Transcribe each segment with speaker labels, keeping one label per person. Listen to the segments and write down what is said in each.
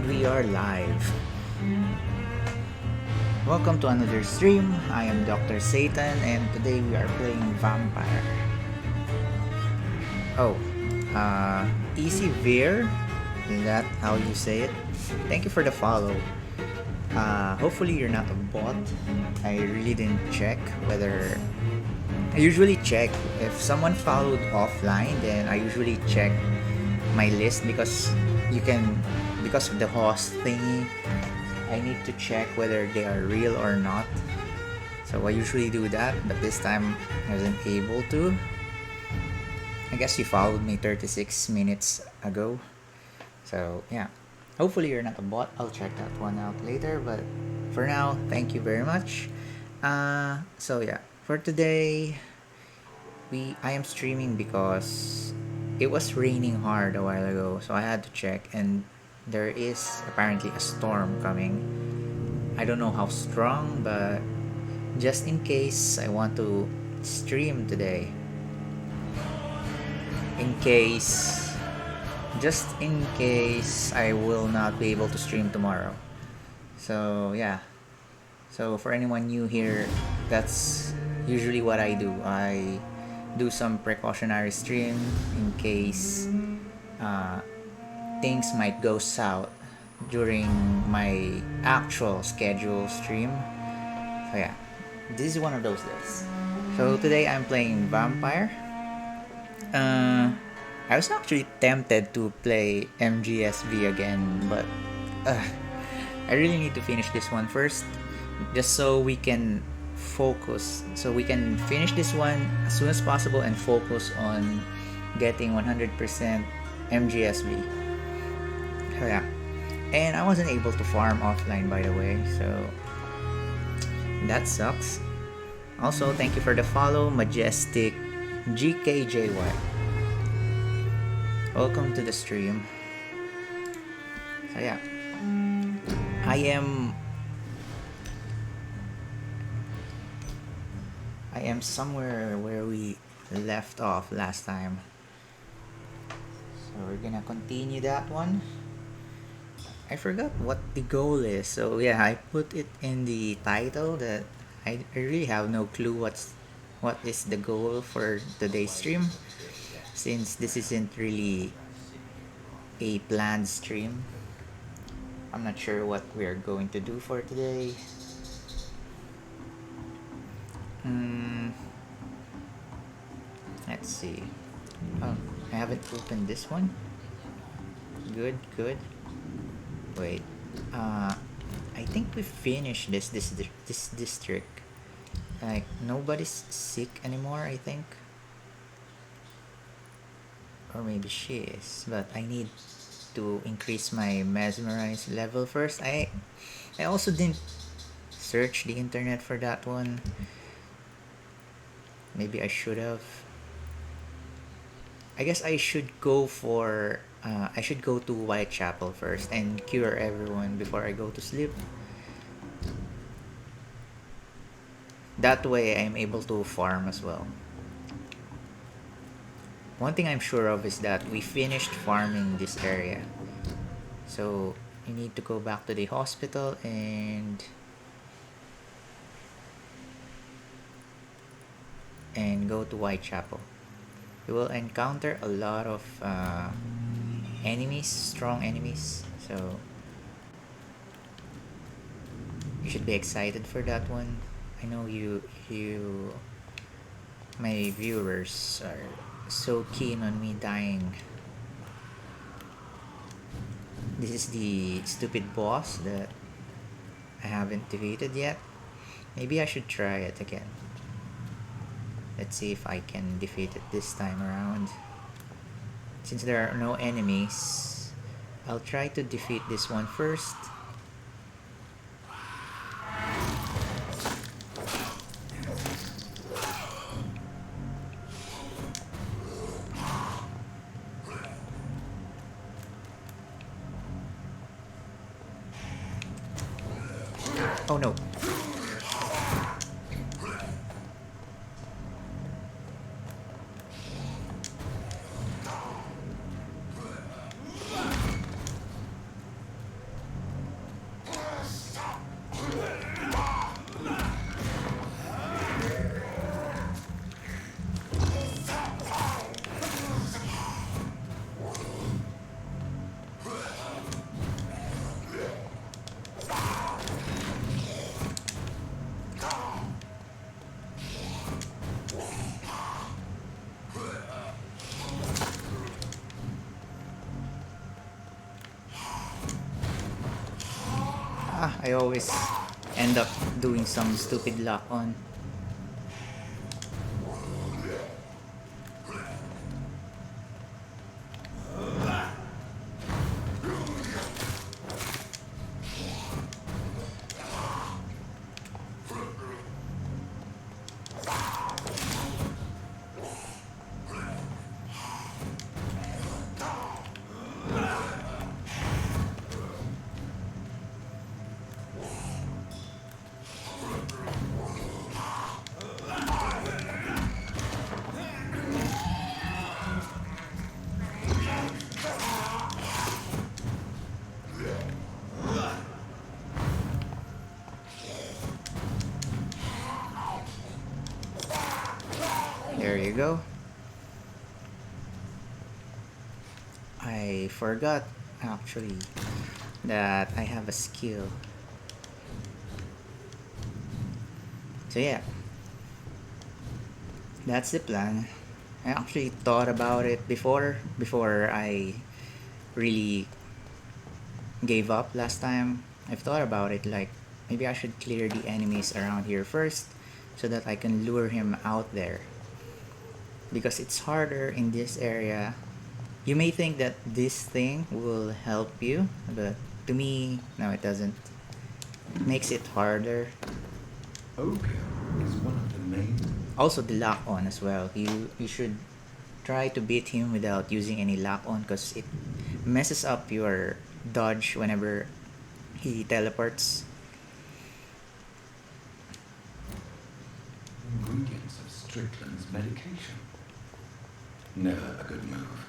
Speaker 1: And we are live. Welcome to another stream. I am Dr. Satan and today we are playing Vampire. Oh, Easy Veer? Is that how you say it? Thank you for the follow. Hopefully you're not a bot. I really didn't check whether... I usually check if someone followed offline, then I usually check my list because of the host thingy, I need to check whether they are real or not. So I usually do that, but this time I wasn't able to. I guess you followed me 36 minutes ago. So yeah, hopefully you're not a bot. I'll check that one out later, but for now, thank you very much. So yeah, for today, I am streaming because it was raining hard a while ago, so I had to check, and there is apparently a storm coming. I don't know how strong, but just in case I want to stream today. Just in case I will not be able to stream tomorrow. So yeah. So for anyone new here, that's usually what I do. I do some precautionary stream in case things might go south during my actual schedule stream. So yeah, this is one of those days. So today I'm playing Vampire. I was actually tempted to play MGSV again, but I really need to finish this one first, just so we can finish this one as soon as possible and focus on getting 100% MGSV. So yeah, and I wasn't able to farm offline, by the way, so that sucks. Also, thank you for the follow, Majestic GKJY. Welcome to the stream. So yeah, I am somewhere where we left off last time. So we're gonna continue that one. I forgot what the goal is. So yeah, I put it in the title that I really have no clue what is the goal for today's stream, since this isn't really a planned stream. I'm not sure what we're going to do for today. Let's see. Oh, I haven't opened this one. Good. Wait. I think we finished this district. Like, nobody's sick anymore, I think. Or maybe she is, but I need to increase my mesmerize level first. I also didn't search the internet for that one. Maybe I should have. I guess I should go to Whitechapel first and cure everyone before I go to sleep. That way I'm able to farm as well. One thing I'm sure of is that we finished farming this area. So you need to go back to the hospital and go to Whitechapel. You will encounter a lot of enemies, strong enemies, so you should be excited for that one. I know my viewers are so keen on me dying. This is the stupid boss that I haven't defeated yet. Maybe I should try it again. Let's see if I can defeat it this time around. Since there are no enemies, I'll try to defeat this one first. Oh no. I always end up doing some stupid lock on. There you go. I forgot actually that I have a skill. So yeah, that's the plan. I actually thought about it before I really gave up last time. I've thought about it like maybe I should clear the enemies around here first so that I can lure him out there. Because it's harder in this area. You may think that this thing will help you, but to me, no, it doesn't. It makes it harder.
Speaker 2: Opium is one of the main.
Speaker 1: Also, the lock on as well. You should try to beat him without using any lock on because it messes up your dodge whenever he teleports.
Speaker 2: Ingredients of Strickland's medication. Never a good move.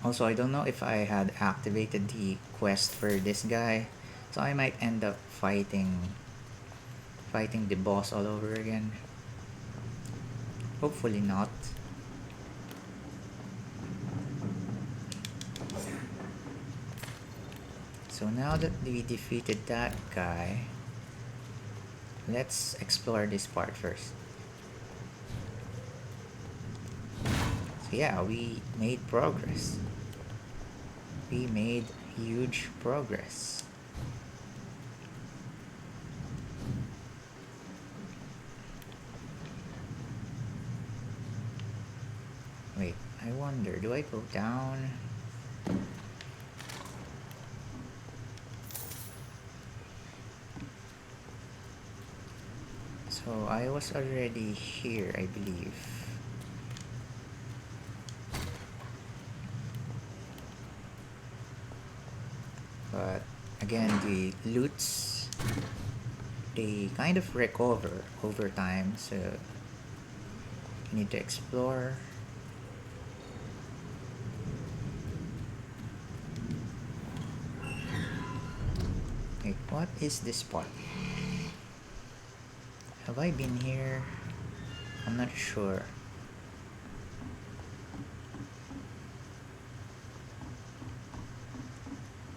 Speaker 1: Also, I don't know if I had activated the quest for this guy, so I might end up fighting the boss all over again. Hopefully not. So now that we defeated that guy, let's explore this part first. So yeah, we made progress. We made huge progress. Wait, I wonder, do I go down? So I was already here, I believe. But again, the loots, they kind of recover over time, so you need to explore. Wait, what is this part? Have I been here? I'm not sure.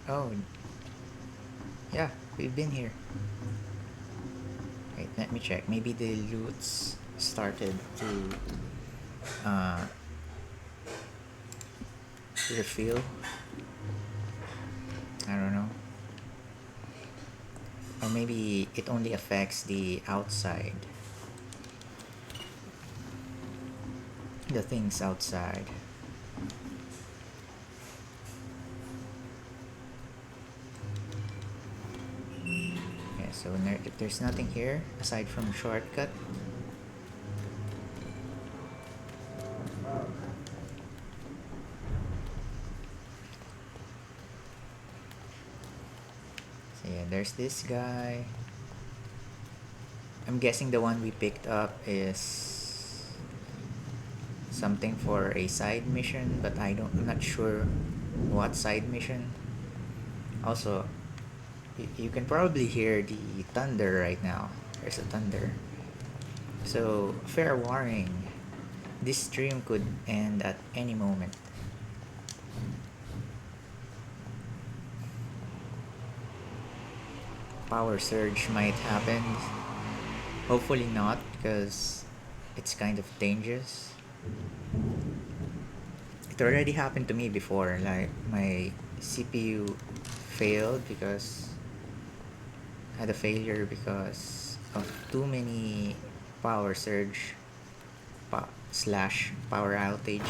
Speaker 1: Oh, yeah, we've been here. Wait, let me check. Maybe the loots started to refill. I don't know. Or maybe it only affects the outside. The things outside. Okay, so if there's nothing here aside from shortcut. So yeah, there's this guy. I'm guessing the one we picked up is something for a side mission, but I'm not sure what side mission. Also, you can probably hear the thunder right now. There's a thunder. So, fair warning, this stream could end at any moment. Power surge might happen. Hopefully not, because it's kind of dangerous. It already happened to me before, like my CPU failed because had a failure because of too many power surge slash power outage.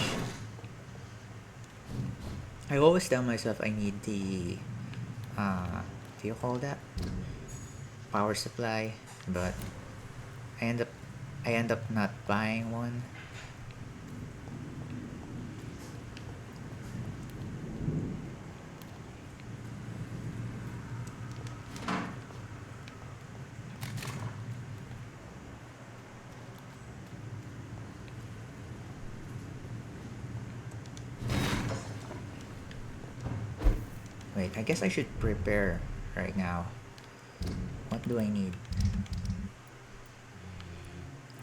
Speaker 1: I always tell myself I need the what do you call that, power supply, but I end up not buying one. Wait, I guess I should prepare right now. What do I need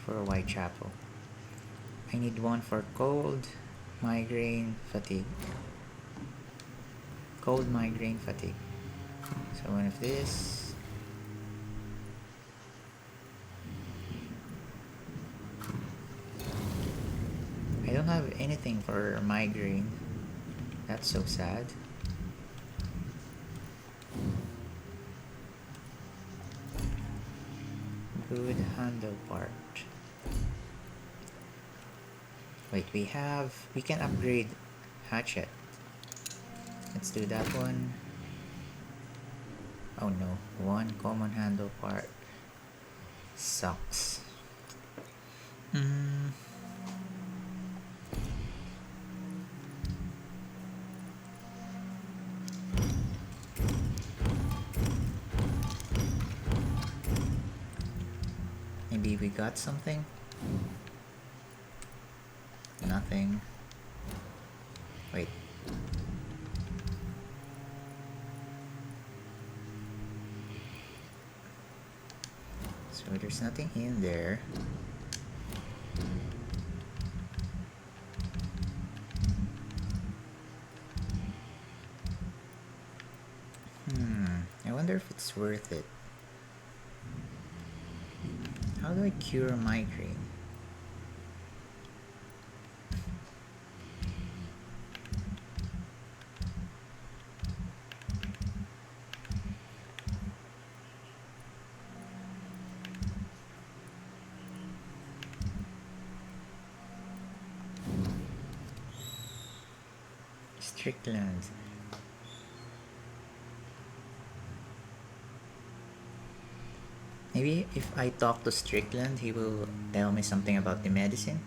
Speaker 1: for a Whitechapel? I need one for cold, migraine, fatigue. Cold, migraine, fatigue. So one of this. I don't have anything for migraine. That's so sad. Good handle part. Wait, we can upgrade hatchet. Let's do that one. Oh no, one common handle part. Sucks. Maybe we got something? Nothing. Wait. So there's nothing in there. I wonder if it's worth it. How do I cure migraine? Strickland. Maybe if I talk to Strickland, he will tell me something about the medicine.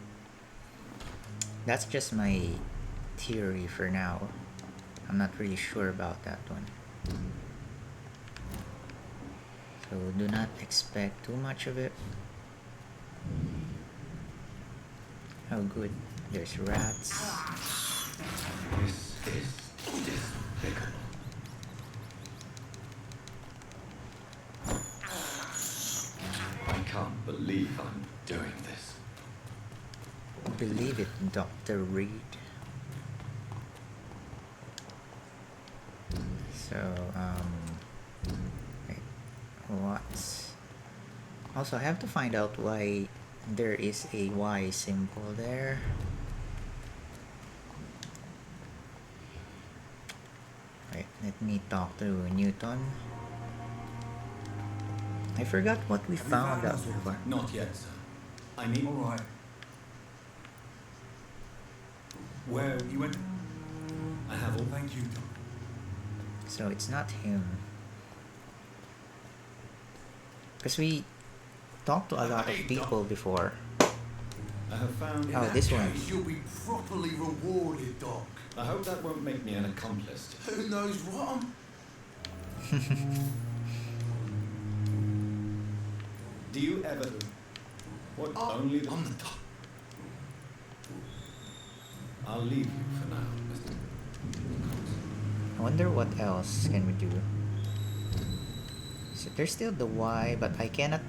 Speaker 1: That's just my theory for now. I'm not really sure about that one. So do not expect too much of it. Oh good, there's rats.
Speaker 2: This is despicable. I can't believe I'm doing this.
Speaker 1: Believe it, Dr. Reed. So, wait, what? Also, I have to find out why there is a Y symbol there. Wait, let me talk to Newton. I forgot what we found out so far.
Speaker 2: Not yet, sir. I need...
Speaker 3: All right. Where you went?
Speaker 2: I have all...
Speaker 3: Thank you, Doc.
Speaker 1: So it's not him. Because we talked to a lot of people before.
Speaker 2: I have found...
Speaker 1: Oh, this one.
Speaker 3: You'll be properly rewarded, Doc.
Speaker 2: I hope that won't make me an accomplice.
Speaker 3: Who knows what?
Speaker 2: Do you ever... What,
Speaker 3: Oh,
Speaker 2: only the...
Speaker 3: I'm the Doc.
Speaker 2: I'll leave you for now, Mr.
Speaker 1: I wonder what else can we do. So there's still the Y, but I cannot...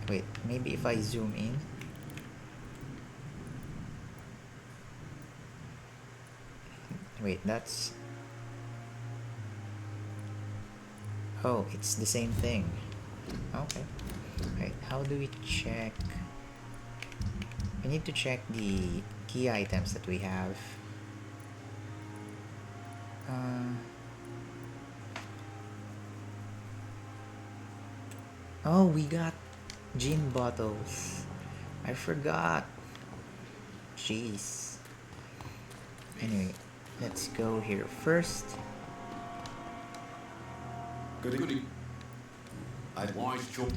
Speaker 1: Wait, maybe if I zoom in. Wait, that's... Oh, it's the same thing. Okay. Right, how do we check? We need to check the key items that we have. Oh, we got gin bottles. I forgot. Jeez. Anyway, let's go here first.
Speaker 2: Goody. I'd wise chop.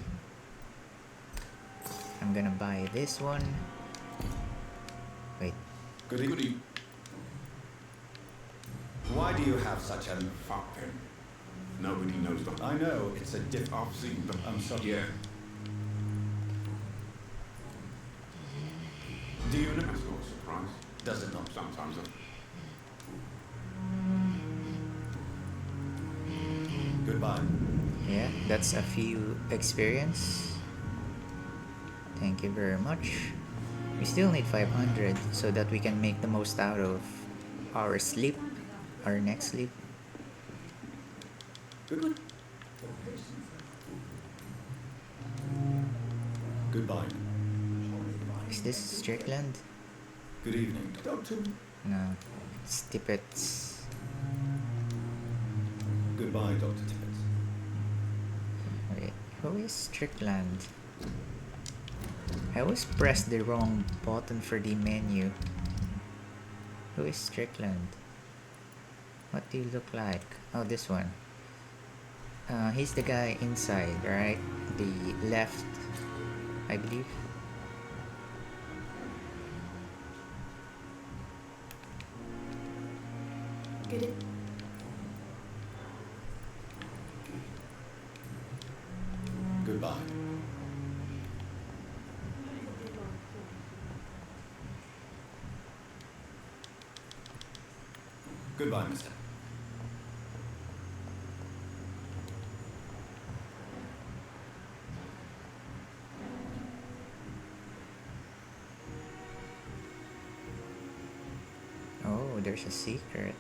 Speaker 1: I'm gonna buy this one. Wait.
Speaker 2: Goody.
Speaker 4: Why do you have such an...
Speaker 2: Fuck them. Nobody knows them.
Speaker 4: I know, it's a diff...
Speaker 2: I've seen them.
Speaker 4: I'm sorry.
Speaker 2: Yeah.
Speaker 4: Do you know...
Speaker 2: That's not a surprise.
Speaker 4: Does it not?
Speaker 2: Sometimes
Speaker 4: Goodbye.
Speaker 1: Yeah, that's a few experience. Thank you very much. We still need 500 so that we can make the most out of our sleep, our next sleep.
Speaker 4: Goodbye. Goodbye.
Speaker 1: Is this Strickland?
Speaker 4: Good evening, Doctor.
Speaker 1: No, it's Tippets.
Speaker 4: Goodbye, Dr. Tippett.
Speaker 1: Wait, who is Strickland? I always press the wrong button for the menu. Who is Strickland? What do you look like? Oh, this one. He's the guy inside, right? The left, I believe.
Speaker 5: Get it?
Speaker 4: Goodbye. Goodbye, mister.
Speaker 1: Oh, there's a secret.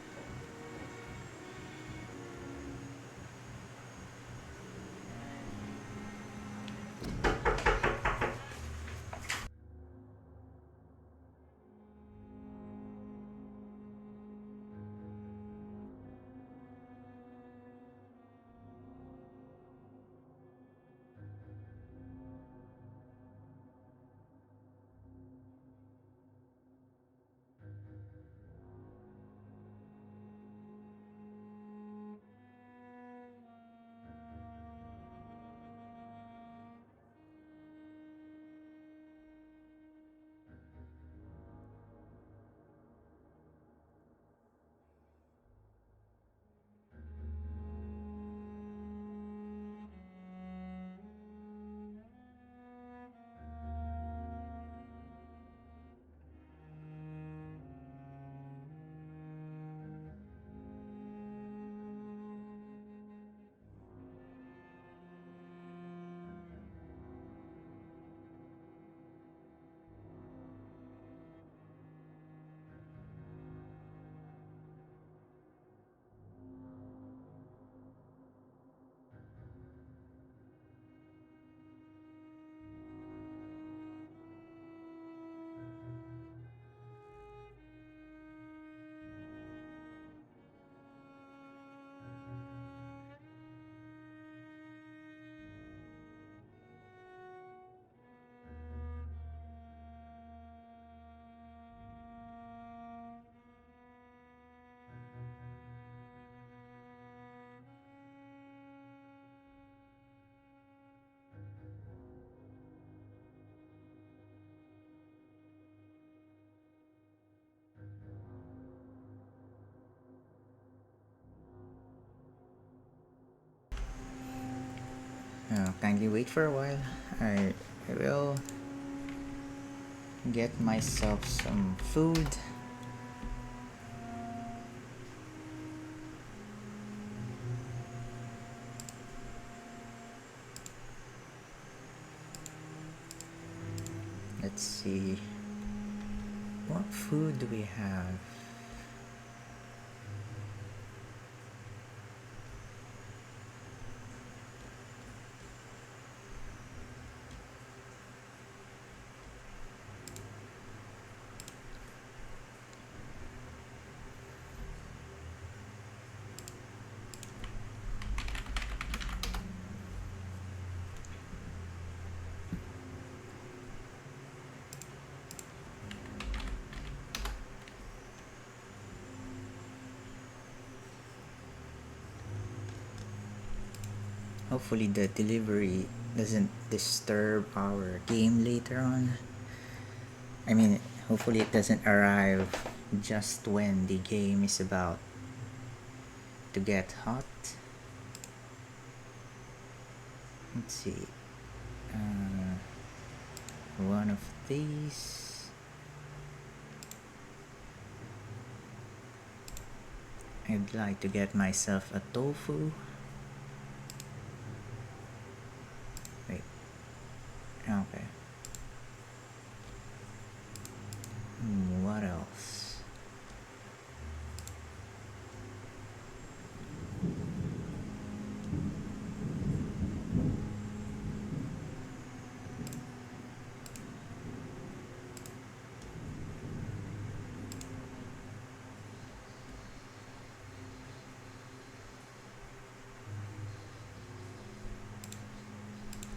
Speaker 1: Kindly wait for a while. I will get myself some food. Let's see. What food do we have? Hopefully the delivery doesn't disturb our game later on. I mean, hopefully it doesn't arrive just when the game is about to get hot. Let's see. One of these. I'd like to get myself a tofu. Wait. Okay. What else?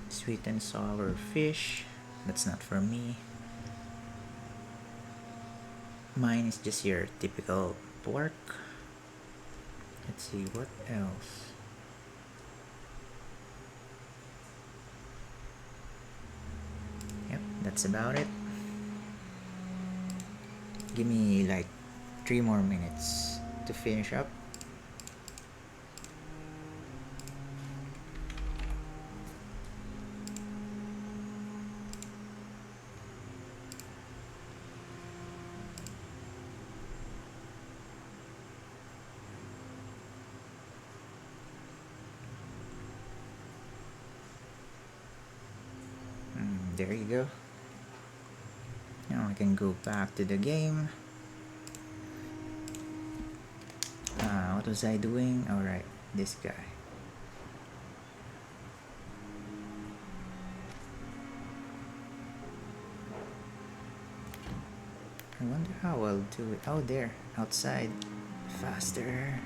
Speaker 1: Sweet and sour fish. That's not for me. Mine is just your typical pork. Let's see, what else? Yep, that's about it. Give me like 3 more minutes to finish up. There you go. Now I can go back to the game. What was I doing? Alright, this guy. I wonder how I'll do it. Oh, there, outside. Faster.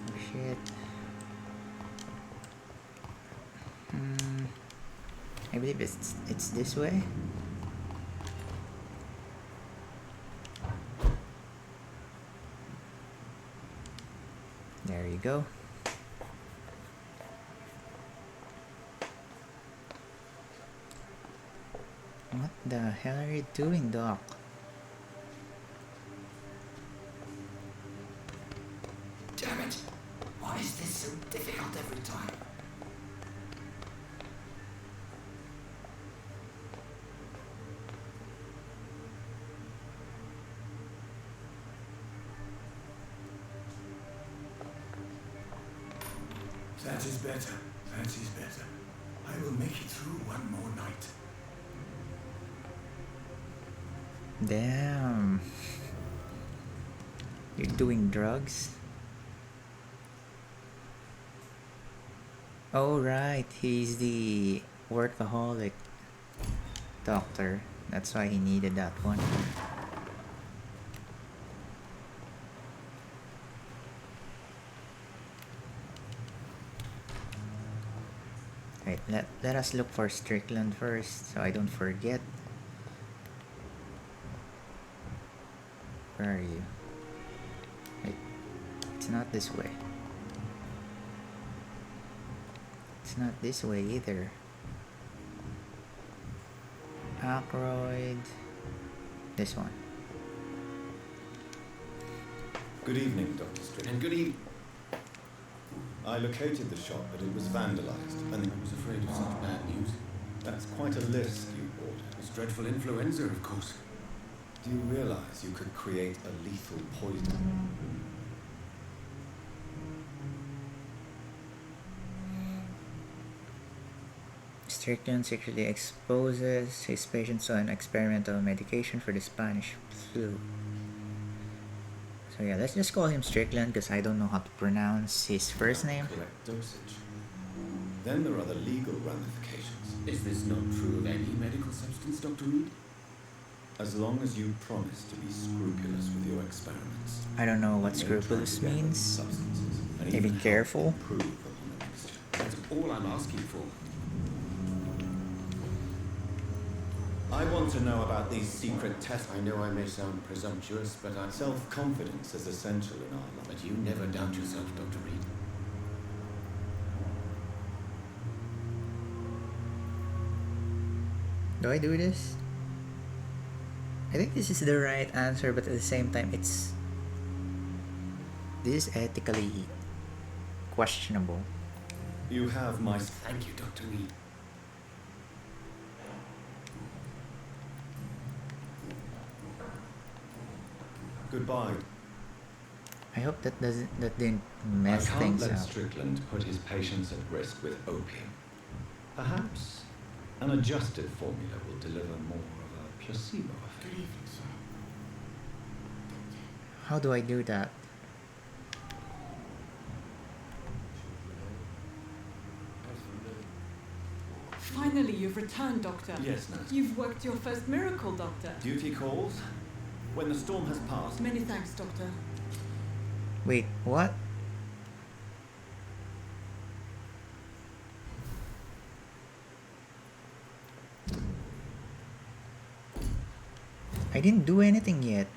Speaker 1: Oh shit. I believe it's this way. There you go. What the hell are you doing, Doc?
Speaker 2: Damn it! Why is this so difficult every time?
Speaker 3: That is better. That is better. I will make it through one more night.
Speaker 1: Damn. You're doing drugs? Oh right, he's the workaholic doctor. That's why he needed that one. Wait, let us look for Strickland first so I don't forget. Where are you? Wait, it's not this way. It's not this way either. Ackroyd. This one.
Speaker 4: Good evening, Dr. Strickland.
Speaker 2: And good evening.
Speaker 4: I located the shop, but it was vandalized, and
Speaker 2: I was afraid of such bad news.
Speaker 4: that's quite a list you ordered.
Speaker 2: This dreadful influenza, of course.
Speaker 4: Do you realize you could create a lethal poison?
Speaker 1: Strickland secretly exposes his patients to an experimental medication for the Spanish flu. So yeah, let's just call him Strickland because I don't know how to pronounce his first name.
Speaker 4: Correct dosage. Then there are the legal ramifications.
Speaker 2: Is this not true of any medical substance, Dr. Reed?
Speaker 4: As long as you promise to be scrupulous with your experiments.
Speaker 1: I don't know what
Speaker 4: No
Speaker 1: scrupulous
Speaker 4: trying to get
Speaker 1: means.
Speaker 4: substances, and
Speaker 1: Maybe
Speaker 4: even help
Speaker 1: careful.
Speaker 4: improve upon the mixture.
Speaker 2: That's all I'm asking for.
Speaker 4: I want to know about these secret tests.
Speaker 2: I know I may sound presumptuous, but
Speaker 4: Self-confidence is essential in our life.
Speaker 2: But you never doubt yourself, Dr. Reed.
Speaker 1: Do I do this? I think this is the right answer, but at the same time, this is ethically questionable.
Speaker 4: You have my...
Speaker 2: Thank you, Dr. Lee.
Speaker 4: Goodbye.
Speaker 1: I hope that didn't
Speaker 4: I
Speaker 1: mess
Speaker 4: can't
Speaker 1: things
Speaker 4: let
Speaker 1: up.
Speaker 4: Strickland put his patients at risk with opium. Perhaps an adjusted formula will deliver more of a placebo effect.
Speaker 3: Good evening, sir.
Speaker 1: How do I do that?
Speaker 5: Finally, you've returned, Doctor.
Speaker 4: Yes, nurse.
Speaker 5: You've worked your first miracle, Doctor.
Speaker 4: Duty calls. When the storm has passed.
Speaker 5: Many thanks, Doctor.
Speaker 1: Wait, what? I didn't do anything yet.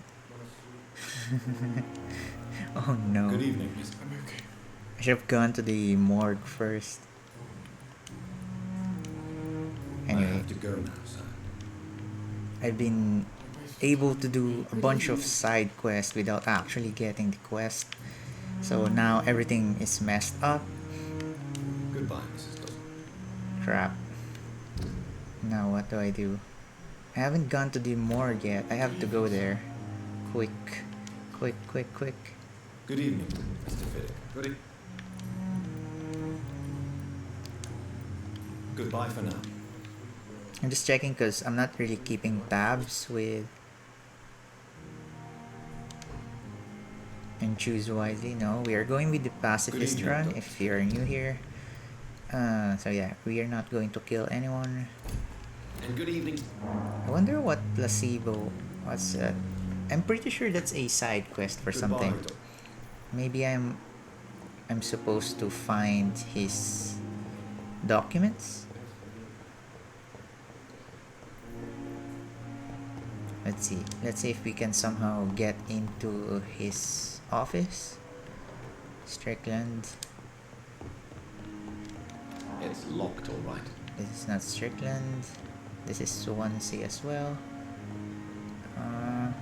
Speaker 1: Oh no.
Speaker 4: Good evening, Miss.
Speaker 3: I'm okay.
Speaker 1: I should have gone to the morgue first.
Speaker 4: I
Speaker 1: Anyway,
Speaker 4: have to go now, sir.
Speaker 1: I've been able to do a bunch of side quests without actually getting the quest. So now everything is messed up.
Speaker 4: Goodbye, Mrs. Dawson.
Speaker 1: Crap. Now what do I do? I haven't gone to the morgue yet. I have to go there. Quick. Quick, quick, quick.
Speaker 4: Good evening, Mr. Fiddick. Goodbye for now.
Speaker 1: I'm just checking because I'm not really keeping tabs with and choose wisely. No, we are going with the Pacifist
Speaker 4: evening,
Speaker 1: Run
Speaker 4: Doctor.
Speaker 1: if you're new here. So yeah, we are not going to kill anyone.
Speaker 4: And good evening.
Speaker 1: I wonder what placebo. What's that? I'm pretty sure that's a side quest for something.
Speaker 4: Goodbye,
Speaker 1: Maybe I'm supposed to find his documents. Let's see. Let's see if we can somehow get into his office. Strickland.
Speaker 4: It's locked, all right.
Speaker 1: This is not Strickland. This is Swansea as well. I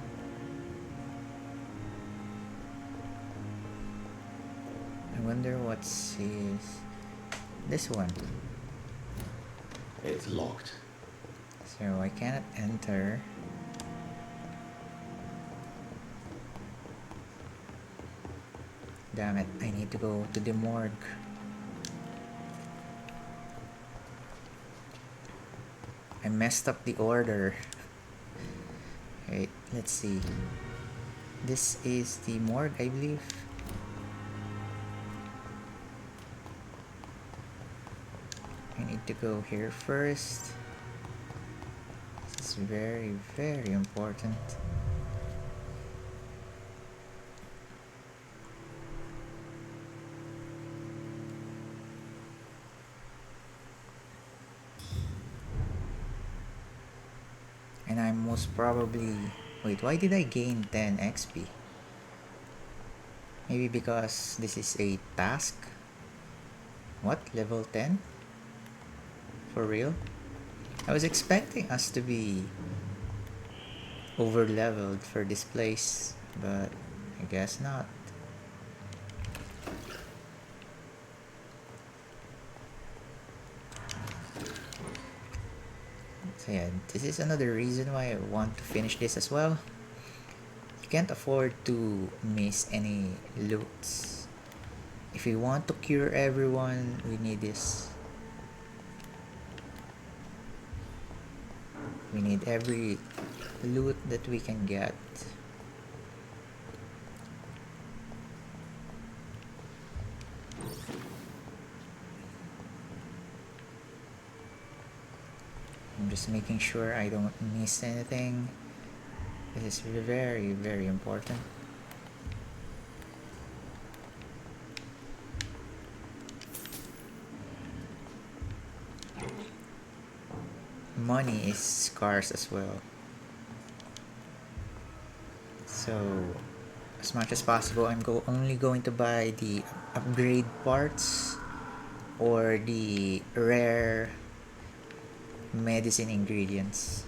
Speaker 1: wonder what's his... This one.
Speaker 4: It's locked.
Speaker 1: So I cannot enter. Damn it, I need to go to the morgue. I messed up the order. Wait, let's see. This is the morgue, I believe. I need to go here first. This is very, very important. And I'm most probably... Wait, why did I gain 10 XP? Maybe because this is a task? What? Level 10? For real? I was expecting us to be over leveled for this place, but I guess not. So yeah, this is another reason why I want to finish this as well. You can't afford to miss any loots. If we want to cure everyone, we need this. We need every loot that we can get. I'm just making sure I don't miss anything. This is very, very important. Money is scarce as well. So, as much as possible, I'm only going to buy the upgrade parts or the rare medicine ingredients.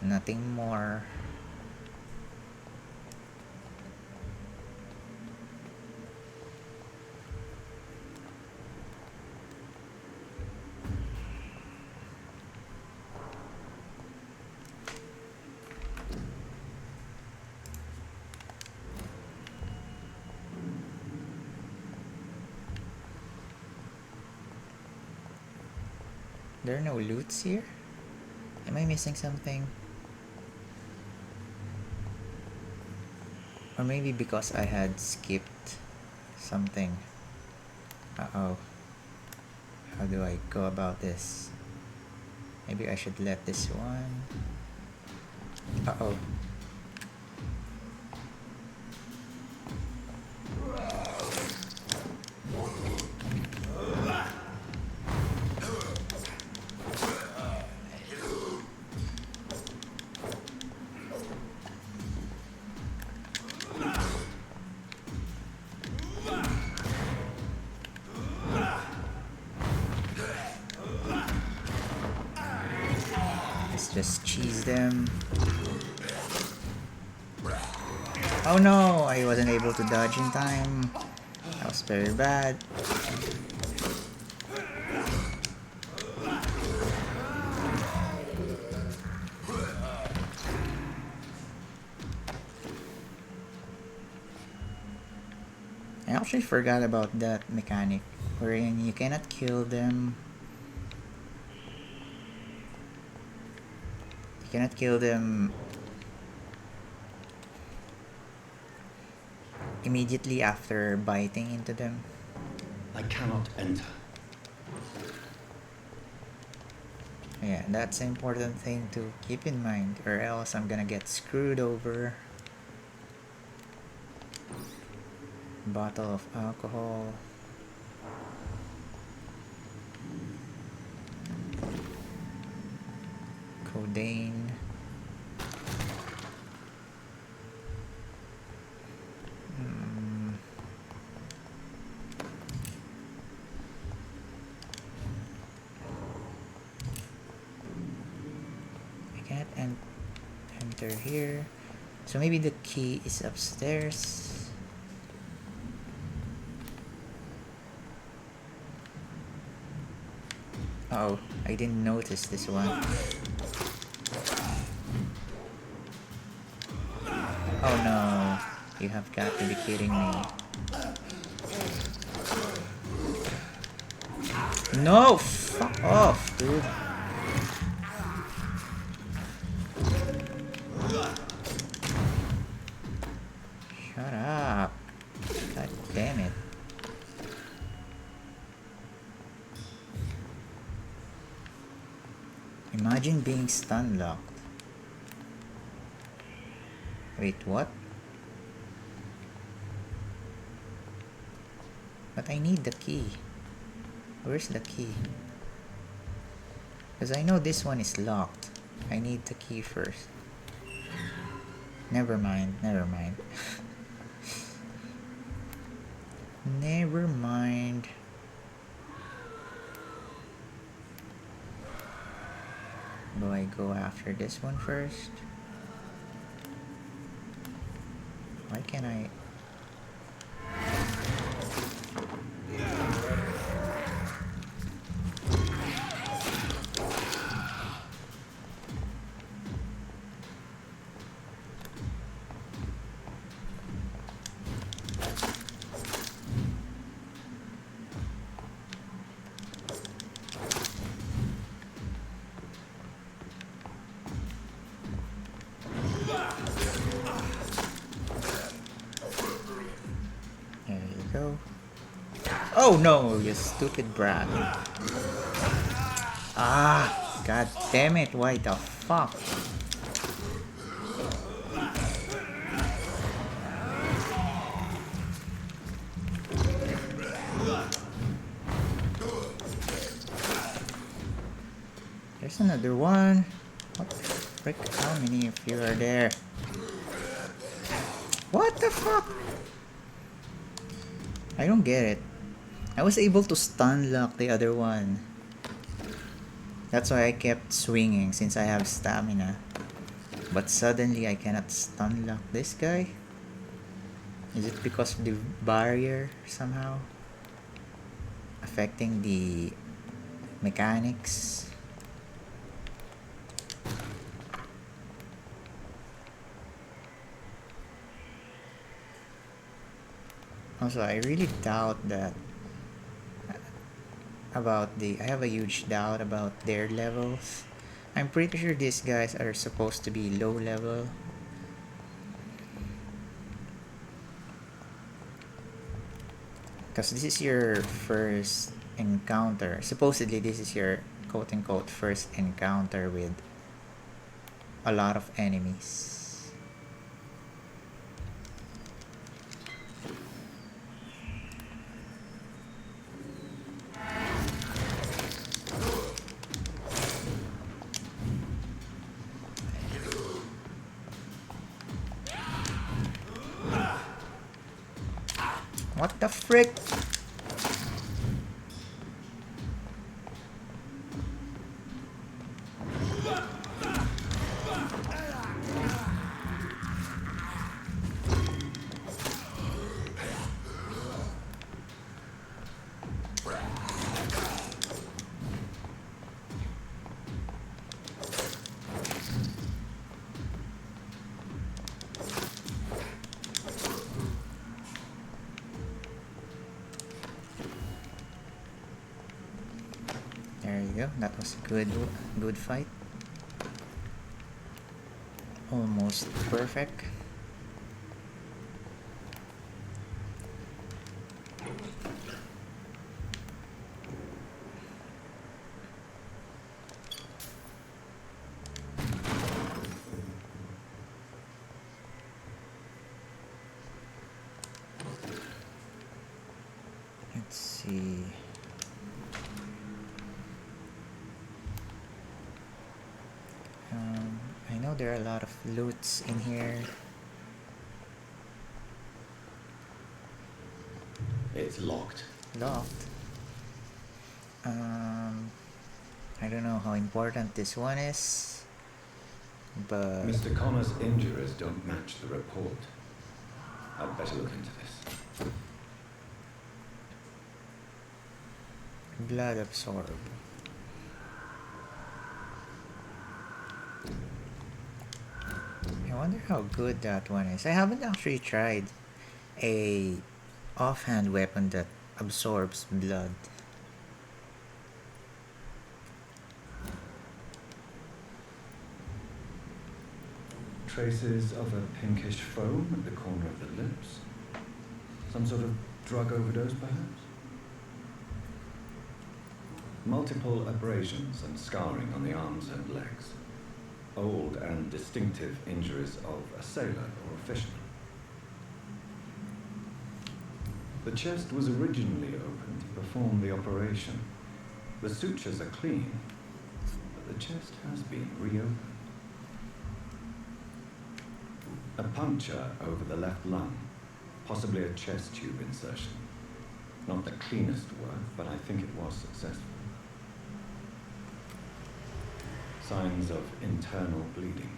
Speaker 1: Nothing more. There are no loots here? Am I missing something? Or maybe because I had skipped something. Uh-oh. How do I go about this? Maybe I should let this one. Uh-oh. Just cheese them. Oh no, I wasn't able to dodge in time. That was very bad. I actually forgot about that mechanic wherein you cannot kill them. You cannot kill them immediately after biting into them.
Speaker 4: I cannot enter.
Speaker 1: Yeah, that's an important thing to keep in mind, or else I'm gonna get screwed over. Bottle of alcohol. Codeine. I can't enter here. So maybe the key is upstairs. Oh, I didn't notice this one. Oh no, you have got to be kidding me. No, fuck off, dude. Shut up. God damn it. Imagine being stun locked. Wait, what? But I need the key. Where's the key? Because I know this one is locked. I need the key first. Never mind, never mind. Never mind. Do I go after this one first? Why can't I? Oh no, you stupid brat. Ah, god damn it, why the fuck? There's another one. What the frick? How many of you are there? What the fuck? I don't get it. I was able to stun lock the other one. That's why I kept swinging since I have stamina. But suddenly I cannot stun lock this guy? Is it because of the barrier somehow? Affecting the mechanics? Also, I really doubt that I have a huge doubt about their levels. I'm pretty sure these guys are supposed to be low level. Because this is your first encounter. Supposedly, this is your quote unquote first encounter with a lot of enemies. What the frick? There you go. That was a good fight. Almost perfect. Let's see. I know there are a lot of loots in here.
Speaker 4: It's locked.
Speaker 1: Locked. I don't know how important this one is, but
Speaker 4: Mr. Connor's injuries don't match the report. I'd better look into this.
Speaker 1: blood absorb. I wonder how good that one is. I haven't actually tried a offhand weapon that absorbs blood.
Speaker 4: Traces of a pinkish foam at the corner of the lips. Some sort of drug overdose, perhaps? Multiple abrasions and scarring on the arms and legs. Old and distinctive injuries of a sailor or a fisherman. The chest was originally opened to perform the operation. The sutures are clean, but the chest has been reopened. A puncture over the left lung, possibly a chest tube insertion. Not the cleanest work, but I think it was successful. Signs of internal bleeding.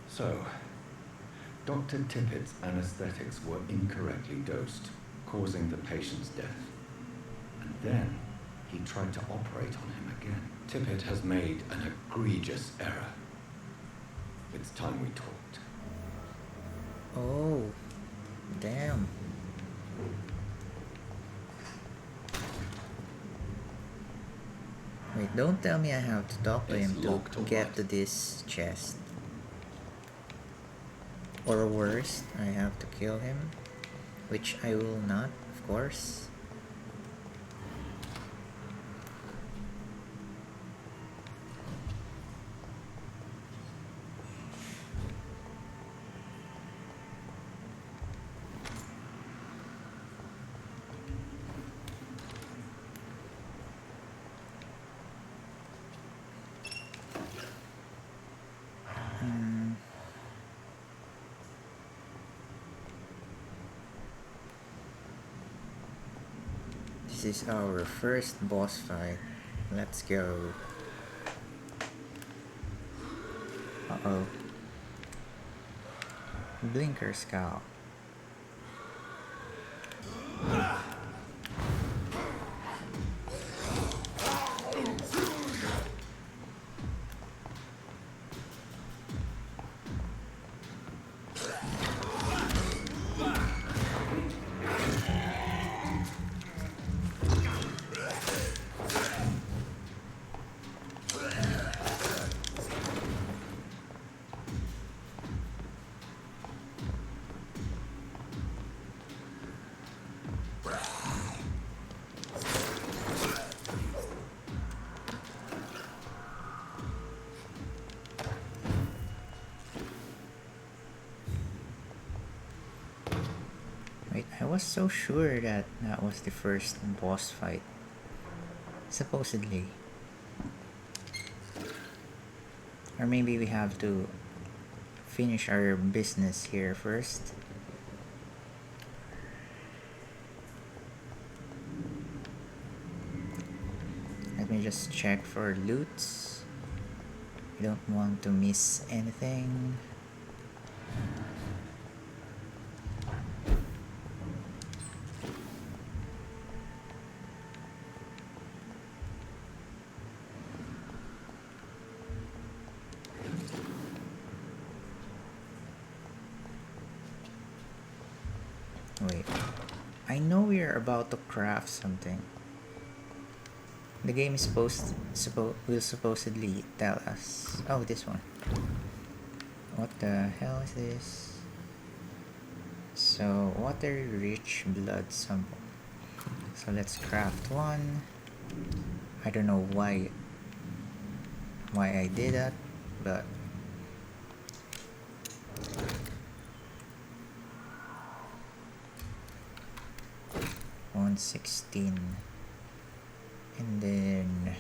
Speaker 4: So, Dr. Tippett's anesthetics were incorrectly dosed, causing the patient's death. And then he tried to operate on him again. Tippett has made an egregious error. It's time we talked.
Speaker 1: Oh, damn. Wait, don't tell me I have to talk to
Speaker 4: It's
Speaker 1: him
Speaker 4: locked
Speaker 1: to
Speaker 4: or
Speaker 1: get
Speaker 4: what?
Speaker 1: to this chest. Or worse, I have to kill him, which I will not, of course. This is our first boss fight. Let's go. Uh-oh. Blinker scout. Wait, I was so sure that that was the first boss fight. Supposedly. Or maybe we have to finish our business here first. Let me just check for loots. I don't want to miss anything. Wait, I know we are about to craft something. The game is will supposedly tell us. Oh, this one. What the hell is this? So, water-rich blood sample. So let's craft one. I don't know why I did that, but 116, and then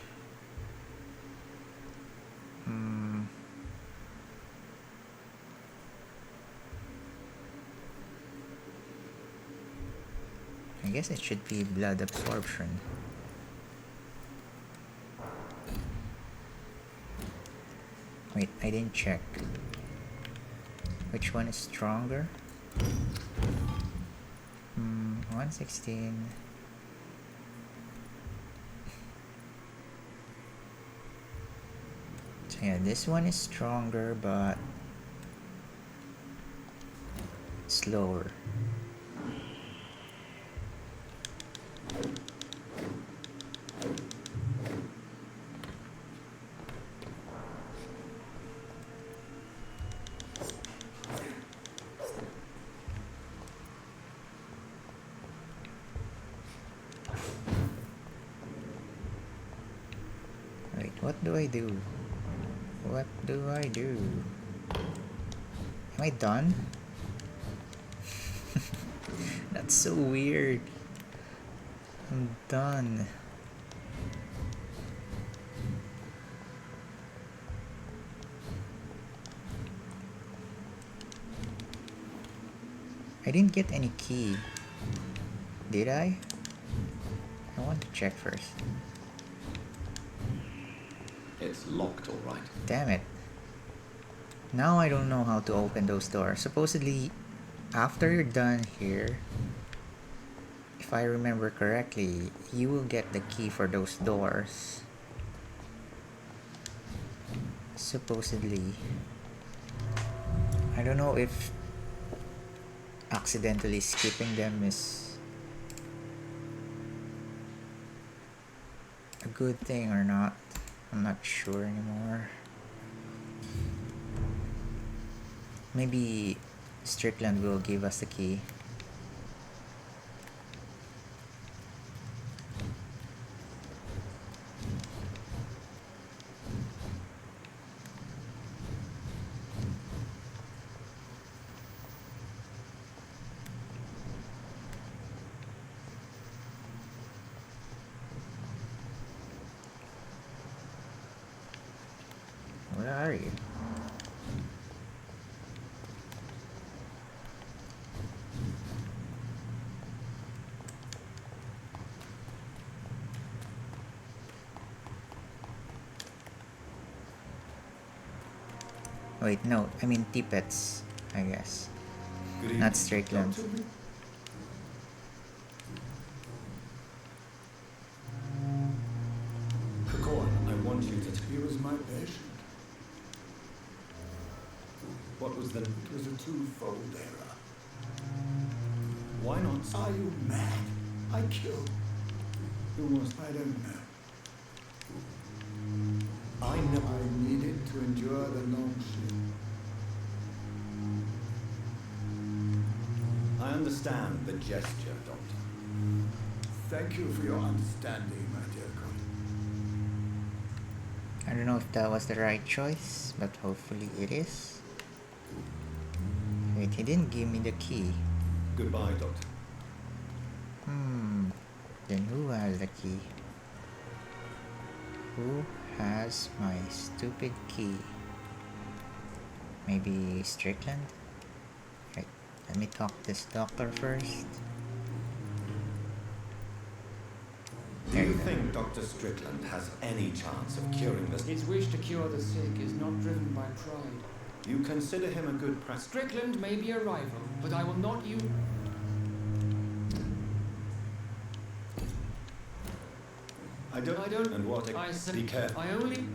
Speaker 1: I guess it should be blood absorption. Wait, I didn't check. Which one is stronger? 116. So yeah, this one is stronger but slower. Wait, what do I do? What do I do? Am I done? That's so weird. I'm done. I didn't get any key. Did I? I want to check first.
Speaker 4: It's locked, all right.
Speaker 1: Damn it. Now I don't know how to open those doors. Supposedly, after you're done here, if I remember correctly, you will get the key for those doors. Supposedly. I don't know if accidentally skipping them is a good thing or not. I'm not sure anymore. Maybe Strickland will give us the key. Where are you? Wait, no, I mean Tippets, I guess.
Speaker 2: Good evening.
Speaker 1: Not Strickland.
Speaker 2: Dr. Ri- Kakoan, I want you to...
Speaker 3: He was my patient.
Speaker 2: What was the...
Speaker 3: It was a twofold error.
Speaker 2: Why not...
Speaker 3: Are you mad? I killed.
Speaker 2: Who was...
Speaker 3: I don't know.
Speaker 2: I know...
Speaker 3: I needed to endure the long shift.
Speaker 2: I understand the gesture, Doctor.
Speaker 3: Thank you for your understanding, my dear colleague.
Speaker 1: I don't know if that was the right choice, but hopefully it is. Wait, he didn't give me the key.
Speaker 2: Goodbye, Doctor.
Speaker 1: Then who has the key? Who has my stupid key? Maybe Strickland? Right, let me talk to this doctor first.
Speaker 2: Do you think Dr. Strickland has any chance of curing this?
Speaker 6: His wish to cure the sick is not driven by pride.
Speaker 2: You consider him a good practice?
Speaker 6: Strickland may be a rival, but I will not use...
Speaker 2: I don't... And what...
Speaker 6: I
Speaker 2: Be careful.
Speaker 6: I only...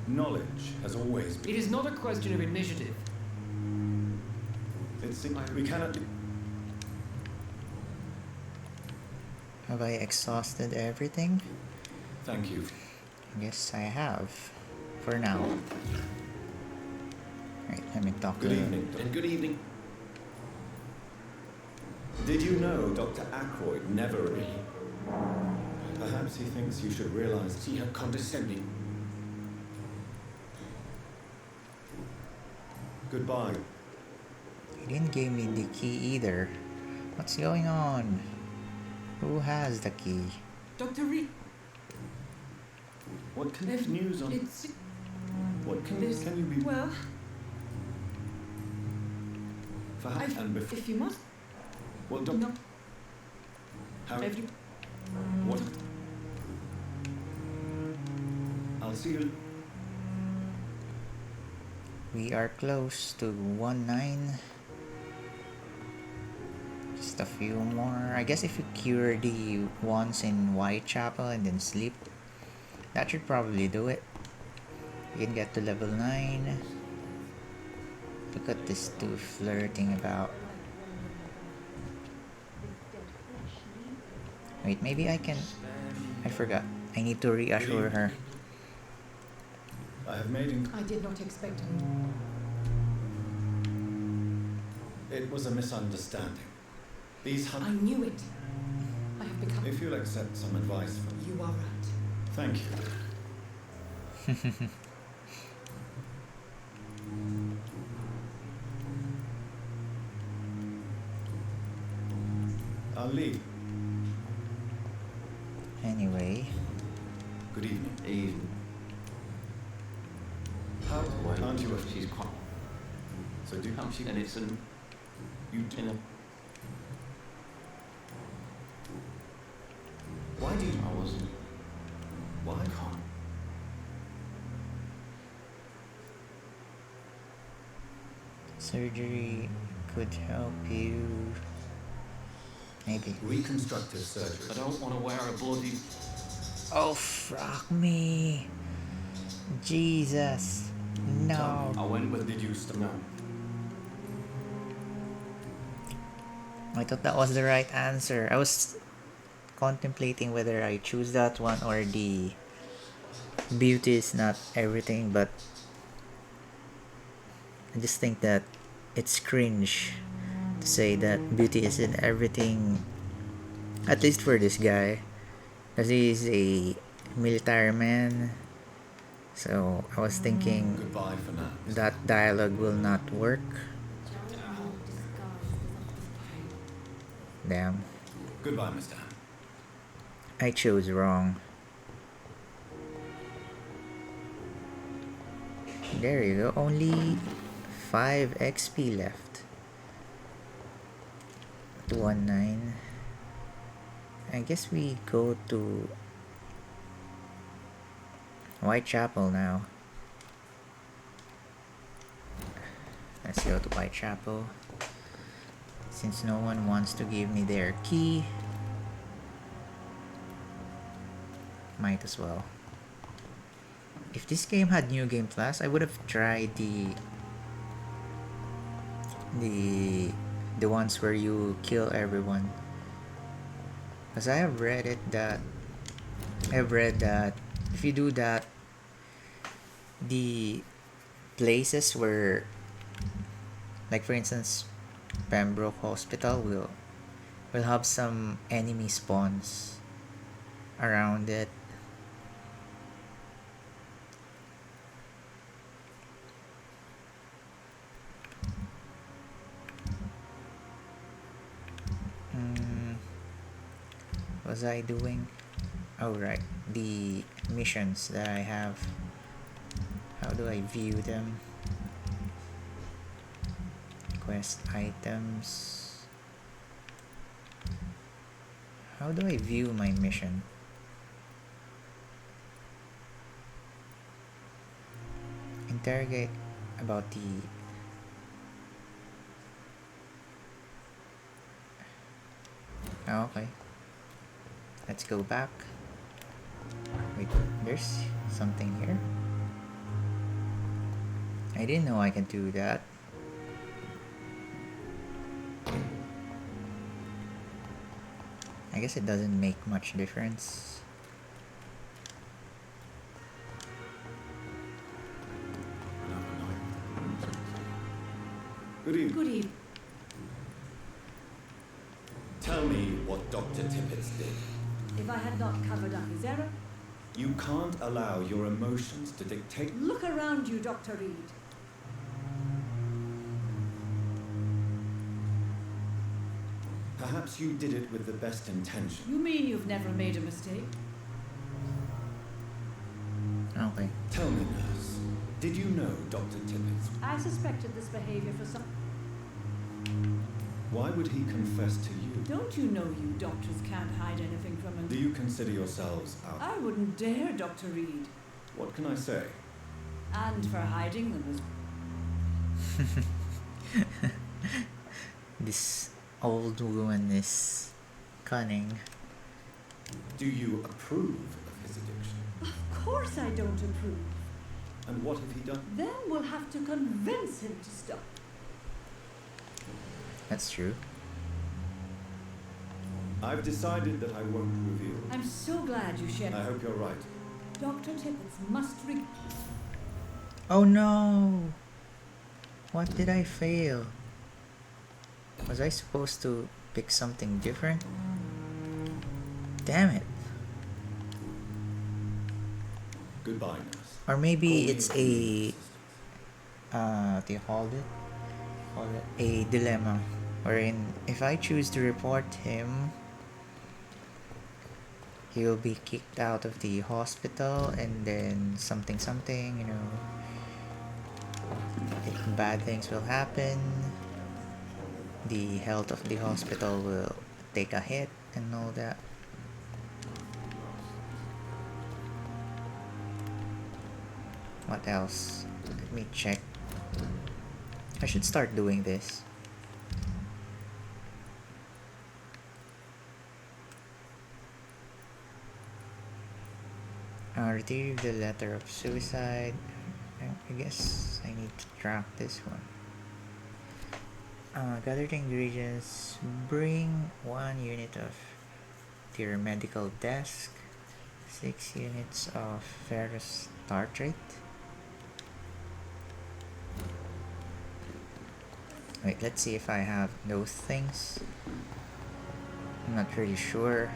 Speaker 2: Knowledge has always been...
Speaker 6: It is not a question of initiative.
Speaker 2: It's... We cannot...
Speaker 1: Have I exhausted everything?
Speaker 2: Thank you.
Speaker 1: I guess I have. For now. Right, let me talk
Speaker 2: Good
Speaker 1: to
Speaker 2: evening. And good evening. Did you know Dr. Ackroyd never really... Perhaps he thinks you should realize... See how condescending. Goodbye.
Speaker 1: He didn't give me the key either. What's going on? Who has the key?
Speaker 5: Dr. Reed,
Speaker 2: What news on...
Speaker 5: it's...
Speaker 2: What can
Speaker 5: There's-
Speaker 2: you be...
Speaker 5: Well,
Speaker 2: Perhaps and before...
Speaker 5: if you must...
Speaker 2: Well,
Speaker 5: No,
Speaker 2: How...
Speaker 5: every...
Speaker 2: What... I'll see you...
Speaker 1: We are close to 1-9. Just a few more. I guess if you cure the ones in Whitechapel and then sleep, that should probably do it. You can get to level 9. Look at this dude flirting about. Wait, maybe I can... I forgot. I need to reassure her.
Speaker 2: I have made him...
Speaker 5: I did not expect
Speaker 2: It was a misunderstanding. These
Speaker 5: I
Speaker 2: hunt...
Speaker 5: knew it. I have become...
Speaker 2: If you'll accept some advice from...
Speaker 5: You are right.
Speaker 2: Thank you. I'll leave.
Speaker 1: Anyway,
Speaker 2: Good evening.
Speaker 7: Evening.
Speaker 2: How can't you...
Speaker 7: She's quite...
Speaker 2: So do she...
Speaker 7: And it's an...
Speaker 2: You...
Speaker 7: In a...
Speaker 2: Why do you...
Speaker 7: I wasn't...
Speaker 2: Why can't...
Speaker 1: surgery could help you. Maybe.
Speaker 2: Reconstructive
Speaker 7: I
Speaker 2: surgery.
Speaker 7: don't want to wear a bloody...
Speaker 1: Oh, fuck me. Jesus. No.
Speaker 7: I went with...
Speaker 2: Did you stop? No.
Speaker 1: I thought that was the right answer. I was contemplating whether I choose that one or the beauty is not everything, but I just think that it's cringe to say that beauty isn't everything, at least for this guy, because he's a military man. So I was thinking
Speaker 2: Goodbye for now.
Speaker 1: that dialogue will not work. Damn,
Speaker 2: Goodbye, Mr. Ham.
Speaker 1: I chose wrong. There you go, only 5 XP left. 219. I guess we go to Whitechapel now. Let's go to Whitechapel. Since no one wants to give me their key, might as well. If this game had New Game Plus, I would have tried the ones where you kill everyone. Because I've read that if you do that, the places where, like for instance, Pembroke Hospital will have some enemy spawns around it. Was I doing? Oh right, the missions that I have. How do I view them? Quest items. How do I view my mission? Interrogate about the... Oh, okay. Let's go back. Wait, there's something here. I didn't know I could do that. I guess it doesn't make much difference.
Speaker 2: Good evening.
Speaker 5: Good evening.
Speaker 2: Tell me what Dr. Tippett did.
Speaker 5: If I had not covered up his error,
Speaker 2: You can't allow your emotions to dictate.
Speaker 5: look around you, Dr. Reed.
Speaker 2: Perhaps you did it with the best intention.
Speaker 5: You mean you've never made a mistake?
Speaker 1: Okay.
Speaker 2: Tell me, nurse, did you know Dr. Tippett?
Speaker 5: I suspected this behavior for some...
Speaker 2: Why would he confess to you?
Speaker 5: Don't you know you doctors can't hide anything from
Speaker 2: Do
Speaker 5: him?
Speaker 2: you consider yourselves out?
Speaker 5: I wouldn't dare, Dr. Reed.
Speaker 2: What can I say?
Speaker 5: And for hiding them as...
Speaker 1: This old woman is cunning.
Speaker 2: Do you approve of his addiction?
Speaker 5: Of course I don't approve.
Speaker 2: And what have he done?
Speaker 5: Then we'll have to convince him to stop.
Speaker 1: That's true.
Speaker 2: I've decided that I won't reveal.
Speaker 5: I'm so glad you shared.
Speaker 2: I hope you're right.
Speaker 5: Dr. Tippett must
Speaker 1: Oh no! What did I fail? Was I supposed to pick something different? Damn it.
Speaker 2: Goodbye, nurse.
Speaker 1: Or maybe
Speaker 2: Call me
Speaker 1: it's
Speaker 2: if you need
Speaker 1: a... what do you call it? A dilemma. Wherein, if I choose to report him, he will be kicked out of the hospital, and then something, you know, bad things will happen. The health of the hospital will take a hit and all that. What else? Let me check. I should start doing this. Retrieve the letter of suicide. I guess I need to track this one. Gather the ingredients. Bring 1 unit of your medical desk. 6 units of ferrous tartrate. Wait, let's see if I have those things. I'm not really sure.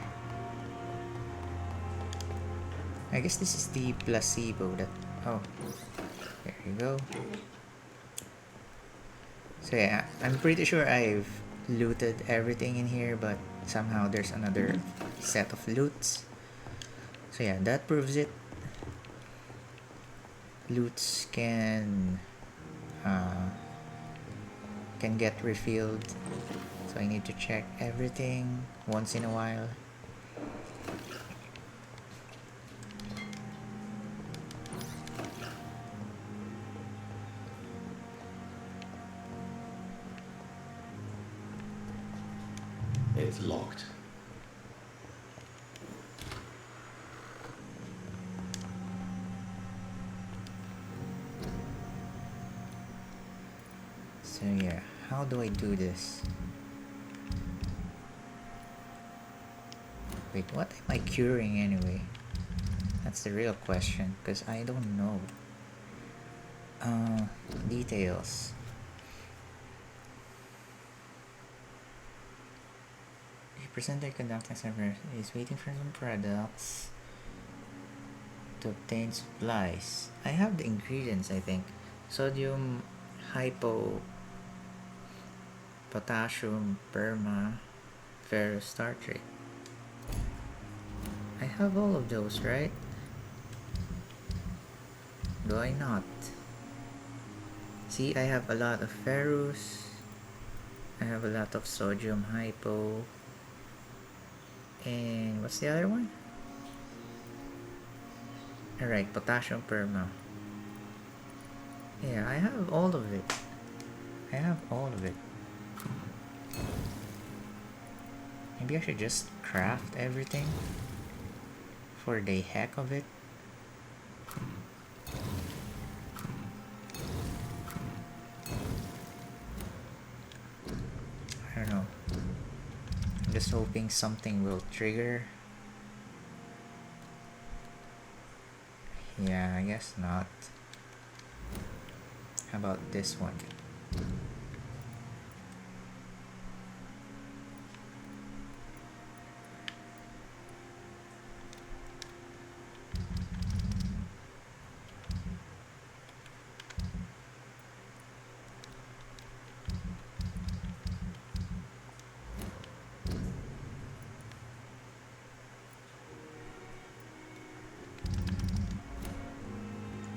Speaker 1: I guess this is the placebo that... Oh, there you go. So yeah, I'm pretty sure I've looted everything in here, but somehow there's another set of loots. So yeah, that proves it. Loots can get refilled, so I need to check everything once in a while.
Speaker 4: It's locked.
Speaker 1: So yeah, how do I do this? Wait, what am I curing anyway? That's the real question, because I don't know. Details. The presenter conducting server is waiting for some products to obtain supplies. I have the ingredients, I think. Sodium, hypo, potassium, perma, ferrous tartrate. I have all of those, right? Do I not? See, I have a lot of ferrous. I have a lot of sodium hypo. And what's the other one? Alright, potassium perma. Yeah, I have all of it. I have all of it. Maybe I should just craft everything for the heck of it. I don't know. I'm just hoping something will trigger. Yeah, I guess not. How about this one?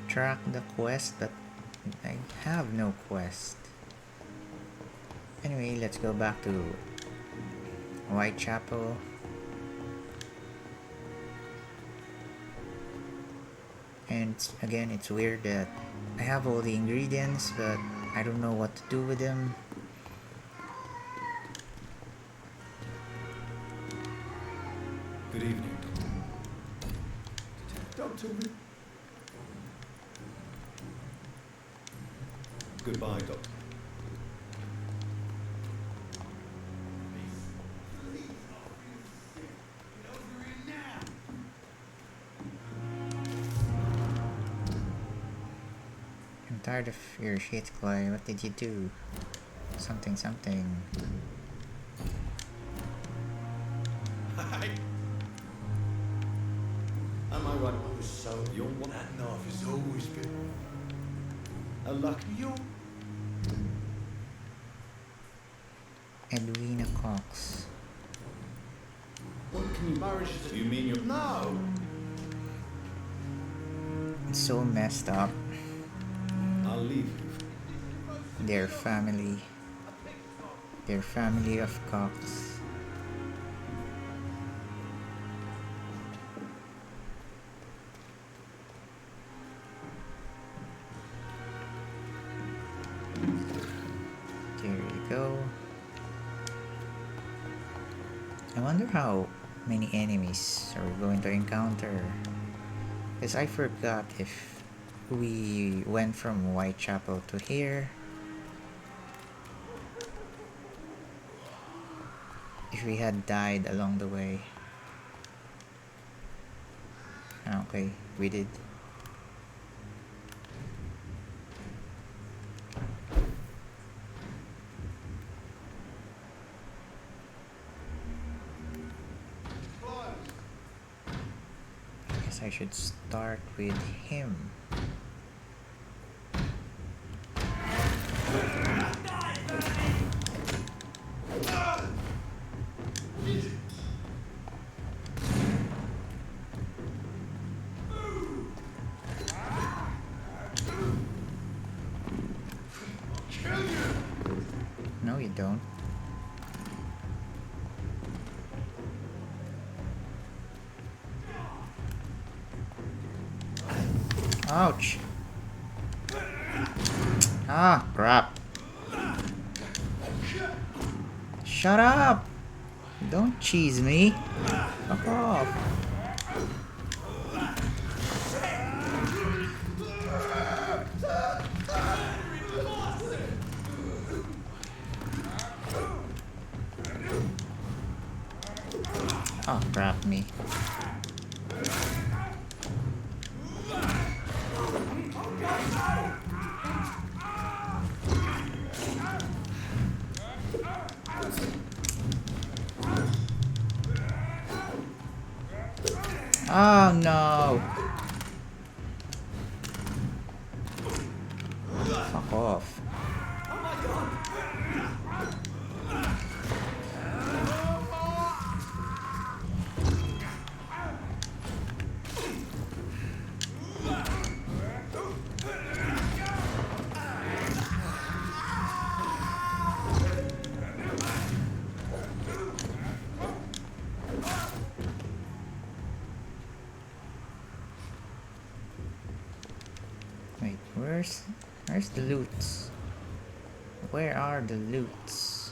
Speaker 1: Track the quest, but I have no quest. Anyway, let's go back to Whitechapel. And again, it's weird that I have all the ingredients, but I don't know what to do with them.
Speaker 2: Good evening, Doctor. Doctor. Goodbye, Doctor.
Speaker 1: I'm tired of your shit, Clay. What did you do? Something.
Speaker 2: Am I right? I was so you're one.
Speaker 3: That knife has always been
Speaker 2: A lucky
Speaker 3: you.
Speaker 1: Edwina Cox.
Speaker 2: What can you marriage? You mean you're no?
Speaker 1: It's so messed up.
Speaker 2: I'll leave you.
Speaker 1: Their family of Cox. There you go. I wonder how many enemies are we going to encounter, because I forgot if we went from Whitechapel to here, if we had died along the way. Okay, we did. I guess I should start with him. No, you don't. Ouch! Ah, crap. Shut up! Don't cheese me. Fuck off. Oh, crap me. Oh no! Fuck off. Wait, where's the loots? Where are the loots?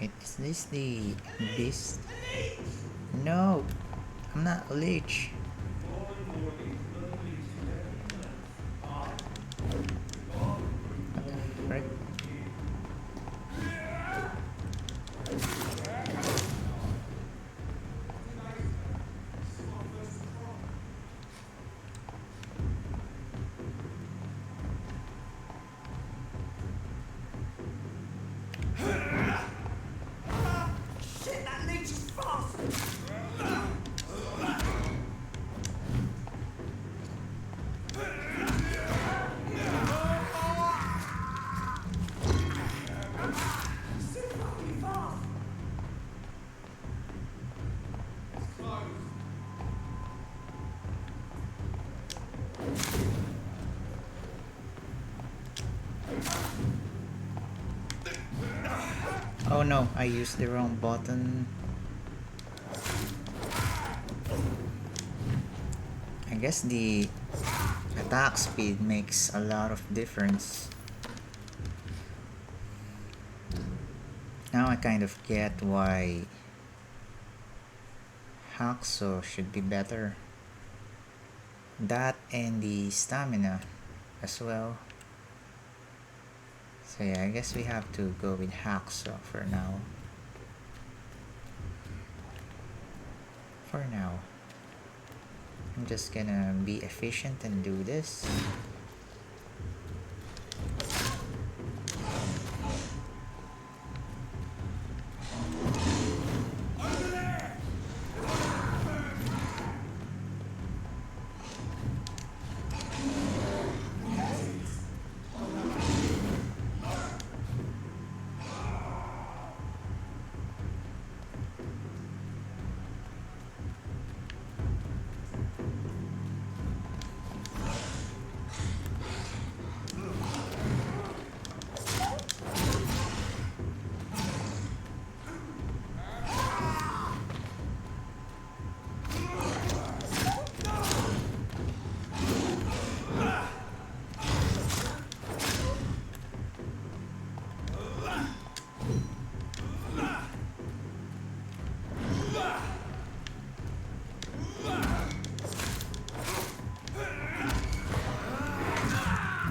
Speaker 1: Wait, is this the beast? No, I'm not a leech. What the frick? Oh no, I used the wrong button. I guess the attack speed makes a lot of difference. Now I kind of get why Hacksaw should be better. That and the stamina as well. So yeah, I guess we have to go with Hacksaw for now. For now. I'm just gonna be efficient and do this.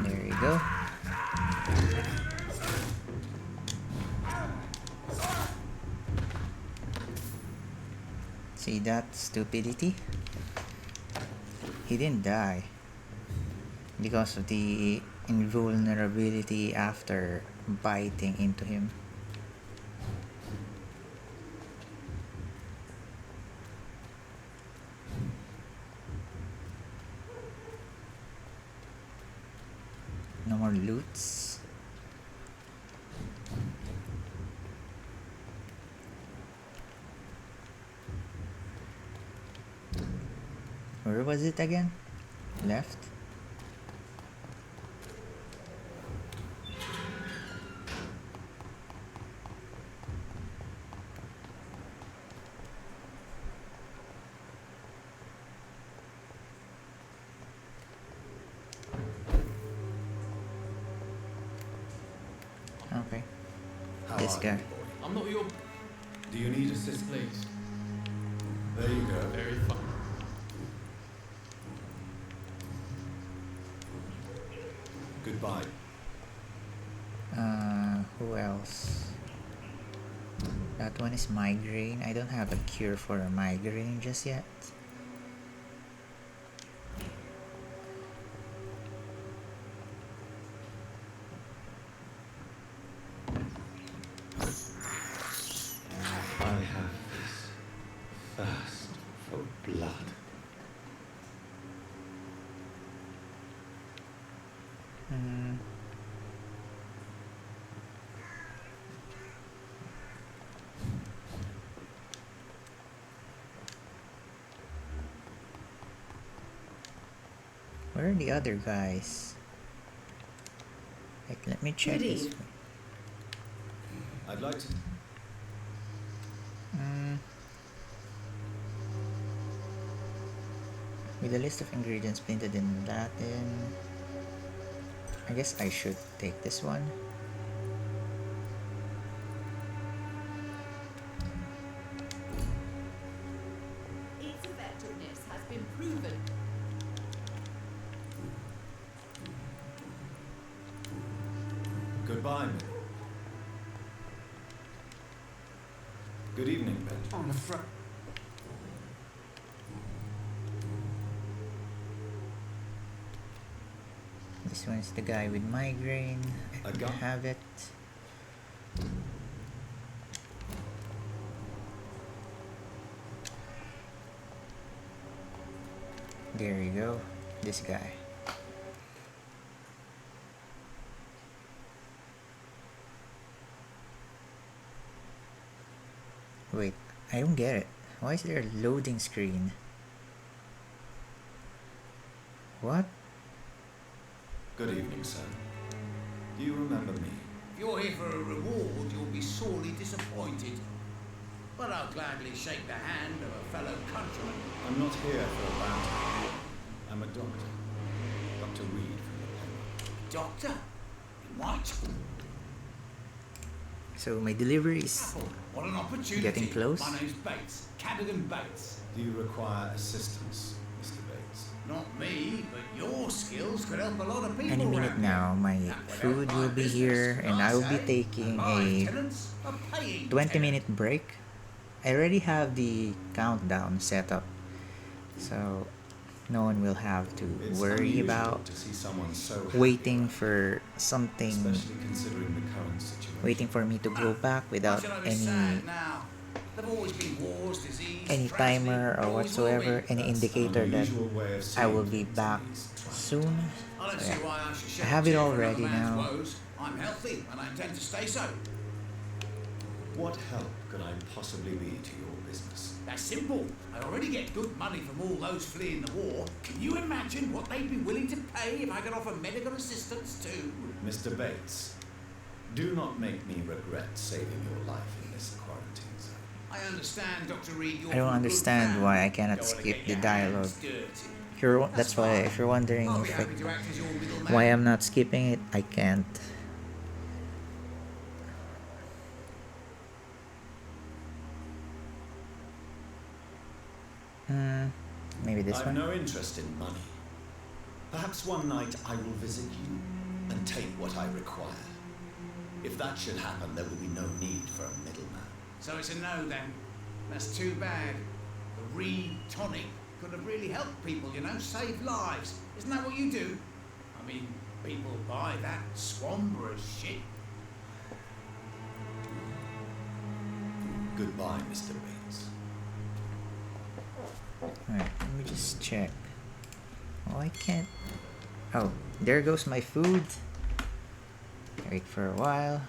Speaker 1: There you go. See that stupidity? He didn't die because of the invulnerability after biting into him. flutes. Where was it again? Left? Okay.
Speaker 2: How
Speaker 1: This
Speaker 2: are
Speaker 1: guy.
Speaker 2: you, boy?
Speaker 6: I'm not your...
Speaker 2: Do you need assistance?
Speaker 6: Please.
Speaker 2: There you go.
Speaker 6: Very fun.
Speaker 2: Goodbye.
Speaker 1: Who else? That one is migraine. I don't have a cure for a migraine just yet.
Speaker 4: I have this thirst for blood.
Speaker 1: Hmm. Where are the other guys? Like, let me check this.
Speaker 2: I'd like to...
Speaker 1: With a list of ingredients printed in Latin. I guess I should take this one.
Speaker 7: Its effectiveness has been proven.
Speaker 2: Goodbye, Millie. Good evening, Ben.
Speaker 3: On the front.
Speaker 1: This one's the guy with migraine. I
Speaker 2: A
Speaker 1: don't
Speaker 2: gun?
Speaker 1: have it. There you go. This guy. Wait, I don't get it. Why is there a loading screen? What?
Speaker 2: Good evening, sir. Do you remember me?
Speaker 8: If you're here for a reward, you'll be sorely disappointed. But I'll gladly shake the hand of a fellow countryman.
Speaker 2: I'm not here for a bounty. I'm a doctor. Dr. Reed from the Pen.
Speaker 8: Doctor? In white?
Speaker 1: So my delivery is
Speaker 8: Apple. What an opportunity.
Speaker 1: getting close.
Speaker 8: My name's Bates. Cadogan Bates.
Speaker 2: Do you require assistance, Mr. Bates?
Speaker 8: Not me, but your skills could help a lot of people
Speaker 1: Any minute
Speaker 8: around
Speaker 1: now. My
Speaker 8: here. That would help
Speaker 1: food
Speaker 8: my
Speaker 1: will be
Speaker 8: business,
Speaker 1: here, and I will be
Speaker 8: say.
Speaker 1: taking
Speaker 8: And my
Speaker 1: a
Speaker 8: tenants are paying
Speaker 1: 20-minute break. I already have the countdown set up, so no one will have to
Speaker 2: It's
Speaker 1: worry
Speaker 2: unusual
Speaker 1: about
Speaker 2: to see someone so
Speaker 1: waiting
Speaker 2: happy,
Speaker 1: for something,
Speaker 2: especially considering the current situation.
Speaker 1: waiting for me to go back
Speaker 8: Why
Speaker 1: without
Speaker 8: should I be
Speaker 1: any
Speaker 8: sad now? There've always been wars, disease,
Speaker 1: any
Speaker 8: tragedy,
Speaker 1: timer or
Speaker 8: always will
Speaker 1: whatsoever,
Speaker 8: be.
Speaker 1: any
Speaker 2: That's an
Speaker 1: indicator that
Speaker 2: unusual way of
Speaker 1: I will
Speaker 2: seeing
Speaker 1: be
Speaker 2: things in
Speaker 1: back
Speaker 2: these trying
Speaker 1: soon.
Speaker 8: I don't
Speaker 1: So,
Speaker 8: see
Speaker 1: yeah.
Speaker 8: why I should
Speaker 1: I
Speaker 8: shed
Speaker 1: have
Speaker 8: a
Speaker 1: it
Speaker 8: tear
Speaker 1: all
Speaker 8: for
Speaker 1: ready
Speaker 8: another man's
Speaker 1: now.
Speaker 8: woes. I'm healthy and I intend to stay so.
Speaker 2: What help could I possibly be to your business?
Speaker 8: That's simple. I already get good money from all those fleeing the war. Can you imagine what they'd be willing to pay if I could offer medical assistance too?
Speaker 2: Mr. Bates, do not make me regret saving your life in this quarantine zone.
Speaker 8: I understand, Dr. Reed. You're
Speaker 1: I don't
Speaker 8: from a good
Speaker 1: understand
Speaker 8: family.
Speaker 1: why I cannot
Speaker 8: Don't wanna
Speaker 1: skip
Speaker 8: get
Speaker 1: the
Speaker 8: your
Speaker 1: dialogue.
Speaker 8: hands dirty.
Speaker 1: That's why if you're wondering
Speaker 8: I'll be
Speaker 1: if
Speaker 8: happy to act as your middleman.
Speaker 1: why I'm not skipping it, I can't. Maybe this
Speaker 2: I've
Speaker 1: one.
Speaker 2: no interest in money. Perhaps one night I will visit you and take what I require. If that should happen, there will be no need for a middleman.
Speaker 8: So it's a no then. That's too bad. The Reed tonic could have really helped people, you know, save lives. Isn't that what you do? I mean, people buy that Swamborough shit.
Speaker 2: Goodbye, Mr. Bates.
Speaker 1: Alright, let me just check. Oh, I can't. Oh, there goes my food. Wait for a while.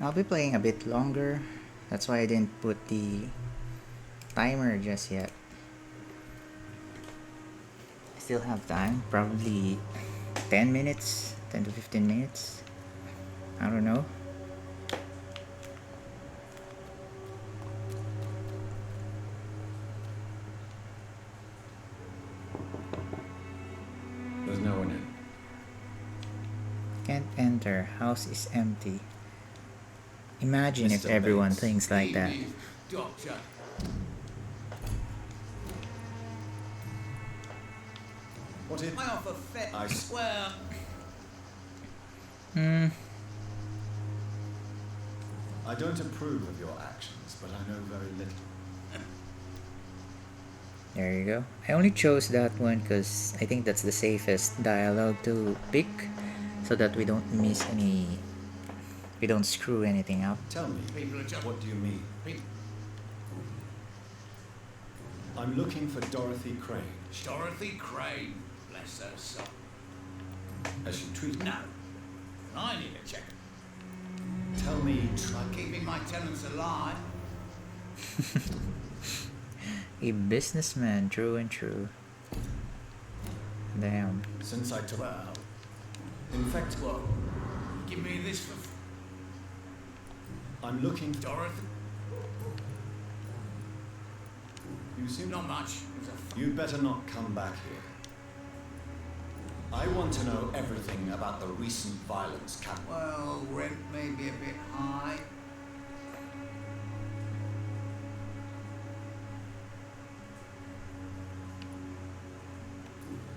Speaker 1: I'll be playing a bit longer. That's why I didn't put the timer just yet. I still have time, probably 10 minutes 10 to 15 minutes. I don't know.
Speaker 4: There's no one in.
Speaker 1: Can't enter. House is empty. Imagine if
Speaker 2: Mr.
Speaker 1: everyone
Speaker 2: Bates.
Speaker 1: thinks like that.
Speaker 8: Evening, Doctor.
Speaker 2: What if
Speaker 8: I offer well,
Speaker 2: I don't approve of your actions, but I know very little.
Speaker 1: There you go. I only chose that one because I think that's the safest dialogue to pick, so that we don't miss any. We don't screw anything up.
Speaker 2: Tell me,
Speaker 8: people are just
Speaker 2: what do you mean?
Speaker 8: people.
Speaker 2: I'm looking for Dorothy Crane.
Speaker 8: Dorothy Crane, bless her soul.
Speaker 2: Has she treated
Speaker 8: No, I need a check.
Speaker 2: Tell me,
Speaker 8: By keeping my tenants alive.
Speaker 1: A businessman, true and true. Damn.
Speaker 2: since I took...
Speaker 8: Well,
Speaker 2: In fact,
Speaker 8: well, give me this for
Speaker 2: I'm looking for...
Speaker 8: Dorothy.
Speaker 2: You seem...
Speaker 8: Not much. It was a
Speaker 2: You'd better not come back here. I want to know everything about the recent violence, Captain.
Speaker 8: well, rent may be a bit high.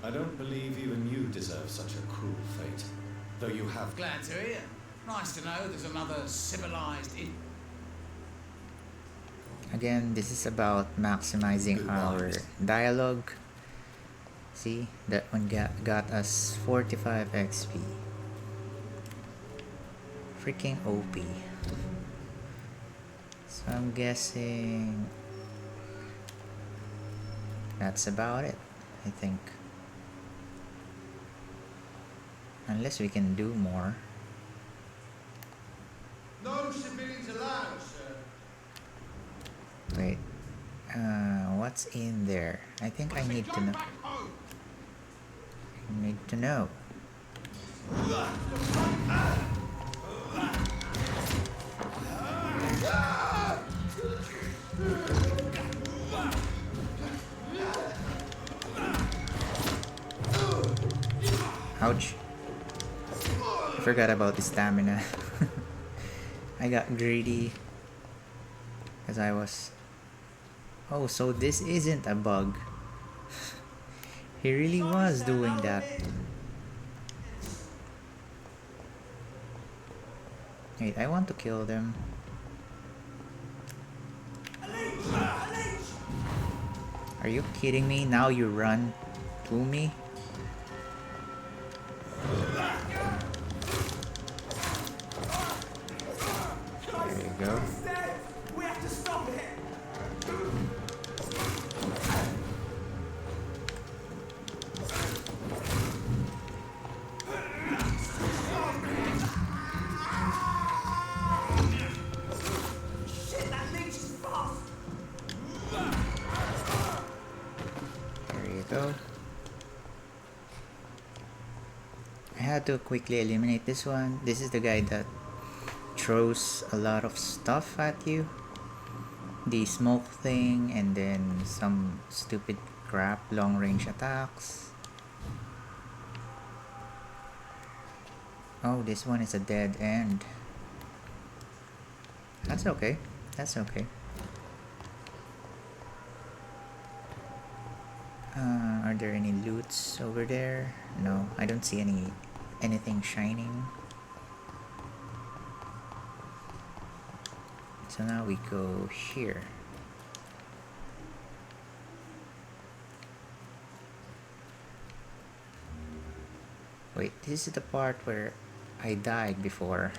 Speaker 2: I don't believe even you deserve such a cruel fate, though you have...
Speaker 8: Glad to hear. Nice to know there's another civilized in.
Speaker 1: Again, this is about maximizing our dialogue. See, that one got us 45 XP. Freaking OP. So I'm guessing that's about it, I think. Unless we can do more.
Speaker 8: No civilians allowed, sir.
Speaker 1: Wait. What's in there? I think I need to know. I need to know. Ouch. I forgot about the stamina. I got greedy because I was... Oh, so this isn't a bug. He really was doing that. Wait, I want to kill them. Are you kidding me? Now you run to me? There you go.
Speaker 3: We have to stop it. Shit, that leech is fast.
Speaker 1: There you go. I had to quickly eliminate this one. This is the guy that throws a lot of stuff at you. The smoke thing and then some stupid crap long range attacks. Oh, this one is a dead end. That's okay. That's okay. Are there any loots over there? No, I don't see anything shining. So now we go here. Wait, this is the part where I died before.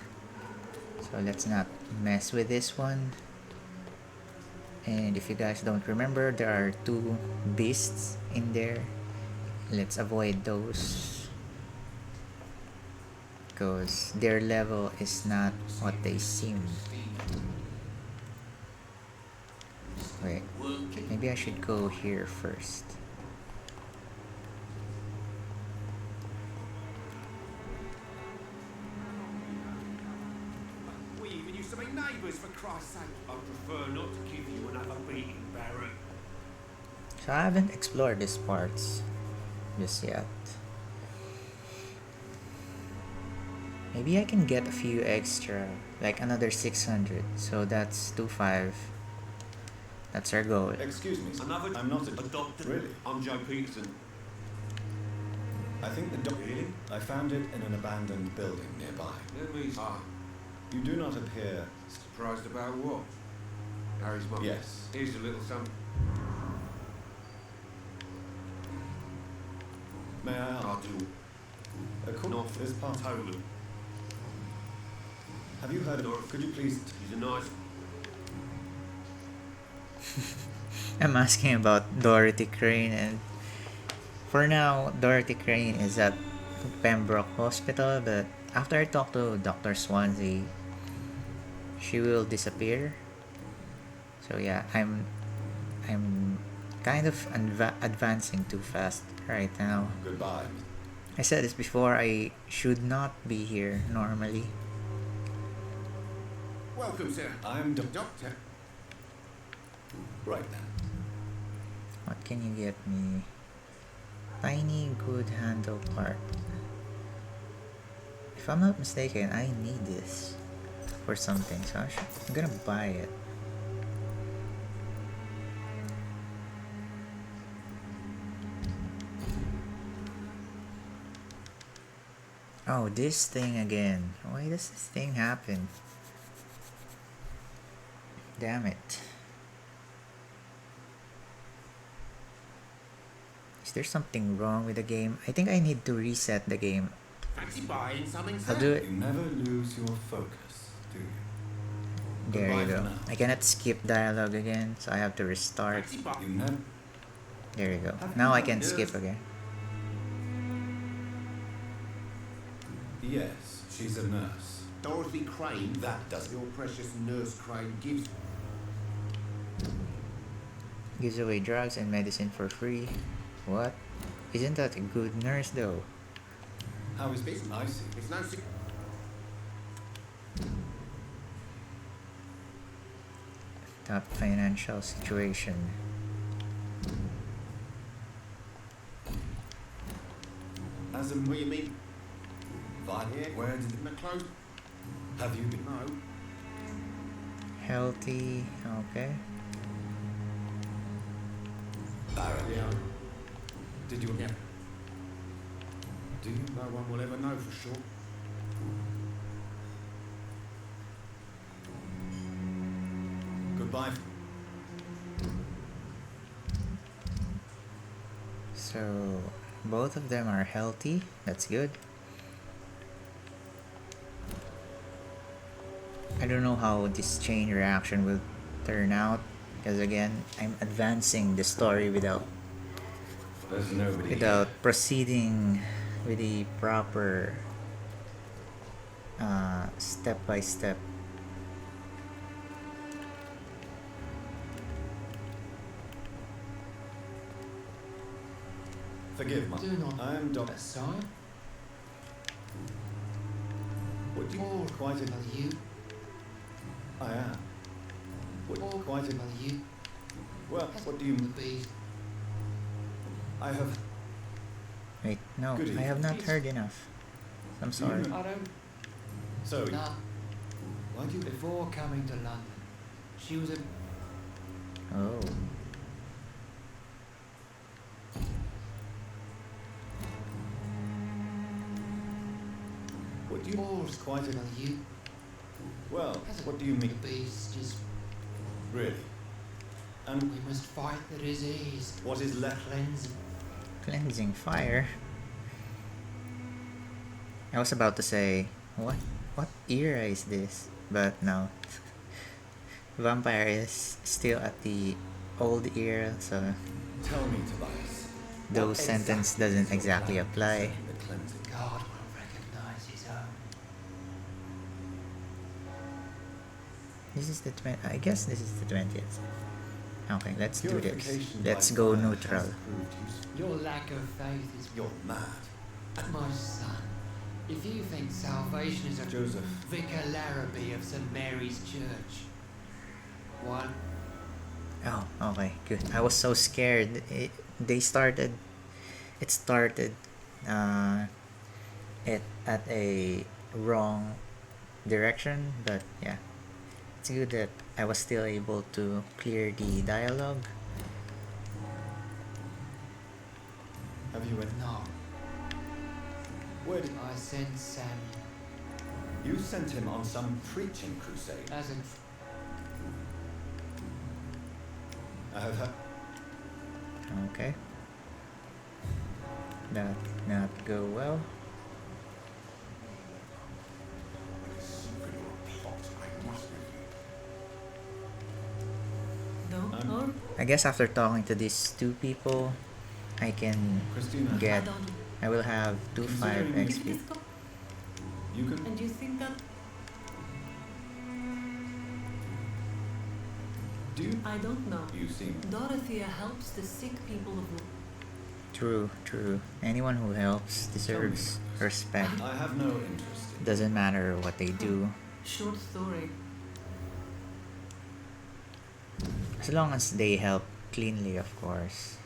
Speaker 1: So let's not mess with this one. And if you guys don't remember, there are two beasts in there. Let's avoid those, because their level is not what they seem. Wait, maybe I should go here first.
Speaker 9: to be neighbours, for Christ's sake. I prefer not to give you another beating, Barrett.
Speaker 1: So I haven't explored these parts just yet. Maybe I can get a few extra, like another 600. So that's 25. That's our goal.
Speaker 2: Excuse me.
Speaker 9: Another.
Speaker 2: I'm not a
Speaker 9: doctor.
Speaker 2: Really?
Speaker 9: I'm Joe Peterson.
Speaker 2: I think the doctor.
Speaker 9: Really?
Speaker 2: I found it in an abandoned building nearby.
Speaker 9: Let me.
Speaker 2: You do not appear.
Speaker 9: Surprised about what? Harry's mum.
Speaker 2: Yes.
Speaker 9: Here's a little something.
Speaker 2: May I ask?
Speaker 9: I'll do.
Speaker 2: A cook
Speaker 9: Not
Speaker 2: is part.
Speaker 9: Toland.
Speaker 2: Have you heard of? Could you please?
Speaker 9: He's a nice.
Speaker 1: I'm asking about Dorothy Crane, and for now, Dorothy Crane is at Pembroke Hospital, but after I talk to Dr. Swansea, she will disappear. So yeah, I'm kind of advancing too fast right now.
Speaker 2: Goodbye.
Speaker 1: I said this before, I should not be here normally.
Speaker 9: Welcome, sir.
Speaker 2: I'm
Speaker 9: Doctor.
Speaker 2: Right then.
Speaker 1: What can you get me? Tiny good handle part. If I'm not mistaken, I need this for something, so I'm gonna buy it. Oh, this thing again. Why does this thing happen? Damn it. Is there something wrong with the game? I think I need to reset the game.
Speaker 9: Fancy buying something, sir?
Speaker 1: I'll do it.
Speaker 2: You never lose your focus, do you?
Speaker 1: There you
Speaker 2: Goodbye
Speaker 1: go.
Speaker 2: for now.
Speaker 1: I cannot skip dialogue again, so I have to restart.
Speaker 9: Fancy buy.
Speaker 2: You never.
Speaker 1: There you go.
Speaker 2: Have
Speaker 1: Now
Speaker 2: you
Speaker 1: I
Speaker 2: got
Speaker 1: can
Speaker 2: this?
Speaker 1: skip again.
Speaker 2: Yes, she's a nurse.
Speaker 9: Dorothy Crane.
Speaker 2: That doesn't.
Speaker 9: Your precious nurse Crane gives.
Speaker 1: Gives away drugs and medicine for free. What? Isn't that a good nurse though?
Speaker 2: How is this? I see.
Speaker 9: It's no.
Speaker 1: Top financial situation.
Speaker 2: As a.
Speaker 9: What do you mean?
Speaker 2: Fine. Where did
Speaker 9: In the clothes?
Speaker 2: have you been?
Speaker 9: No.
Speaker 1: Healthy. Okay.
Speaker 2: Barrett.
Speaker 9: Yeah.
Speaker 2: Did you?
Speaker 9: Yeah.
Speaker 2: Do you?
Speaker 9: No one will ever know for sure.
Speaker 2: Goodbye.
Speaker 1: So both of them are healthy. That's good. I don't know how this chain reaction will turn out, because again, I'm advancing the story without
Speaker 4: There's nobody
Speaker 1: proceeding with the proper step by step.
Speaker 2: Forgive me.
Speaker 6: Do not
Speaker 2: I am Doctor.
Speaker 6: aside.
Speaker 2: Would you?
Speaker 6: Or
Speaker 2: Quite a.
Speaker 6: will you?
Speaker 2: I am. Would
Speaker 6: Or
Speaker 2: quite a.
Speaker 6: will you?
Speaker 2: Well, what do you?
Speaker 6: The beast.
Speaker 2: I have.
Speaker 1: Wait, no,
Speaker 2: Good
Speaker 1: I have not
Speaker 6: evening.
Speaker 1: heard enough. I'm sorry.
Speaker 2: know-
Speaker 6: I don't.
Speaker 2: So.
Speaker 6: Nah.
Speaker 2: Why do you?
Speaker 6: Before coming to London, she was a.
Speaker 1: Oh.
Speaker 2: What do you?
Speaker 6: Or
Speaker 2: Quite a.
Speaker 6: will you?
Speaker 2: Well,
Speaker 6: Has
Speaker 2: what do you
Speaker 6: The
Speaker 2: mean?
Speaker 6: beast is.
Speaker 2: Really? And
Speaker 6: We must fight the disease.
Speaker 2: what is left?
Speaker 6: Cleanse.
Speaker 1: Cleansing fire. I was about to say, what era is this? But no. Vampire is still at the old era, so
Speaker 2: Tell me, Tobias.
Speaker 1: those
Speaker 2: what
Speaker 1: sentence
Speaker 2: exactly
Speaker 1: doesn't
Speaker 2: is your
Speaker 1: exactly
Speaker 2: plan
Speaker 1: apply.
Speaker 2: concerning the cleansing?
Speaker 6: God will recognize his own.
Speaker 1: This is the I guess this is the 20th. Okay, let's do this.
Speaker 2: Purification
Speaker 1: Let's
Speaker 2: by
Speaker 1: go
Speaker 2: fire
Speaker 1: neutral.
Speaker 2: has proved useful.
Speaker 6: Your lack of faith is
Speaker 2: You're mad.
Speaker 6: my son. If you think salvation is a
Speaker 4: Joseph.
Speaker 6: Vicar Larrabee of St. Mary's Church. One.
Speaker 1: Oh, okay, good. I was so scared. It started uh, it at a wrong direction, but yeah, it's good that I was still able to clear the dialogue.
Speaker 4: Have you
Speaker 6: No.
Speaker 4: Where did
Speaker 6: I sent Sam
Speaker 4: you sent him on some preaching crusade?
Speaker 6: as a
Speaker 4: I have heard.
Speaker 1: Okay. That not go well.
Speaker 3: Secret or plot, I must reveal.
Speaker 10: No, or
Speaker 1: I guess after talking to these two people, I can
Speaker 4: Christina,
Speaker 1: get.
Speaker 10: I don't.
Speaker 1: I will have 2.5
Speaker 4: Considering
Speaker 10: If
Speaker 1: XP.
Speaker 10: this go,
Speaker 4: you could.
Speaker 10: and you think that
Speaker 4: Do you?
Speaker 10: I don't know.
Speaker 4: You seem.
Speaker 10: Dorothea helps the sick people of
Speaker 1: True, true. Anyone who helps deserves respect.
Speaker 4: I have no interest in.
Speaker 1: Doesn't matter what they do,
Speaker 10: short story.
Speaker 1: as long as they help cleanly, of course.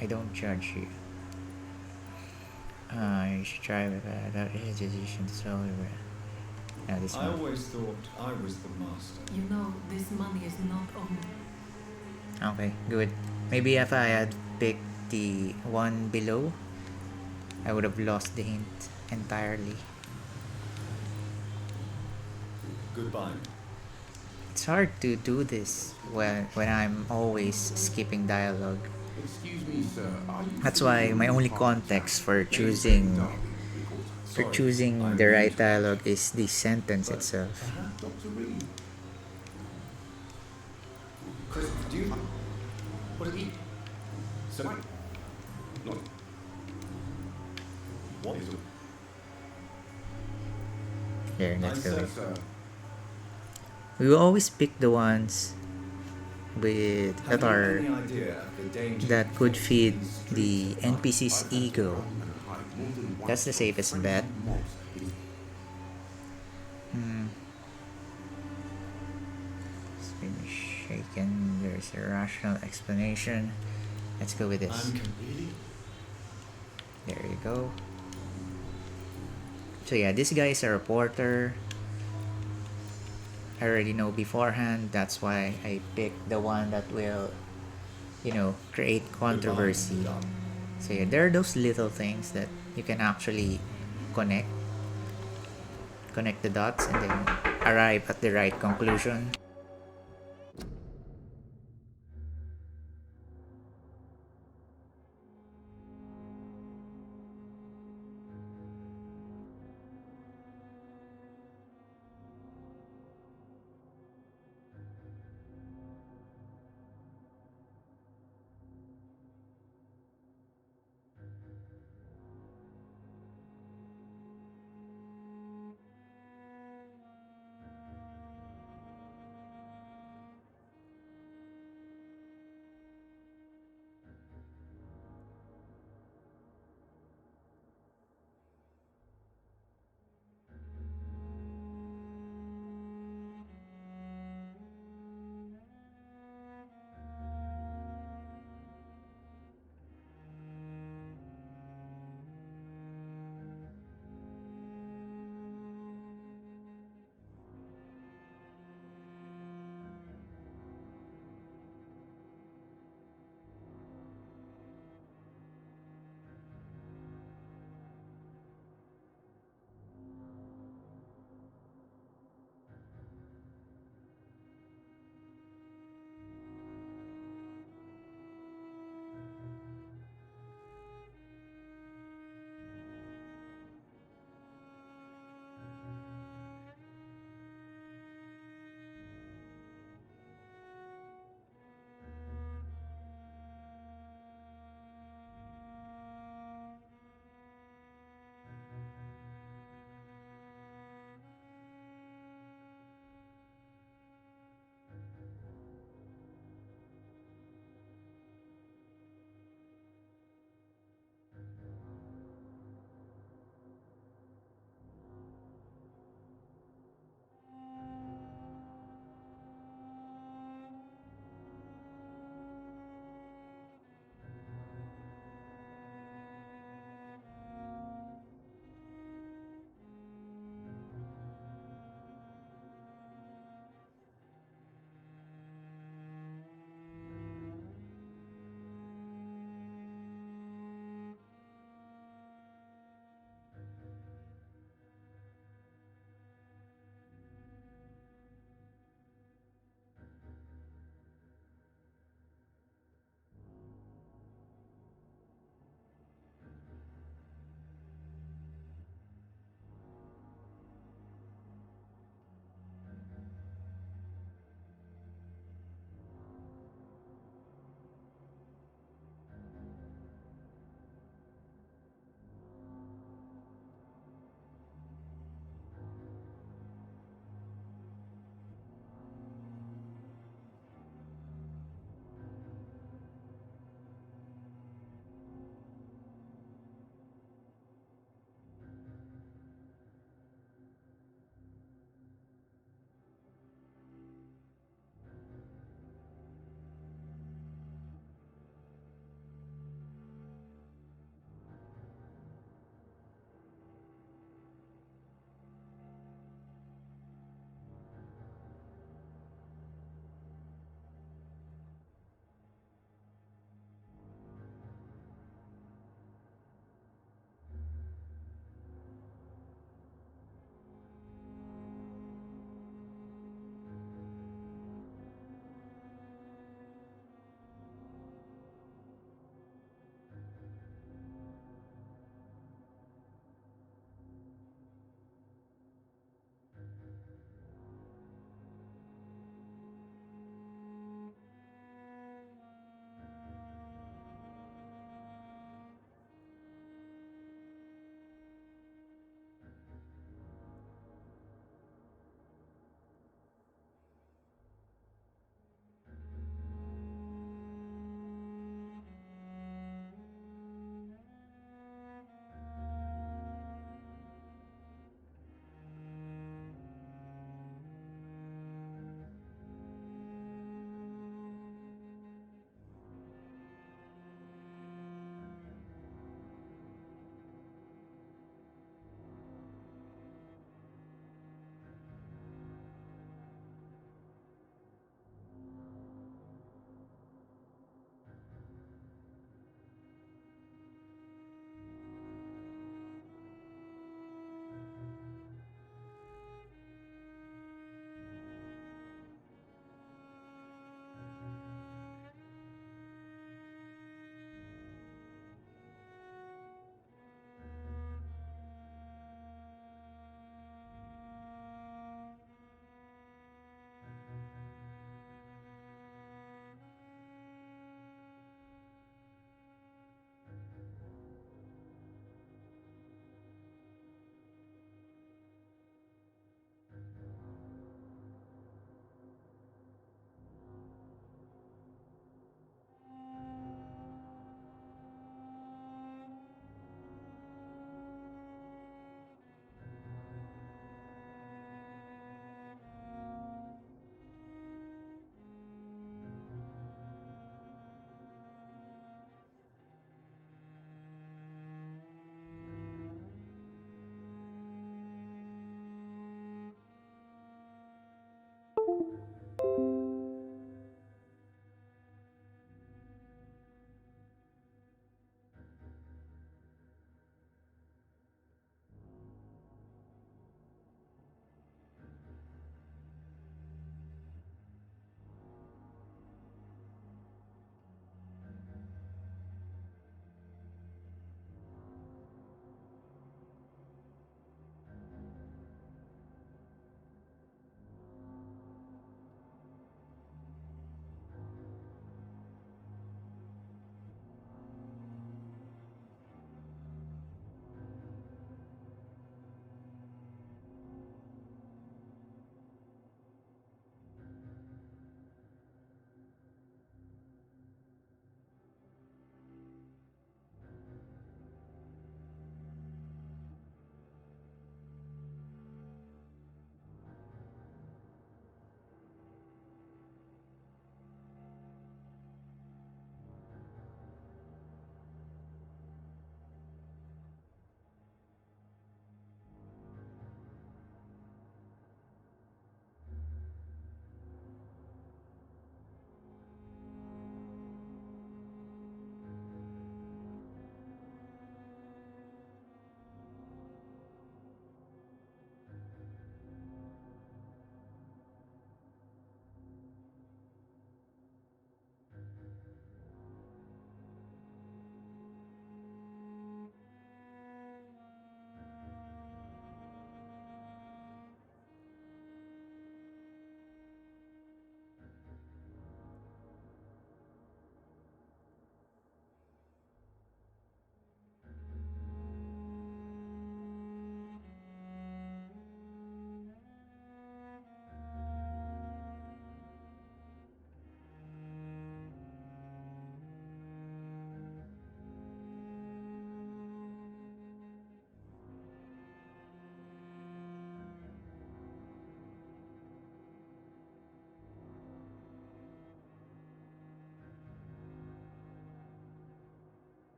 Speaker 1: I don't judge you. You should try with that decision slowly. Now this
Speaker 4: I
Speaker 1: one.
Speaker 4: always thought I was the master.
Speaker 10: You know, this money is not on.
Speaker 1: Okay, good. Maybe if I had picked the one below, I would have lost the hint entirely.
Speaker 4: Goodbye.
Speaker 1: It's hard to do this when I'm always skipping dialogue.
Speaker 3: Excuse me, sir. Are you
Speaker 1: That's why my only context for choosing the right dialogue is the sentence itself.
Speaker 3: perhaps Dr. Reed?
Speaker 4: Chris, do you?
Speaker 9: What did he?
Speaker 3: So, not. What is it?
Speaker 1: Here, let's go.
Speaker 3: Sir.
Speaker 1: We will always pick the ones with
Speaker 4: Have
Speaker 1: that
Speaker 4: you
Speaker 1: are
Speaker 4: any idea of the danger
Speaker 1: that could feed the
Speaker 3: I've
Speaker 1: NPC's
Speaker 3: had to
Speaker 1: ego.
Speaker 3: run and hide more than
Speaker 1: That's the
Speaker 3: once
Speaker 1: safest
Speaker 3: from
Speaker 1: bet.
Speaker 3: frenzied mobs.
Speaker 1: It's been shaken. There's a rational explanation. Let's go with this.
Speaker 4: really?
Speaker 1: There you go. So yeah, this guy is a reporter. I already know beforehand. That's why I picked the one that will, create controversy. So yeah, there are those little things that you can actually connect the dots and then arrive at the right conclusion.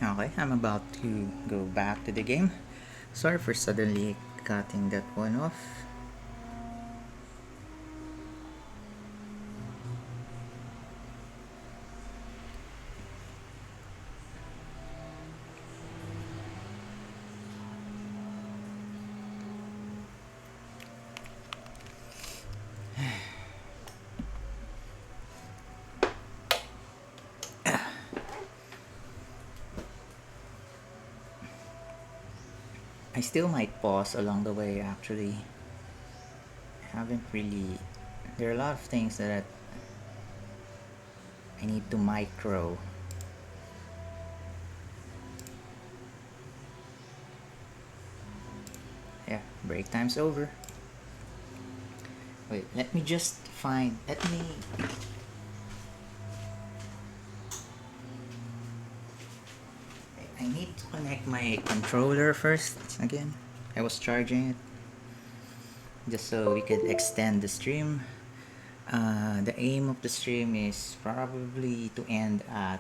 Speaker 1: Okay, I'm about to go back to the game. Sorry for suddenly cutting that one off. I still might pause along the way actually. I haven't really. There are a lot of things that I need to micro. Yeah, break time's over. Wait, let me just find. Let me. I need to connect my controller first again. I was charging it just so we could extend the stream. The aim of the stream is probably to end at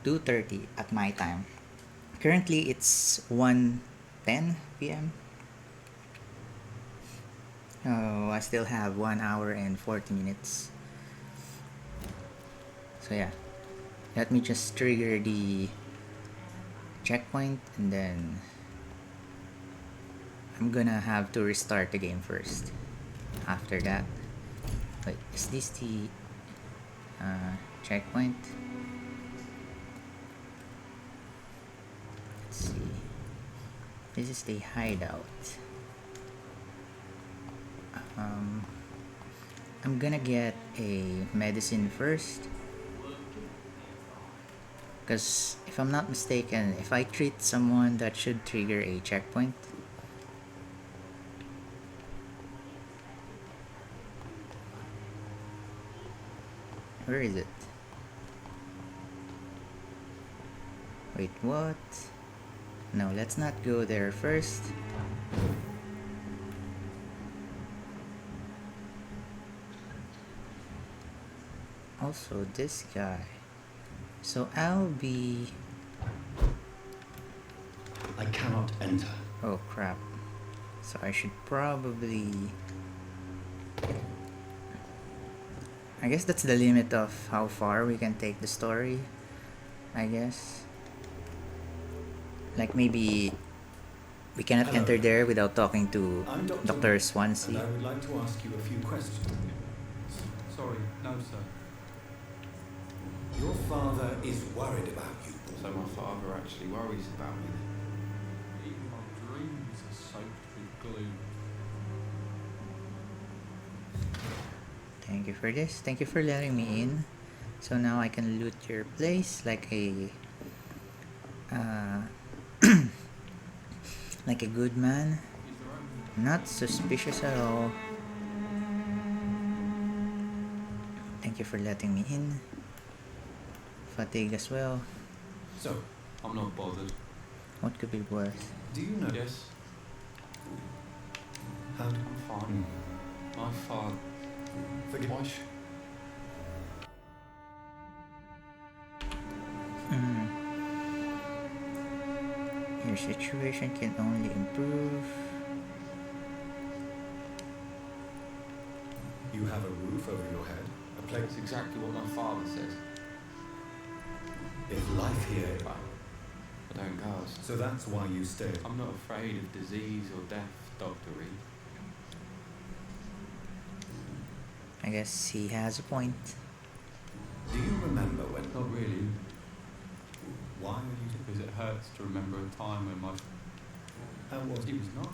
Speaker 1: 2:30 at my time. Currently it's 1:10 p.m. Oh, I still have 1 hour and 40 minutes. So yeah, let me just trigger the checkpoint and then I'm gonna have to restart the game first. After that, wait, is this the checkpoint? Let's see. This is the hideout. I'm gonna get a medicine first. Because if I'm not mistaken, if I treat someone, that should trigger a checkpoint. Where is it? Wait, what? No, let's not go there first. Also, this guy. So I'll be...
Speaker 4: I cannot enter.
Speaker 1: Oh crap. So I should probably... I guess that's the limit of how far we can take the story, I guess. Like maybe we cannot
Speaker 2: Hello.
Speaker 1: enter there without talking to
Speaker 2: I'm
Speaker 1: Dr. Swansea.
Speaker 2: And I would like to ask you a few questions.
Speaker 11: Sorry, no, sir.
Speaker 2: Your father is worried about you.
Speaker 11: So my father actually worries about me. Even my dreams are soaked with gloom.
Speaker 1: Thank you for this. Thank you for letting me in. So now I can loot your place like a like a good man. Not suspicious at all. Thank you for letting me in. Fatigue as well.
Speaker 2: So,
Speaker 11: I'm not bothered.
Speaker 1: What could be worse?
Speaker 2: do you know?
Speaker 11: Yes,
Speaker 2: How do
Speaker 11: I'm fine. My father.
Speaker 2: forgive
Speaker 11: Why
Speaker 1: Your situation can only improve.
Speaker 2: You have a roof over your head, a place.
Speaker 11: That's exactly what my father says.
Speaker 2: If life here,
Speaker 11: But I don't go.
Speaker 2: so that's why you stay.
Speaker 11: I'm not afraid of disease or death, Dr. Reed.
Speaker 1: I guess he has a point.
Speaker 2: Do you remember when?
Speaker 11: Not really,
Speaker 2: Why are you?
Speaker 11: because it hurts to remember a time when my...
Speaker 2: How was
Speaker 11: He
Speaker 2: it?
Speaker 11: was not.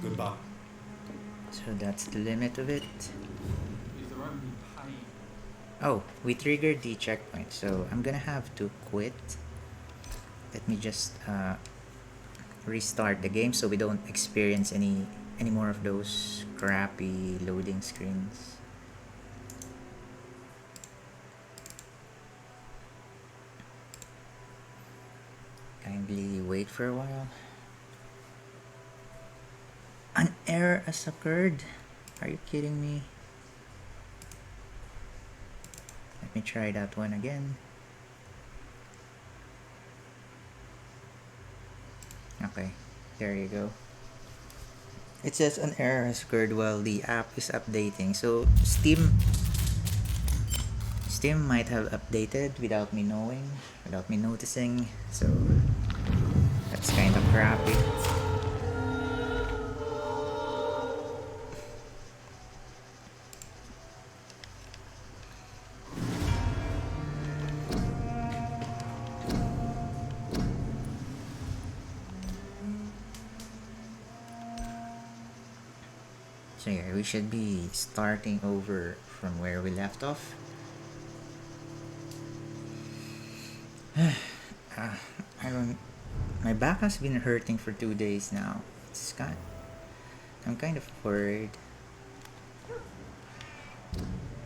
Speaker 2: Goodbye.
Speaker 1: So that's the limit of it.
Speaker 11: Is there only pain?
Speaker 1: Oh, we triggered the checkpoint, so I'm gonna have to quit. Let me just restart the game so we don't experience any more of those crappy loading screens. Kindly wait for a while. An error has occurred. Are you kidding me? Let me try that one again. Okay, there you go. It says an error has occurred while the app is updating. So Steam might have updated without me knowing, without me noticing. So that's kind of crappy. So yeah, we should be starting over from where we left off. I don't. My back has been hurting for 2 days now. I'm kind of worried.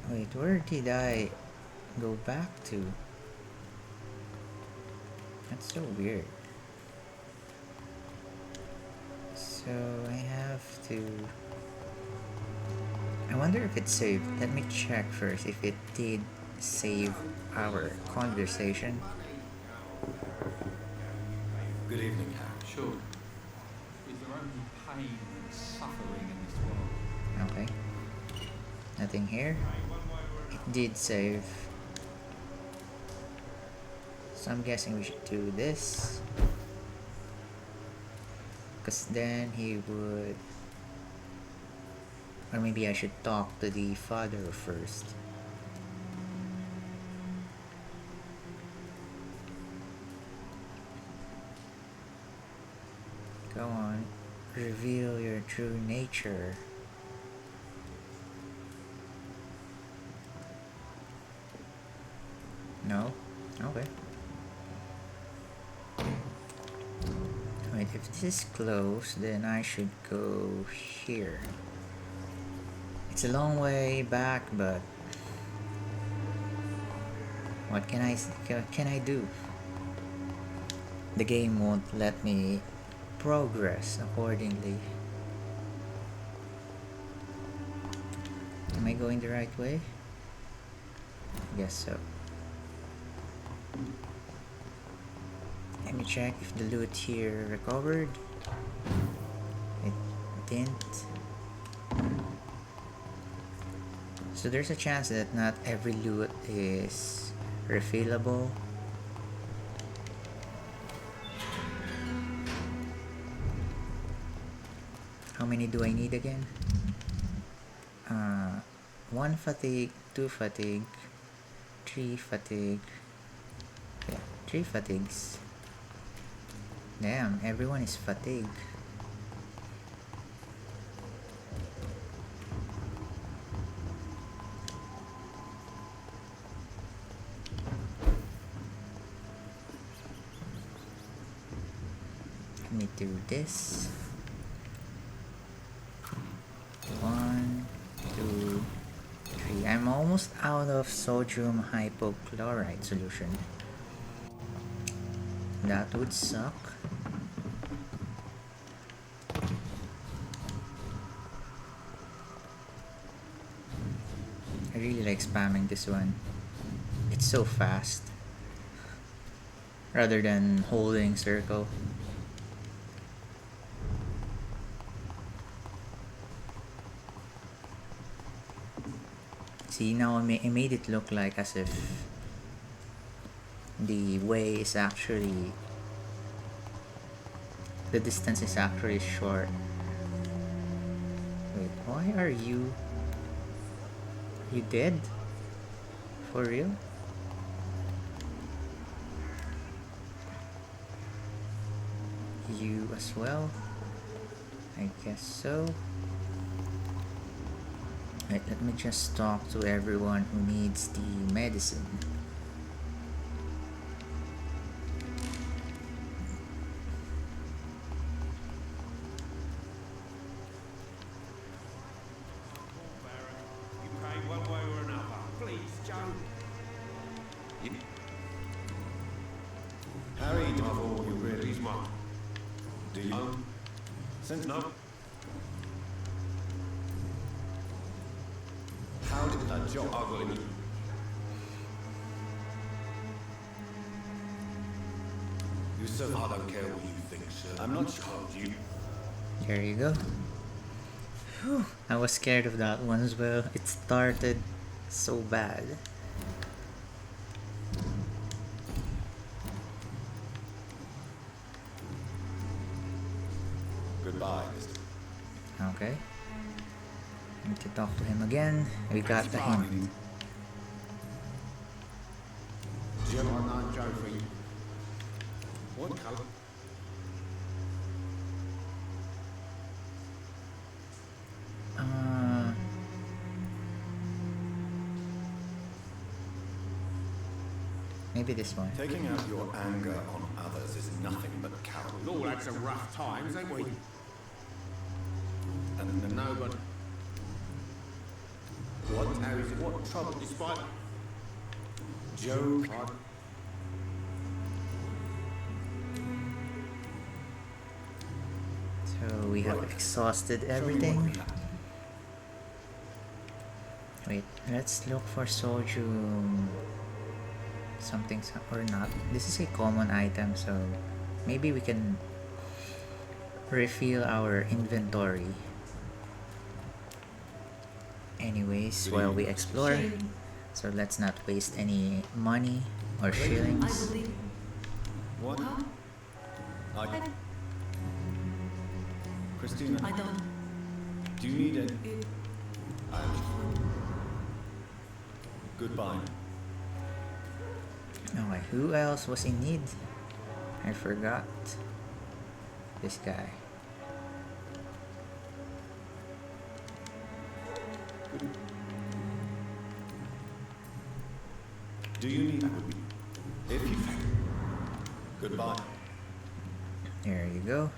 Speaker 1: Wait, where did I go back to? That's so weird. So I have to. I wonder if it saved. Let me check first if it did save our conversation.
Speaker 4: Good evening, Harry.
Speaker 11: Sure. Is there only pain and suffering in this world?
Speaker 1: Okay. Nothing here. It did save. So I'm guessing we should do this. Because then he would... Or maybe I should talk to the father first. Go on. Reveal your true nature. No? Okay. Wait, if this is close, then I should go here. It's a long way back, but what can I do? The game won't let me progress accordingly. Am I going the right way? I guess so. Let me check if the loot here recovered. It didn't. So there's a chance that not every loot is refillable. How many do I need again? 1 fatigue, 2 fatigue, 3 fatigue. Yeah, 3 fatigues. Damn, everyone is fatigued. Let me do this. 1, 2, 3. I'm almost out of sodium hypochlorite solution. That would suck. I really like spamming this one. It's so fast. Rather than holding circle. See, now I made it look like as if the way is actually, the distance is actually short. Wait, why are you dead? For real? You as well? I guess so. Right, let me just talk to everyone who needs the medicine.
Speaker 9: You pay one way or another. Please, Joe.
Speaker 2: Harry Duffel, you really...
Speaker 9: He's mine.
Speaker 2: Do you? Since
Speaker 9: No.
Speaker 2: How did that job?
Speaker 9: I've got him.
Speaker 2: You so
Speaker 9: I don't care what you think, sir.
Speaker 2: I'm not
Speaker 9: told you.
Speaker 1: There you go. Whew, I was scared of that one as well. It started so bad.
Speaker 2: Goodbye, Mr.
Speaker 1: Okay. Need to talk to him again. We got the hint.
Speaker 9: Jim, I'm not joking. What colour?
Speaker 1: Maybe this one.
Speaker 2: Taking out your anger on others is nothing but cowardly.
Speaker 9: We've all had some rough times, ain't we? And no, but what trouble despite Joe?
Speaker 1: So we have exhausted everything. Wait, let's look for soju. Something or not. This is a common item, so maybe we can refill our inventory. Anyways, while we explore, so let's not waste any money or
Speaker 10: I
Speaker 1: shillings.
Speaker 10: believe.
Speaker 2: What?
Speaker 10: Huh?
Speaker 2: Christina,
Speaker 10: I don't.
Speaker 2: do you need any? Goodbye.
Speaker 1: Okay, who else was in need? I forgot. This guy.
Speaker 2: Do you need? If you think. Goodbye.
Speaker 1: There you go.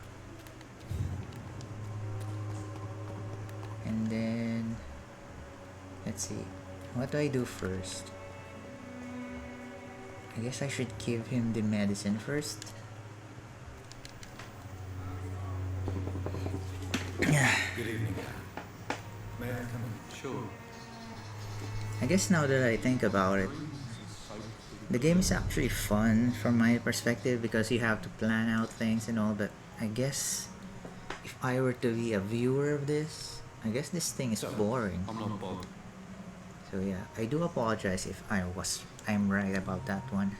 Speaker 1: And then let's see. What do I do first? I guess I should give him the medicine first.
Speaker 2: Good evening. May I come in? Sure.
Speaker 1: I guess now that I think about it, the game is actually fun from my perspective because you have to plan out things and all, but I guess if I were to be a viewer of this, I guess this thing is boring.
Speaker 11: I'm not bothered.
Speaker 1: So yeah, I do apologize if I'm right about that one.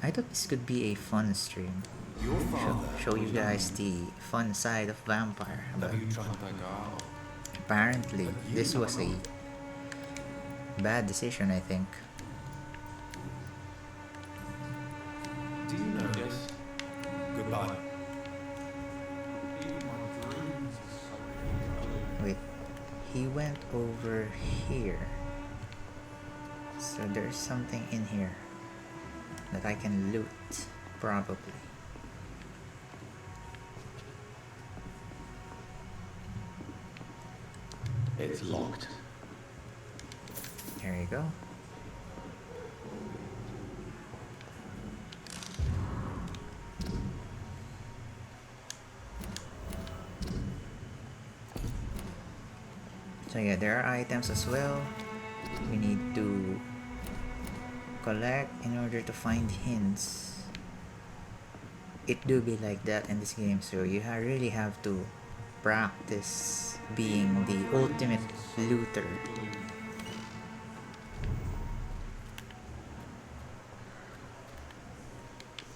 Speaker 1: I thought this could be a fun stream.
Speaker 2: Your father.
Speaker 1: Show you guys the fun side of Vampire. But
Speaker 2: Have you tried?
Speaker 1: apparently, this was a bad decision, I think.
Speaker 2: Do you know this? Goodbye.
Speaker 1: Wait, he went over here. So there's something in here that I can loot, probably.
Speaker 4: It's locked.
Speaker 1: There you go. So yeah, there are items as well we need to collect in order to find hints. It do be like that in this game, so you really have to practice being the ultimate looter.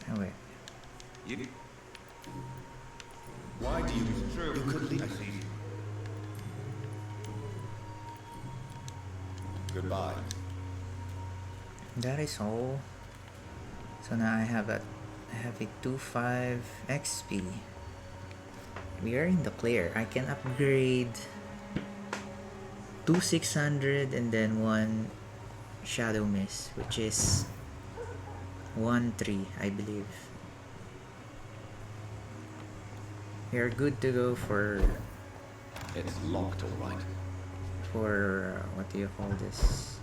Speaker 1: Oh wait.
Speaker 2: Why do you? You could leave. Goodbye.
Speaker 1: That is all. So now I have a 2.5 XP. We are in the clear. I can upgrade 2 600 and then 1 Shadow Mist, which is 1-3, I believe. We are good to go for
Speaker 4: It's locked, all right.
Speaker 1: what do you call this?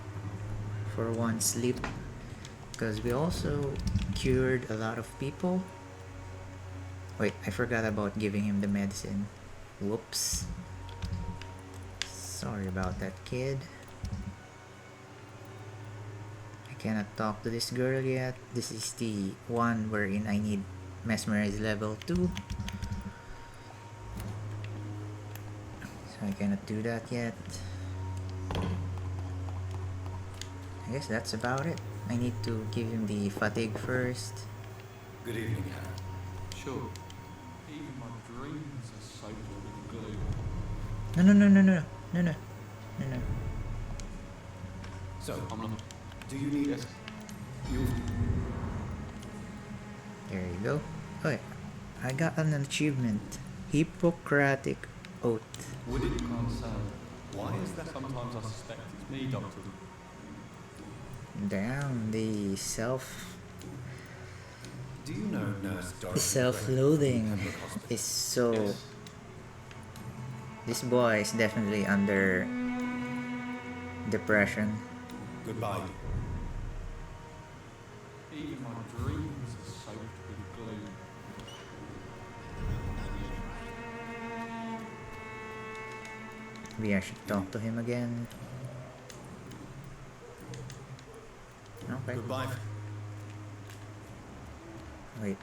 Speaker 1: For 1 sleep, because we also cured a lot of people. Wait, I forgot about giving him the medicine. Whoops. Sorry about that, kid. I Cannot talk to this girl yet. This is the one wherein I need mesmerize level 2. So I cannot do that yet. I guess that's about it. I need to give him the fatigue first.
Speaker 2: Good evening, Harry.
Speaker 9: Sure. Even my dreams are soaked with glue.
Speaker 1: No, no, no, no, no, no, no, no, no.
Speaker 2: So,
Speaker 9: I'm not.
Speaker 2: do you need us? You.
Speaker 1: There you go. Okay, I got an achievement. Hippocratic Oath.
Speaker 9: Would it can't sound?
Speaker 2: Why is that?
Speaker 9: Sometimes I suspect it's me, Doctor.
Speaker 1: Damn, the
Speaker 2: Do you know Nurse Dorothy?
Speaker 1: self-loathing
Speaker 2: Pembroke Hospital?
Speaker 1: is so...
Speaker 9: Yes.
Speaker 1: This boy is definitely under depression.
Speaker 2: Goodbye.
Speaker 9: Even my dreams are soaked with glue.
Speaker 1: Maybe I should talk to him again. Okay.
Speaker 2: Goodbye.
Speaker 1: Wait,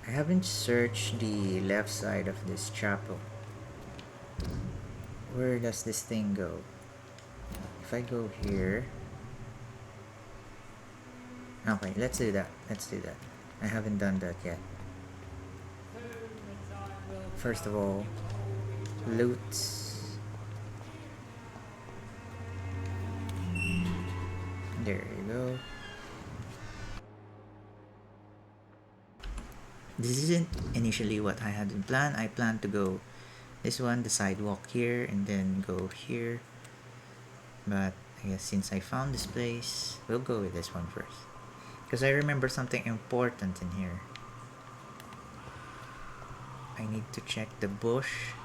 Speaker 1: I haven't searched the left side of this chapel. Where does this thing go? If I go here... Okay, let's do that. Let's do that. I haven't done that yet. First of all, loot. There you go. This isn't initially what I had in plan. I planned to go this one, the sidewalk here, and then go here. But I guess since I found this place, we'll go with this one first. Because I remember something important in here. I need to check the bush.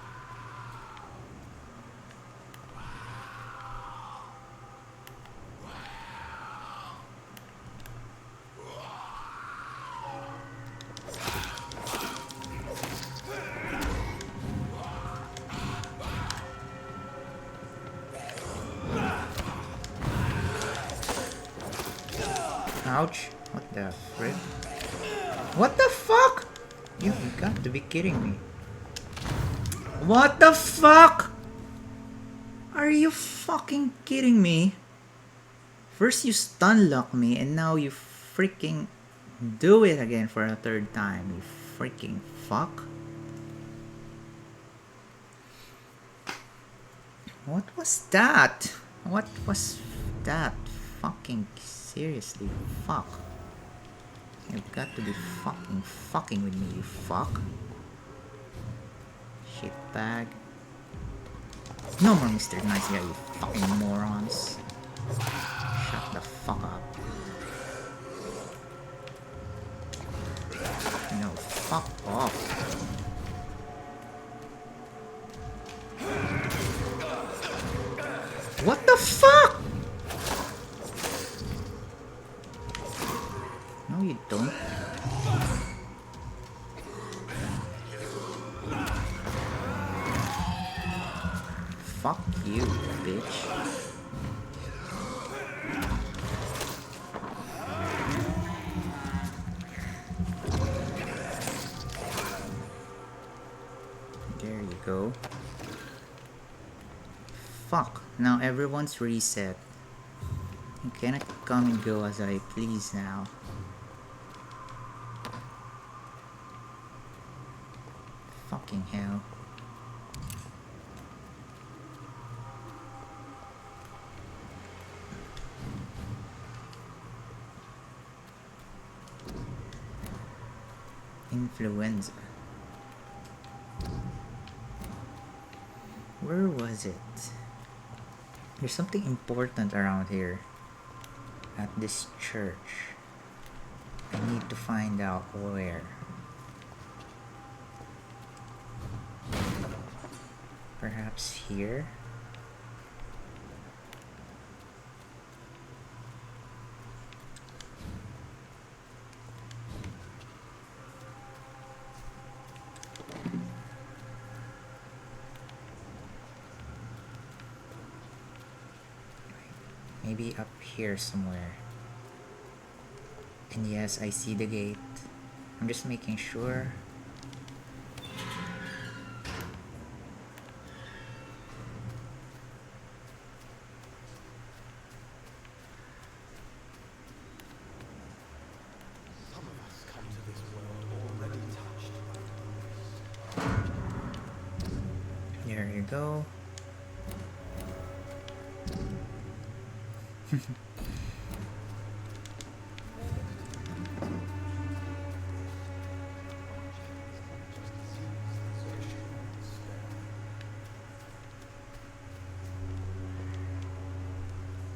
Speaker 1: Ouch. What the frick? What the fuck? You got to be kidding me. What the fuck? Are you fucking kidding me? First you stun lock me and now you freaking do it again for a third time. You freaking fuck. What was that? What was that? Fucking seriously, fuck. You've got to be fucking with me, you fuck. Shit bag. No more Mr. Nice Guy, you fucking morons. Shut the fuck up. No, fuck off. What the fuck? No, you don't. Fuck you, bitch. There you go. Fuck, now everyone's reset. You cannot come and go as I please now. Fucking hell. Influenza. Where was it? There's something important around here. At this church. I need to find out where. Perhaps here? Maybe up here somewhere. And yes, I see the gate. I'm just making sure.
Speaker 2: Some of us come to this world already touched.
Speaker 1: There you go.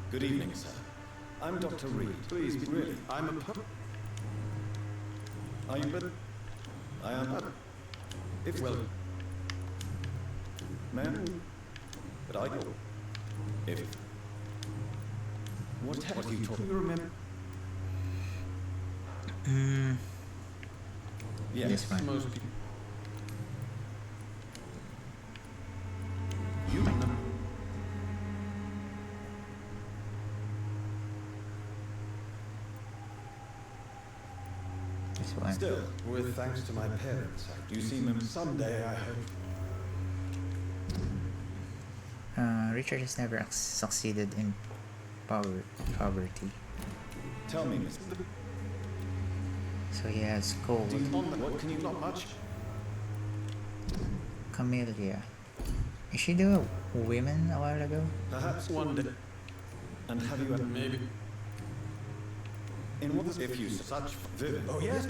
Speaker 2: Good evening, sir. I'm Dr. Reed. Please, really, I'm a Are you better? I am. If well, man, but I don't. If what are you talking? You remember? Yes,
Speaker 1: This one.
Speaker 2: most people. You remember?
Speaker 1: This one.
Speaker 2: Still, with thanks to my parents, you see them someday, I hope.
Speaker 1: Richard has never succeeded in poverty.
Speaker 2: Tell me, Miss.
Speaker 1: So he has cold.
Speaker 2: What can you not much?
Speaker 1: Camellia. Is she the women a while ago?
Speaker 2: Perhaps one day. And have you ever maybe? In what if you such vivid? Oh yes.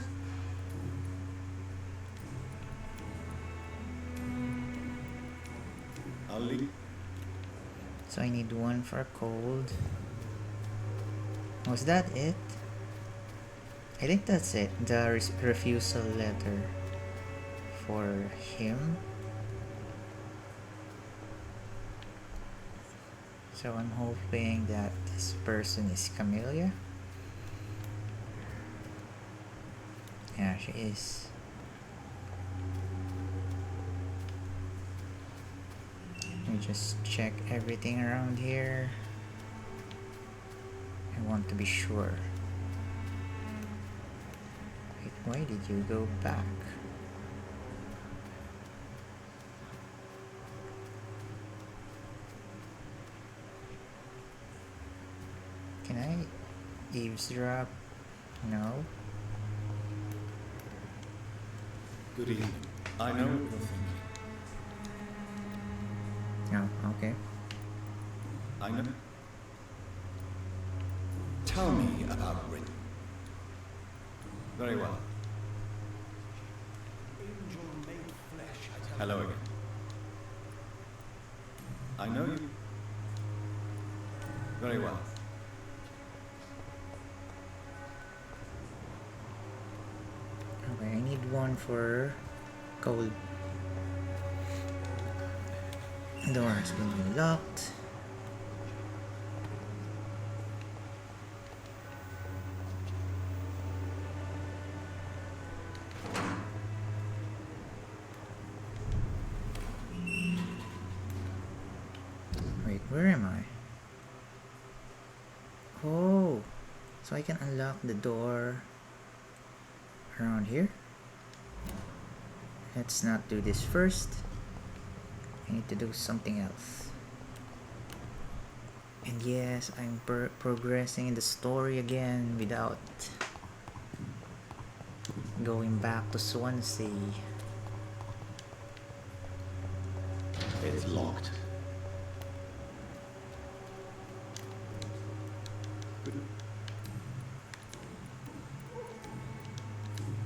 Speaker 2: I'll leave.
Speaker 1: So I need one for cold. Was that it? I think that's it. The refusal letter for him. So I'm hoping that this person is Camellia. Yeah, she is. Let me just check everything around here. I want to be sure. Wait, why did you go back? Can I eavesdrop? No.
Speaker 2: Good evening. I know what you're thinking.
Speaker 1: Oh, okay.
Speaker 2: I know. Tell me about Rin. Very well. Hello again. I know you. Very well.
Speaker 1: Okay, I need one for cold. Door has been locked. Wait, where am I? Oh, so I can unlock the door around here. Let's not do this first. I need to do something else. And yes, I'm progressing in the story again without going back to Swansea.
Speaker 2: It's locked.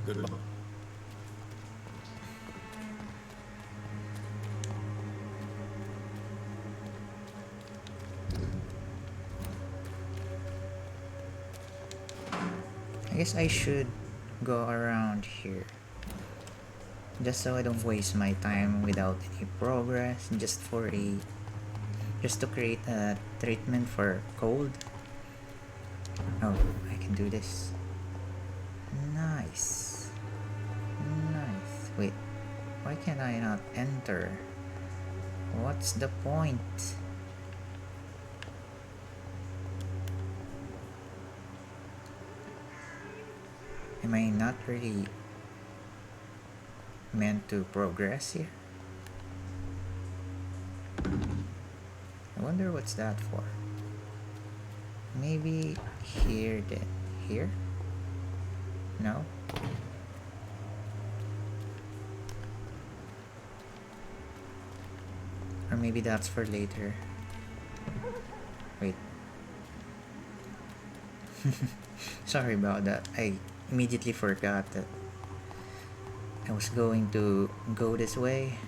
Speaker 2: Goodbye.
Speaker 1: I guess I should go around here. Just so I don't waste my time without any progress. Just to create a treatment for cold. Oh, I can do this. Nice. Nice. Wait, why can I not enter? What's the point? Am I not really meant to progress here? I wonder what's that for. Maybe here then. Here? No? Or maybe that's for later. Wait. Sorry about that. I immediately forgot that I was going to go this way.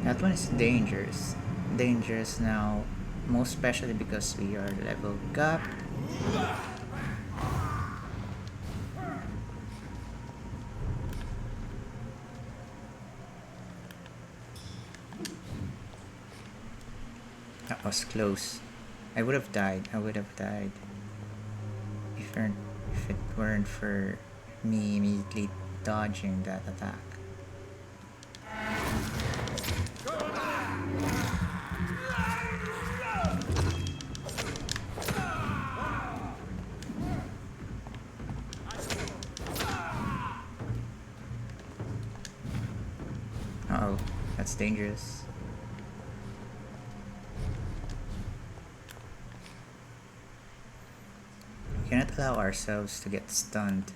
Speaker 1: That one is dangerous. Dangerous now, most especially because we are level up. That was close. I would have died. I would have died if it weren't for me immediately dodging that attack. Uh-oh, that's dangerous. We cannot allow ourselves to get stunned.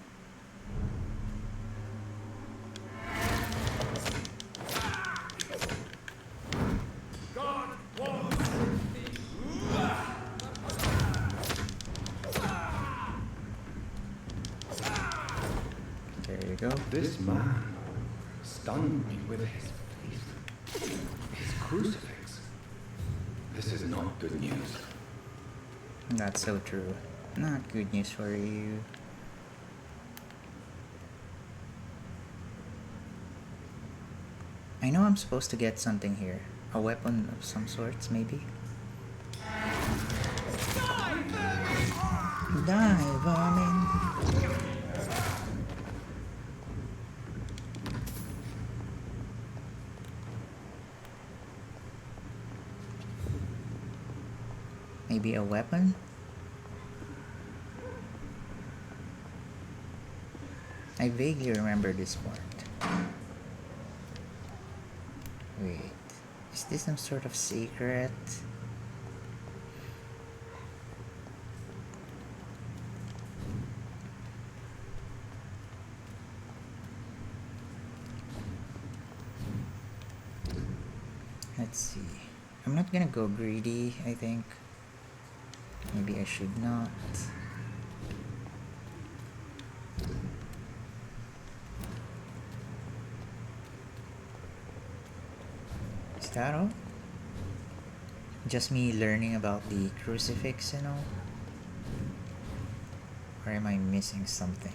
Speaker 1: There you go.
Speaker 4: This man stunned me with his face. His crucifix. This is not good news.
Speaker 1: That's so true. Not good news for you. I know I'm supposed to get something here. A weapon of some sorts, maybe? Die, vermin! Maybe a weapon? I vaguely remember this part. Wait, is this some sort of secret? Let's see. I'm not gonna go greedy, I think. Maybe I should not. Is that all? Just me learning about the crucifix and all? Or am I missing something?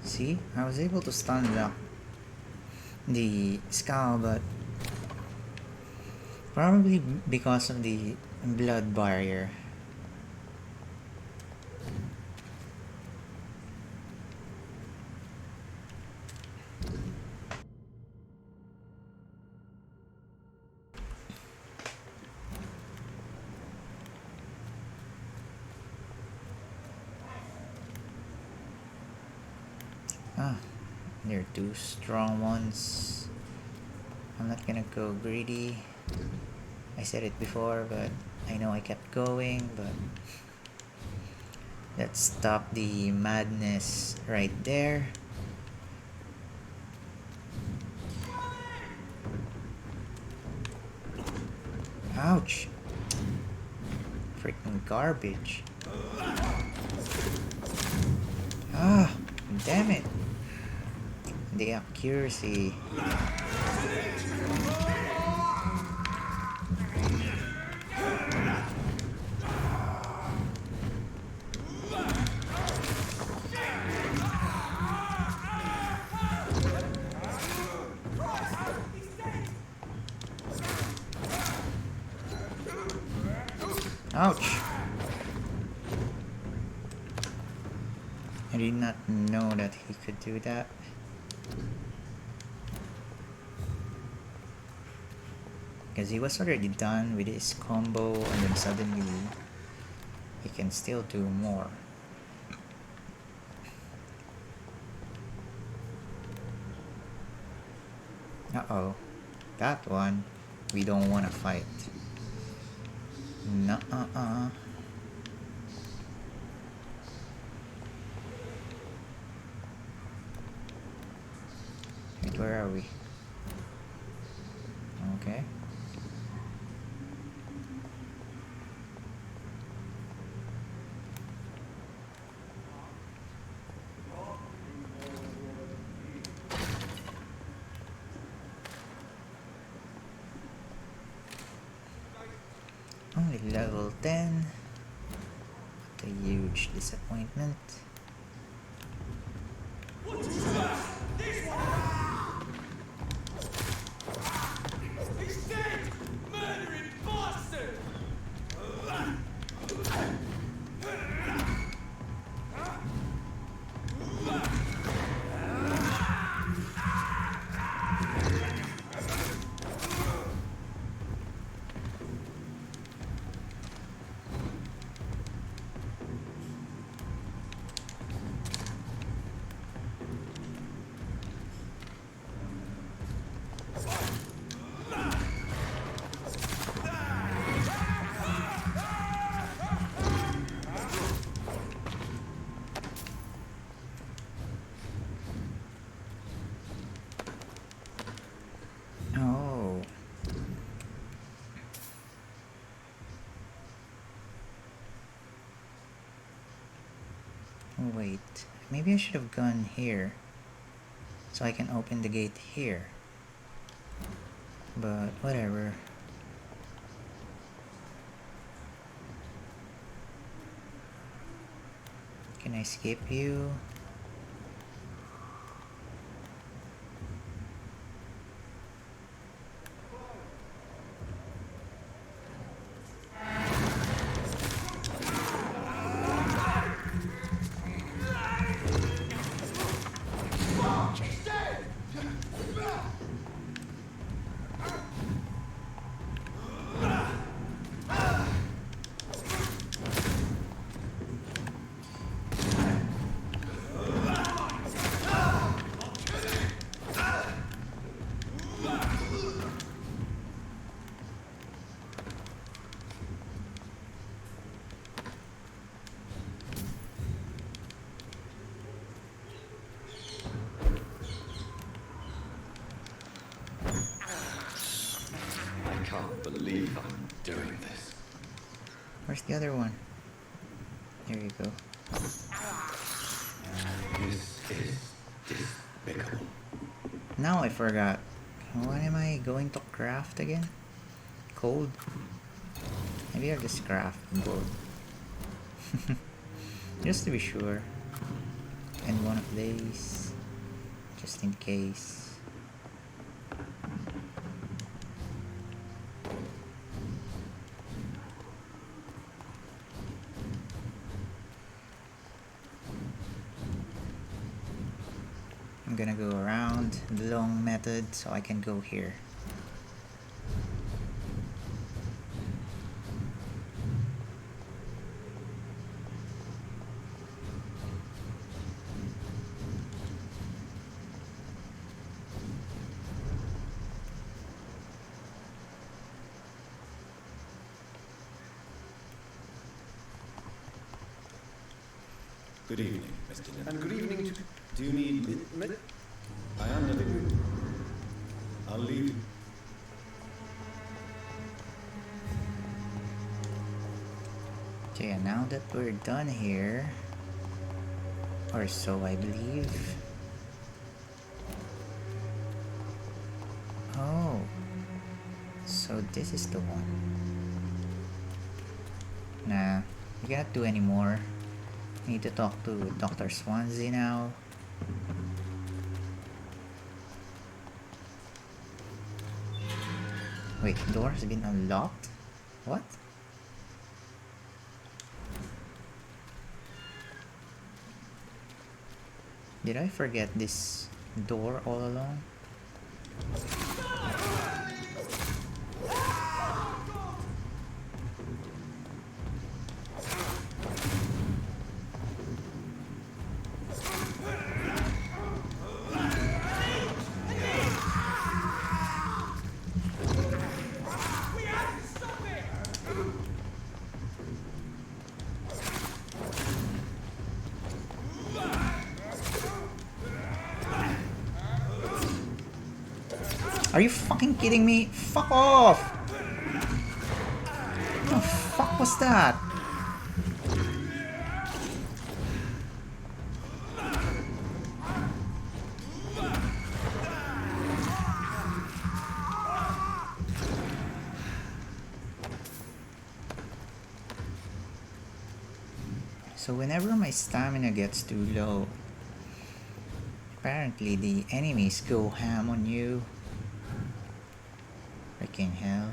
Speaker 1: See, I was able to stun the skull, but probably because of the blood barrier. They're two strong ones. I'm not gonna go greedy. I said it before, but I know I kept going, but let's stop the madness right there. Ouch! Freaking garbage. Ah, damn it. The accuracy. Ouch! I did not know that he could do that. Because he was already done with his combo and then suddenly he can still do more. Uh-oh. That one we don't want to fight. Nuh-uh-uh. Wait, where are we? Okay. Only level 10. What a huge disappointment.
Speaker 12: He's dead! Murdering bastard!
Speaker 1: Oh. Wait, maybe I should have gone here so I can open the gate here. But whatever. Can I skip you?
Speaker 4: I can't believe I'm doing this.
Speaker 1: Where's the other one? There you go.
Speaker 4: This is despicable.
Speaker 1: Now I forgot. What am I going to craft again? Cold? Maybe I'll just craft gold. Just to be sure. And one of these. Just in case. I'm gonna go around the long method so I can go here.
Speaker 2: Good evening, Mr. Niven.
Speaker 13: And good evening to...
Speaker 2: Do you need... I am living. I'll leave you.
Speaker 1: So yeah, now that we're done here, or so I believe. Oh, so this is the one. Nah, we cannot do anymore. Need to talk to Dr. Swansea now. Wait, door has been unlocked? What? Did I forget this door all along? Are you fucking kidding me? Fuck off! What the fuck was that? So whenever my stamina gets too low, apparently the enemies go ham on you. Freaking hell.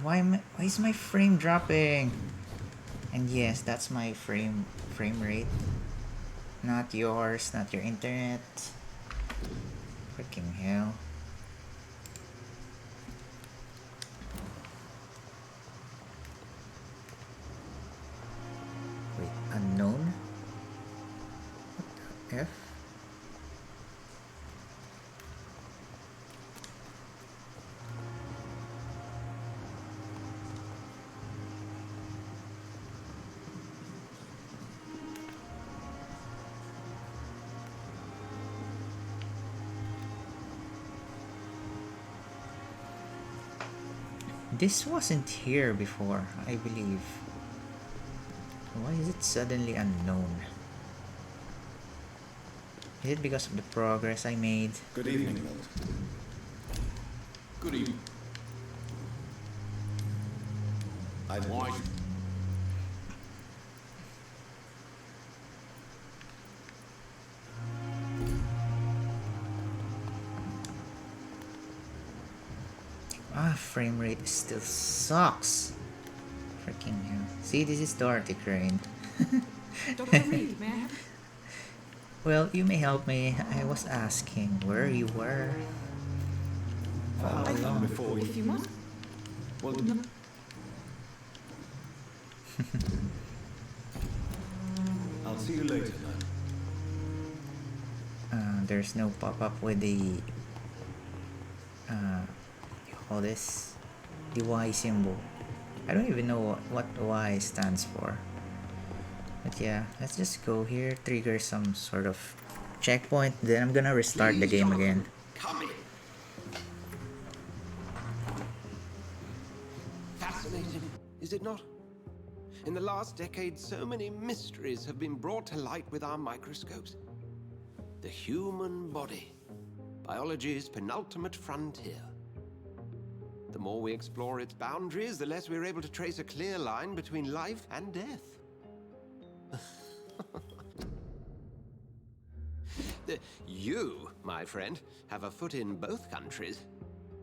Speaker 1: Why is my frame dropping? And yes, that's my frame rate. Not yours, not your internet. Freaking hell. Wait, unknown? What the F? This wasn't here before, I believe. Why is it suddenly unknown? Is it because of the progress I made?
Speaker 2: Good evening, Milt.
Speaker 11: Good evening.
Speaker 2: Why?
Speaker 1: Frame rate still sucks. Freaking hell. See, this is Dorothy Crane.
Speaker 10: Dr. Reed, may I have...
Speaker 1: Well, you may help me. I was asking where you were. All along.
Speaker 2: Before
Speaker 10: If you must.
Speaker 2: Well, I'll see you later, man.
Speaker 1: There's no pop-up with the you call this the Y symbol. I don't even know what Y stands for. But yeah, let's just go here, trigger some sort of checkpoint, then I'm gonna restart the game again.
Speaker 6: Come in.
Speaker 14: Fascinating, is it not? In the last decade, so many mysteries have been brought to light with our microscopes. The human body, biology's penultimate frontier. The more we explore its boundaries, the less we're able to trace a clear line between life and death. You, my friend, have a foot in both countries.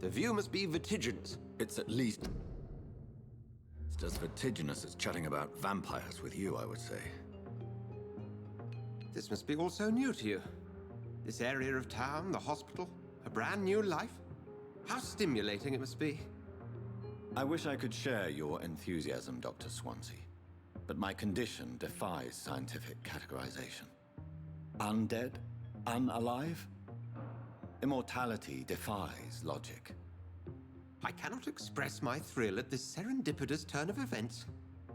Speaker 14: The view must be vertiginous.
Speaker 4: It's at least as vertiginous as chatting about vampires with you, I would say.
Speaker 14: This must be all so new to you. This area of town, the hospital, a brand new life. How stimulating it must be.
Speaker 4: I wish I could share your enthusiasm, Dr. Swansea, but my condition defies scientific categorization. Undead? Unalive? Immortality defies logic.
Speaker 14: I cannot express my thrill at this serendipitous turn of events.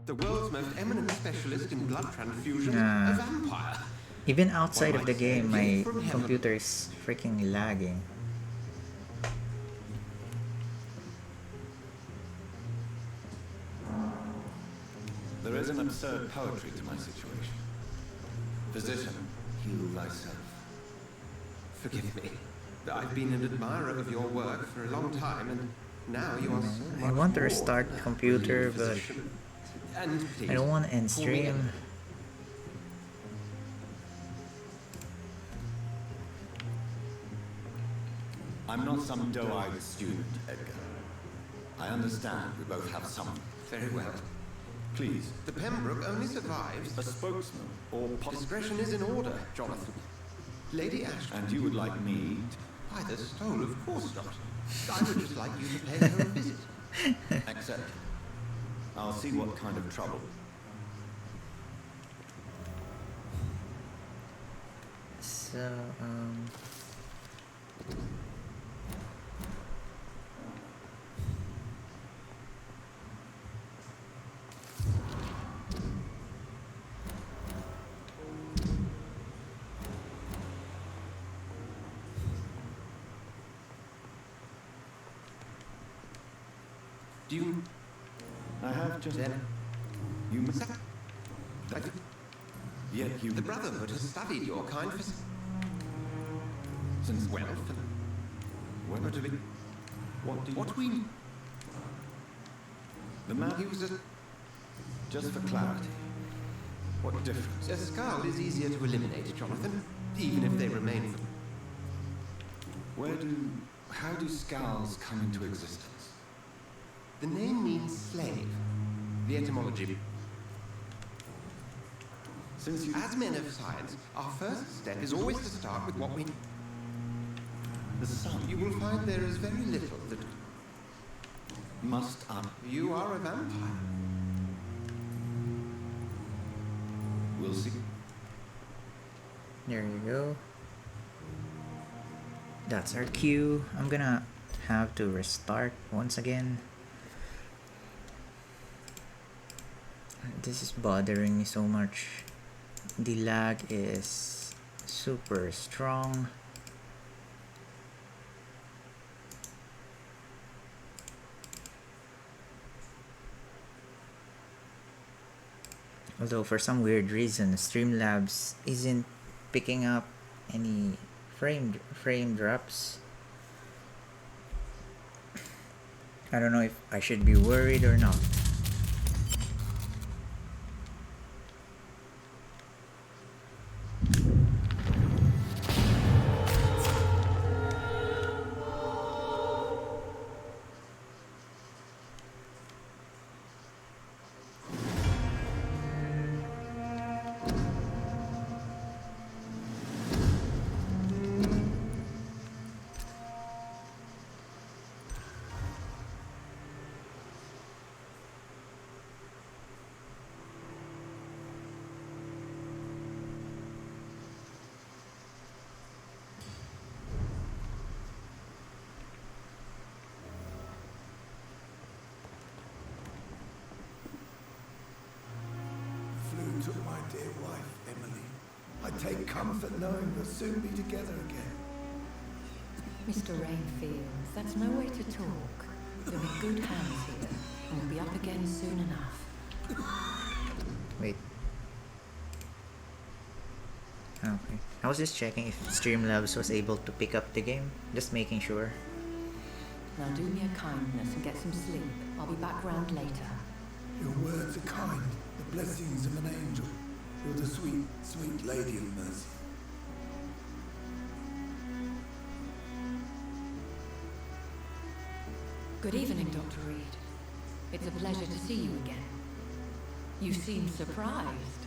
Speaker 14: The world's most eminent specialist in blood transfusion, a vampire.
Speaker 1: Even outside of the game, my computer is freaking lagging.
Speaker 4: There is an absurd poetry to my situation. Physician, heal thyself.
Speaker 14: Forgive me. I've been an admirer of your work for a long time, and now you are so
Speaker 1: I want to restart the computer, but
Speaker 14: and
Speaker 1: I don't want to end stream.
Speaker 4: I'm not some doe-eyed student, Edgar. I understand we both have some.
Speaker 14: Very well.
Speaker 4: Please.
Speaker 14: The Pembroke only survives
Speaker 4: A spokesman or
Speaker 14: discretion is in order, Jonathan. Lady Ashton.
Speaker 4: And you would like me
Speaker 14: By the stole, of course not. I would just like you to pay her a visit.
Speaker 4: accept? I'll see what kind of trouble.
Speaker 1: So,
Speaker 14: Do you...
Speaker 4: I have just...
Speaker 14: Then...
Speaker 4: You must...
Speaker 14: Like,
Speaker 4: Yet you...
Speaker 14: the Brotherhood has studied your kind for...
Speaker 4: Since
Speaker 14: Well,
Speaker 4: when
Speaker 14: to be...
Speaker 4: What do you...
Speaker 14: What we...
Speaker 4: The man...
Speaker 14: He was a...
Speaker 4: Just for clarity. What difference?
Speaker 14: A skull is easier to eliminate, Jonathan, even if they remain for...
Speaker 4: How do skulls come into existence?
Speaker 14: The name means slave. The etymology...
Speaker 4: Since you...
Speaker 14: As men of science, our first step is always to start with what we...
Speaker 4: The sun...
Speaker 14: You will find there is very little that...
Speaker 4: Must up...
Speaker 14: You are a vampire.
Speaker 4: We'll see.
Speaker 1: there you go. That's our cue. I'm gonna have to restart once again. This is bothering me so much. The lag is super strong. Although for some weird reason, Streamlabs isn't picking up any frame drops. I don't know if I should be worried or not.
Speaker 3: Took my dear wife, Emily. I take comfort knowing we'll soon be together again.
Speaker 10: Mr. Rainfield, that's no way to talk. You're in good hands here, and we'll be up again soon enough.
Speaker 1: Wait. Okay. I was just checking if Streamlabs was able to pick up the game. Just making sure.
Speaker 10: Now do me a kindness and get some sleep. I'll be back round later.
Speaker 3: Your words are kind, the blessings of an angel. You're the sweet, sweet lady of mercy.
Speaker 10: Good evening, Dr. Reed. It's a pleasure to see you again. You seem surprised.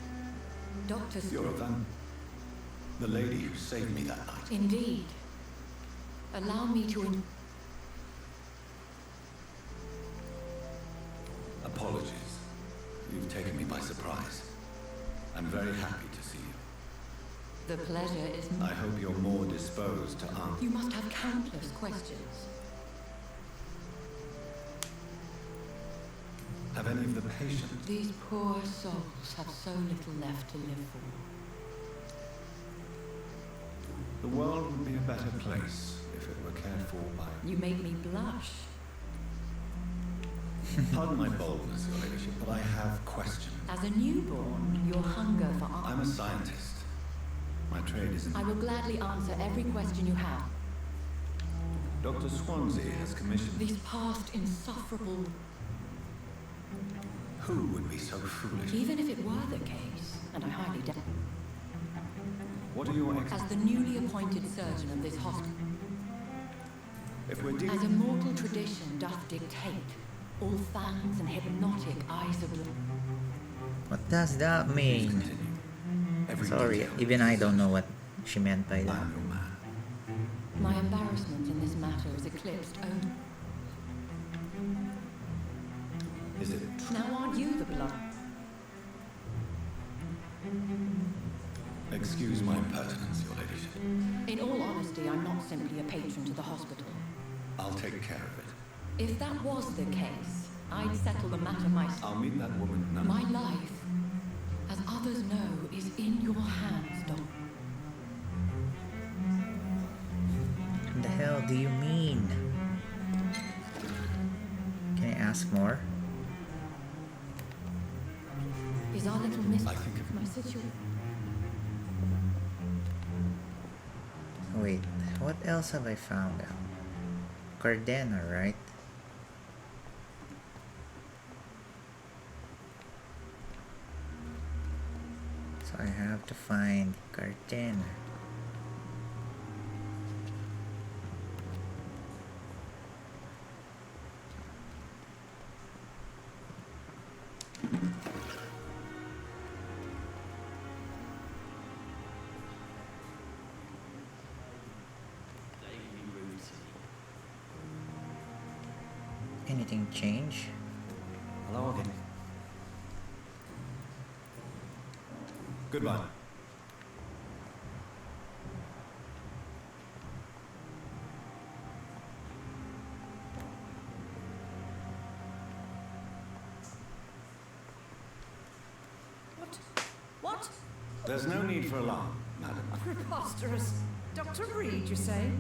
Speaker 10: Dr.
Speaker 4: You're a the lady who saved me that night.
Speaker 10: Indeed. Allow me to...
Speaker 4: Apologies. You've taken me by surprise. I'm very happy to see you.
Speaker 10: The pleasure is
Speaker 4: I hope you're more disposed to answer.
Speaker 10: You must have countless questions.
Speaker 4: Have any of the patients?
Speaker 10: These poor souls have so little left to live for.
Speaker 4: The world would be a better place if it were cared for by...
Speaker 10: You make me blush.
Speaker 4: Pardon my boldness, Your Ladyship, but I have questions.
Speaker 10: As a newborn, your hunger for
Speaker 4: I'm a scientist. My trade is in...
Speaker 10: I will gladly answer every question you have.
Speaker 4: Dr. Swansea has commissioned...
Speaker 10: These past insufferable...
Speaker 4: Who would be so foolish?
Speaker 10: Even if it were the case, and I highly doubt...
Speaker 4: What are your...
Speaker 10: As the newly appointed surgeon of this hospital...
Speaker 4: If we're dealing...
Speaker 10: As a mortal tradition doth dictate, all fans and hypnotic eyes of the...
Speaker 1: What does that mean? Sorry, even I don't know what she meant by that.
Speaker 10: My embarrassment in this matter is eclipsed only...
Speaker 4: Is it true?
Speaker 10: Now aren't you the blood?
Speaker 4: Excuse my impertinence, Your Ladyship.
Speaker 10: In all honesty, I'm not simply a patron to the hospital.
Speaker 4: I'll take care of it.
Speaker 10: If that was the case, I'd settle the matter myself.
Speaker 4: I'll meet that woman now.
Speaker 10: My life, as others know, is in your hands, Doctor.
Speaker 1: What the hell do you mean? Can I ask more?
Speaker 10: Is our little miss...
Speaker 4: I think of
Speaker 10: my situation...
Speaker 1: Wait, what else have I found out? Cardena, right? So I have to find Cardena. Anything change?
Speaker 4: Hello again. Goodbye.
Speaker 5: What?
Speaker 4: There's no need for alarm, madam.
Speaker 5: Preposterous. Dr. Reed, you say?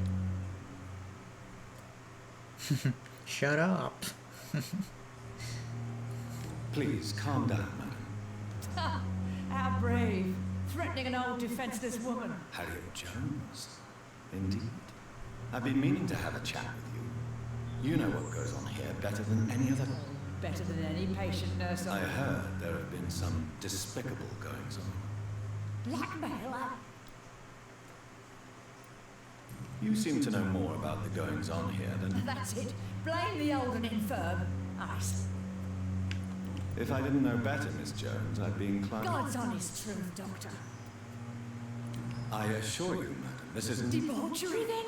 Speaker 1: Shut up.
Speaker 4: Please, calm down, madam.
Speaker 5: Ha! How brave. Threatening an old defenseless woman.
Speaker 4: Harriet Jones? Indeed. I've been meaning to have a chat with you. You know what goes on here better than any other...
Speaker 5: Better than any patient nurse.
Speaker 4: I heard there have been some despicable goings-on.
Speaker 5: Blackmail?
Speaker 4: You seem to know more about the goings-on here than...
Speaker 5: That's it. Blame the old and infirm.
Speaker 4: If I didn't know better, Miss Jones, I'd be inclined...
Speaker 5: God's honest truth, Doctor.
Speaker 4: I assure you, madam, this isn't...
Speaker 5: Debauchery, then?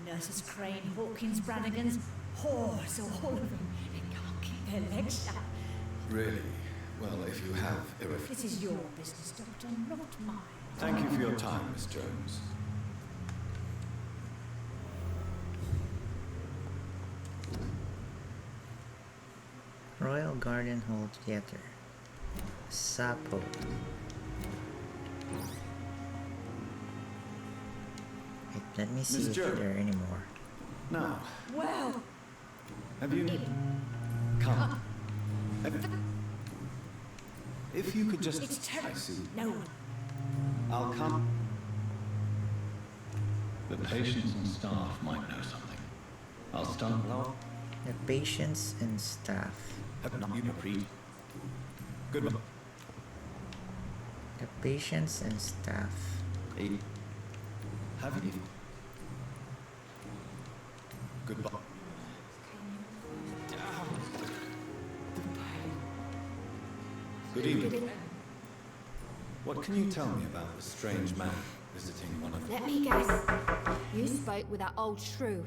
Speaker 5: Nurses Crane, Hawkins, Brannigan's, whores, all of them. They can't keep their legs shut.
Speaker 4: Really? Well, if you have...
Speaker 5: This is your business, Doctor, not mine.
Speaker 4: Thank you for your time, Miss Jones.
Speaker 1: Royal Garden Hall Theater. Sapo. Wait, let me see if there are any more.
Speaker 4: No.
Speaker 5: Well.
Speaker 4: Have you... Come. If you could just...
Speaker 5: It's terrible.
Speaker 4: I see.
Speaker 5: No.
Speaker 4: I'll come. The patients and staff might know something. I'll start below.
Speaker 1: The patients and staff.
Speaker 4: Have not you agreed? Goodbye.
Speaker 1: The patients and staff.
Speaker 4: Hey. Have you? Goodbye. Good evening. What can you tell me about the strange man visiting one of...
Speaker 13: Let me guess. You spoke with that old shrew.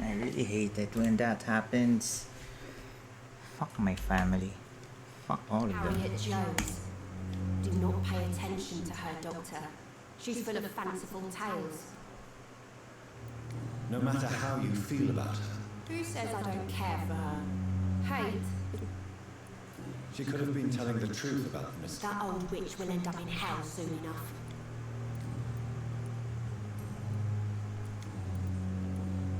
Speaker 1: I really hate it when that happens. Fuck my family. Fuck all of them.
Speaker 13: Harriet Jones. Do not pay attention to her, Doctor. She's full of fanciful tales.
Speaker 4: No matter how you feel about her,
Speaker 13: Who says I don't care for her? Hate?
Speaker 4: she could have been telling the truth about the mystery.
Speaker 13: That old witch will end up in hell soon enough.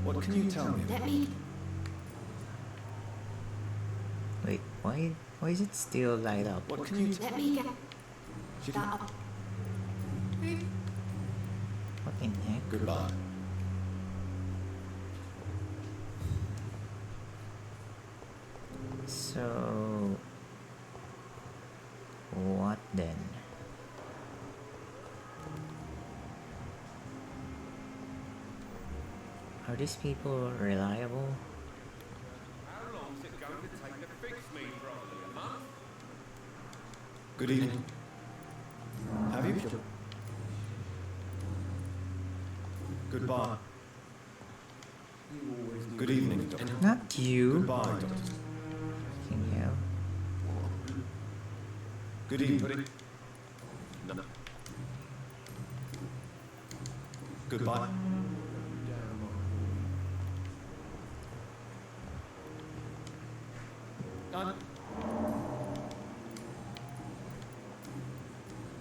Speaker 4: What can you tell me?
Speaker 13: Let me...
Speaker 1: Wait, why is it still light up?
Speaker 4: What can you
Speaker 13: Let me get...
Speaker 4: She
Speaker 13: that up.
Speaker 1: What in heck?
Speaker 4: Goodbye.
Speaker 1: So what then? Are these people reliable?
Speaker 9: How long's it going to take to fix me properly? A month?
Speaker 4: Good evening. Have you? Goodbye. Good evening, Doctor.
Speaker 1: Not you.
Speaker 4: Goodbye, Doctor.
Speaker 1: Fucking hell.
Speaker 4: Good evening. No. Goodbye.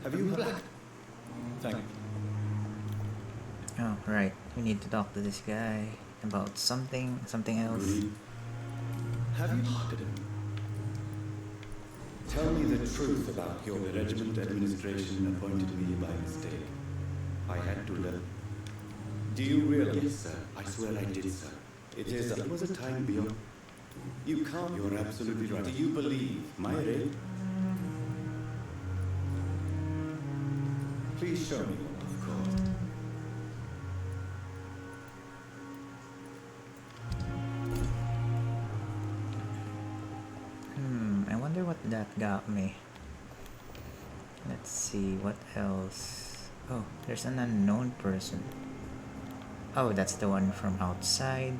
Speaker 4: Have you heard? Thank you.
Speaker 1: Oh, right. We need to talk to this guy about something else.
Speaker 4: Have you heard? Tell me the truth about your regiment administration appointed me by mistake. I had to learn. Do you realize?
Speaker 15: Yes, sir. I swear I did, sir.
Speaker 4: It was a time beyond. You can't. You're absolutely right. Do you believe my raid? Please show me. Of course.
Speaker 1: I wonder what that got me. Let's see, what else? Oh, there's an unknown person. Oh, that's the one from outside.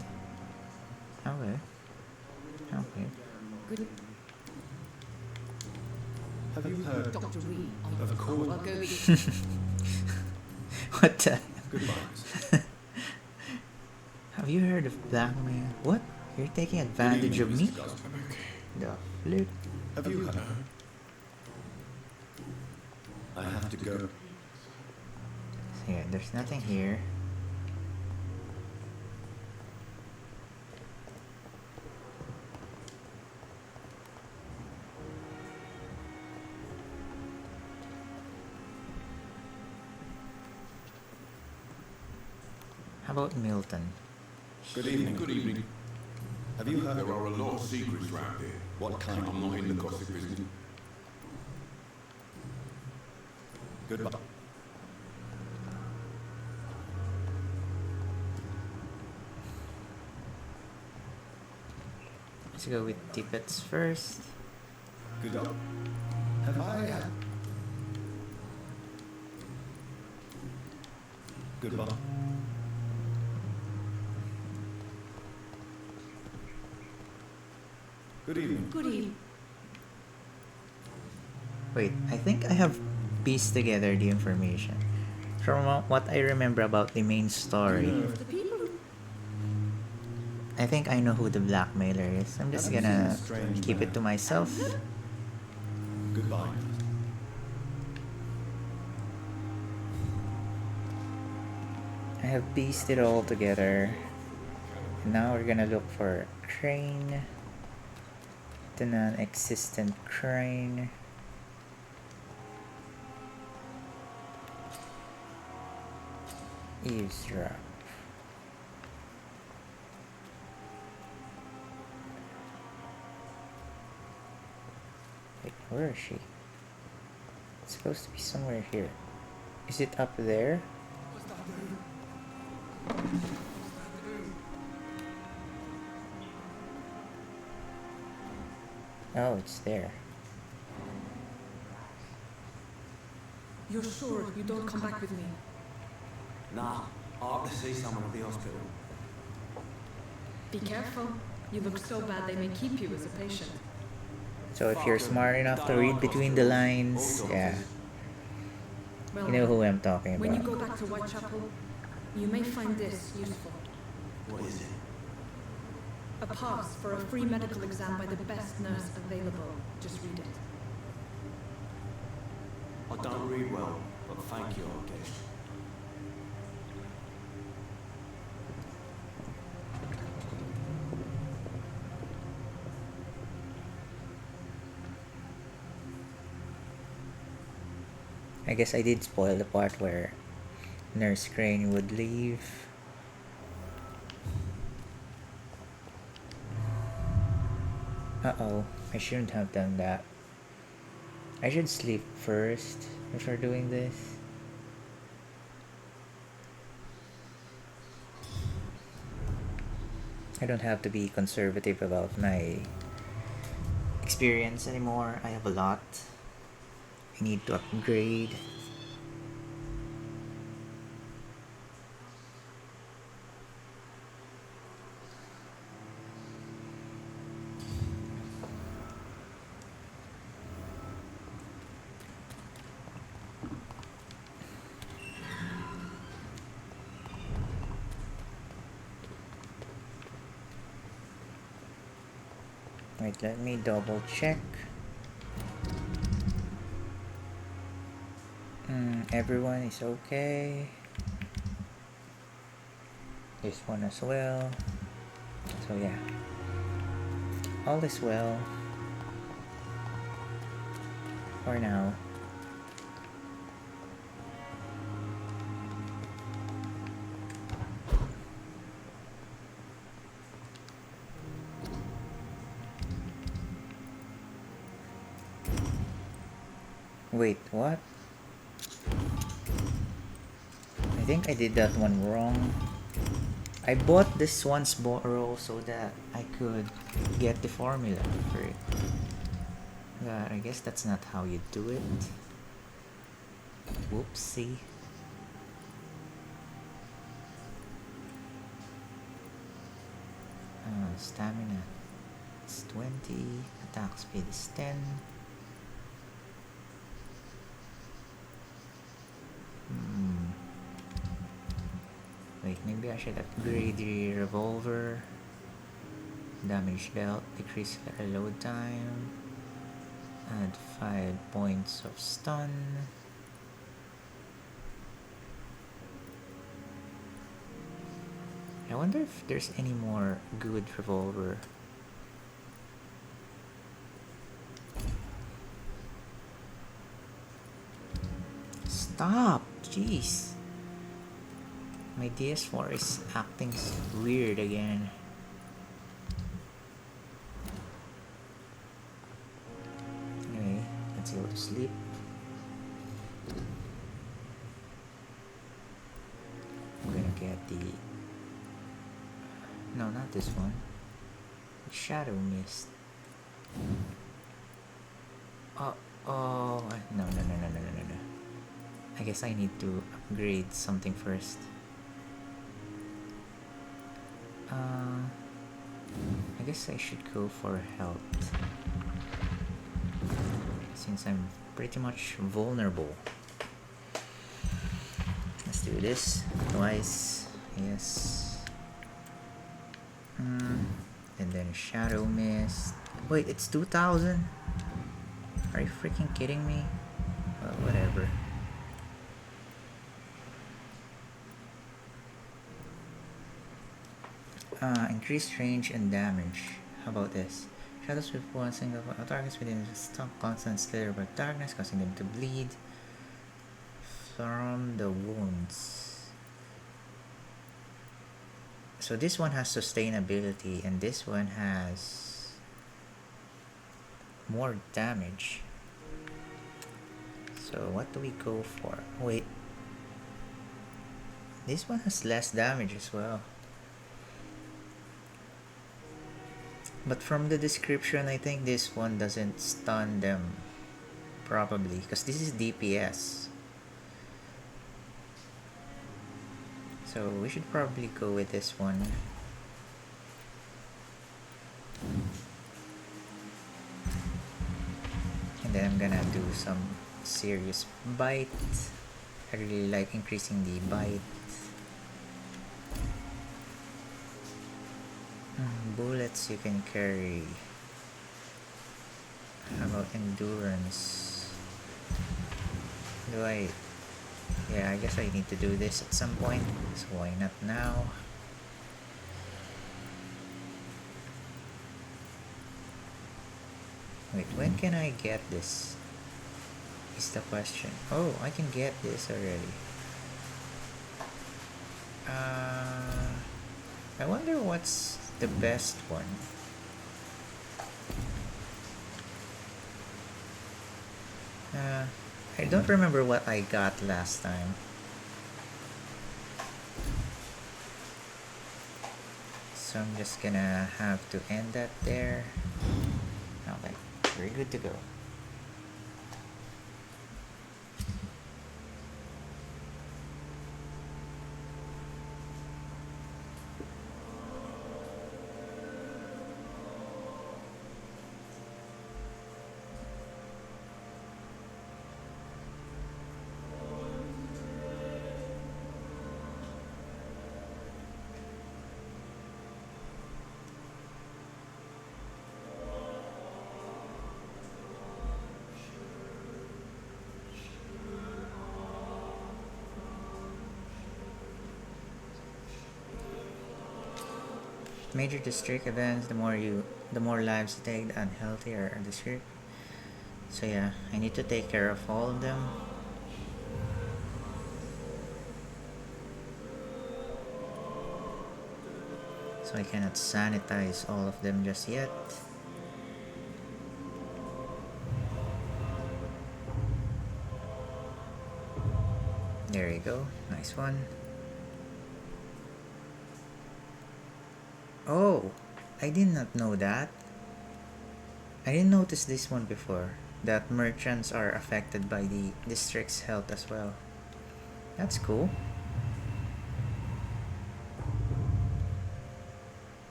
Speaker 1: Okay. Okay.
Speaker 10: Good.
Speaker 4: Have you heard?
Speaker 10: Dr. Reed.
Speaker 4: Of course.
Speaker 10: Well, go be...
Speaker 1: What the?
Speaker 4: Goodbye.
Speaker 1: Have you heard of blackmail? What? You're taking advantage of me? The flip.
Speaker 4: Have you heard? I have to go.
Speaker 1: Yeah, there's nothing here. How about Milton?
Speaker 4: Good evening.
Speaker 15: Good evening.
Speaker 4: Have you heard?
Speaker 15: There are a lot of secrets round here.
Speaker 4: What kind?
Speaker 15: I'm not in the gossip business.
Speaker 4: Goodbye.
Speaker 1: Let's go with Tippets first.
Speaker 4: Good luck. Have I? Goodbye. Good evening.
Speaker 10: Good evening.
Speaker 1: Wait, I think I have pieced together the information. From what I remember about the main story,
Speaker 10: The people...
Speaker 1: I think I know who the blackmailer is. I'm just gonna keep it to myself.
Speaker 4: Goodbye.
Speaker 1: I have pieced it all together. Now we're gonna look for Crane. The non-existent Crane. Eavesdrop. Wait, where is she? It's supposed to be somewhere here. Is it up there? Oh, it's there.
Speaker 10: You're sure you don't come back with me?
Speaker 16: Nah, I have to see someone at the hospital. Be careful. You look so bad they may keep you as a patient.
Speaker 1: So if you're smart enough to read between the lines, yeah, you know who I'm talking
Speaker 16: When you
Speaker 1: about.
Speaker 16: go back to Whitechapel, you may find this useful.
Speaker 2: What is it?
Speaker 16: A pass for a free medical exam by the best nurse available. Just read it.
Speaker 2: I don't read well, but thank you, I guess.
Speaker 1: I guess I did spoil the part where Nurse Crane would leave. Uh-oh, I shouldn't have done that. I should sleep first before doing this. I don't have to be conservative about my experience anymore. I have a lot. I need to upgrade. Wait, let me double check. Everyone is okay. This one as well. So yeah, all is well for now. Wait, what? I think I did that one wrong. I bought this one's borrow so that I could get the formula for it. But I guess that's not how you do it. Whoopsie. Stamina is 20, attack speed is 10. Wait, maybe I should upgrade the revolver. Damage dealt, decrease reload time, add 5 points of stun. I wonder if there's any more good revolver. Stop! Jeez! My DS4 is acting weird again. Anyway, let's go to sleep. I'm gonna get the... No, not this one. Shadow Mist. Oh, no. I guess I need to upgrade something first. I guess I should go for health, since I'm pretty much vulnerable. Let's do this twice. Yes. And then Shadow Mist. Wait, it's 2,000? Are you freaking kidding me? Well, whatever. Increased range and damage. How about this? Shadows with one single targets within the stock constant slither by darkness, causing them to bleed from the wounds. So this one has sustainability and this one has more damage. So what do we go for? Wait. This one has less damage as well. But from the description, I think this one doesn't stun them probably, because this is DPS. So we should probably go with this one. And then I'm gonna do some serious bite. I really like increasing the bite. Bullets you can carry. How about endurance? Yeah, I guess I need to do this at some point, so why not now? Wait, when can I get this? Is the question. Oh, I can get this already. I wonder what's the best one. I don't remember what I got last time. So I'm just gonna have to end that there. Okay, we're good to go. Major district events, the more lives you take, the unhealthier the district. So yeah, I need to take care of all of them. So I cannot sanitize all of them just yet. There you go, nice one. Oh, I did not know that. I didn't notice this one before, that merchants are affected by the district's health as well. That's cool.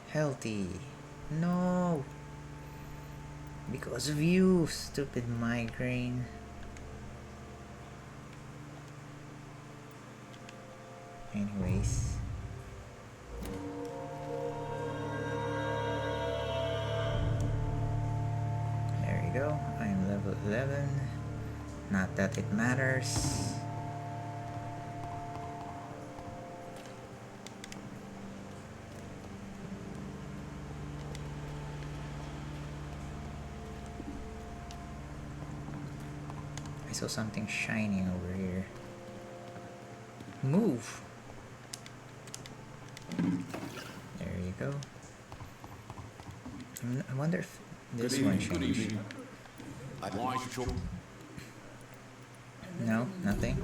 Speaker 1: Healthy. No. Because of you, stupid migraine. Anyways. There you go. I'm level 11. Not that it matters. I saw something shining over here. Move! There you go. I wonder if this one changed. No, nothing.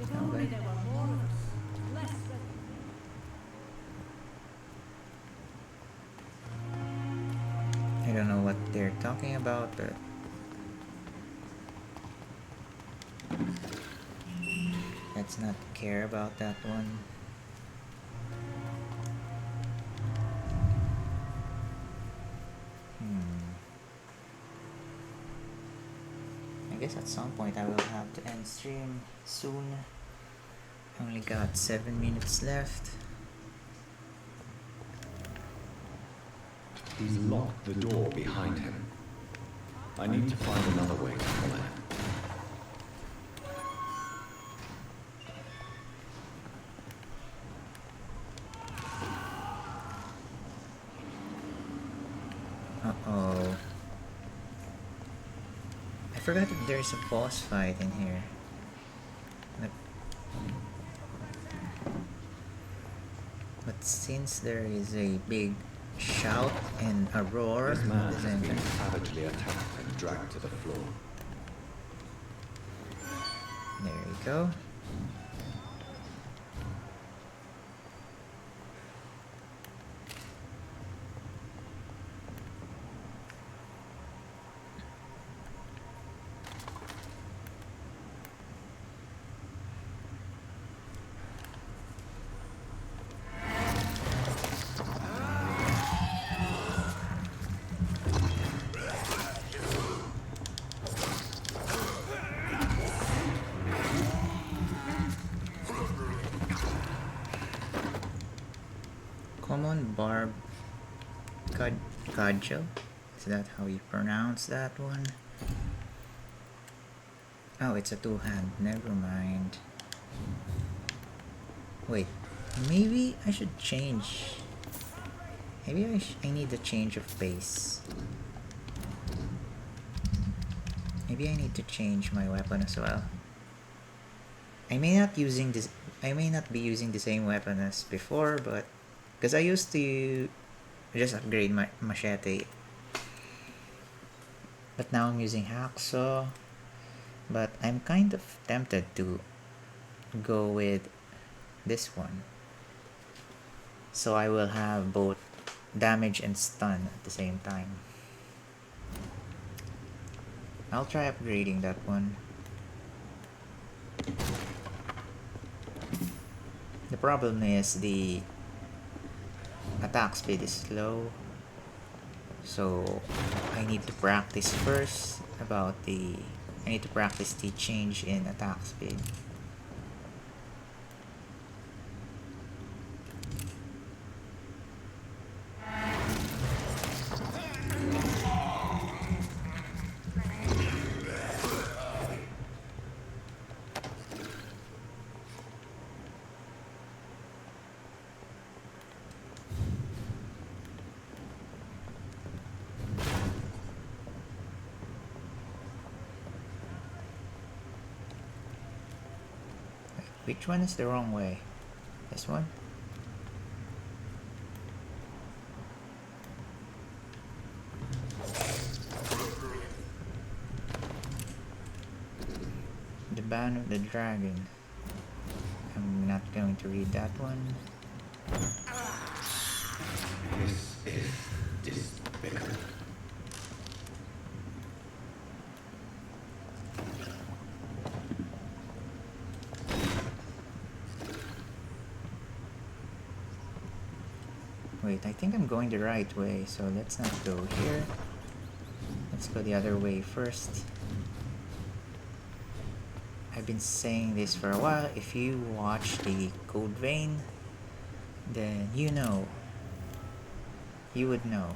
Speaker 1: Okay. I don't know what they're talking about, but let's not care about that one. I guess at some point I will have to end stream soon. I only got 7 minutes left.
Speaker 4: He's locked the door behind him. I need to find another way to pull in.
Speaker 1: Uh-oh. I forgot that there's a boss fight in here. But since there is a big shout and a roar,
Speaker 4: This man has been savagely attacked and dragged to the floor.
Speaker 1: There you go. Cudgel. Is that how you pronounce that one? Oh, it's a two-hand. Never mind. Wait, maybe I should change. Maybe I need a change of pace. Maybe I need to change my weapon as well. I may not be using the same weapon as before, but because I used to just upgrade my machete, but now I'm using hacksaw. But I'm kind of tempted to go with this one, so I will have both damage and stun at the same time. I'll try upgrading that one. The problem is the attack speed is slow, so I need to practice first about I need to practice the change in attack speed. Which one is the wrong way? This one? The Ban of the Dragon. I'm not going to read that one.
Speaker 4: This is despicable.
Speaker 1: Wait, I think I'm going the right way, so let's not go here. Let's go the other way first. I've been saying this for a while. If you watch the Code Vein, then you know. You would know.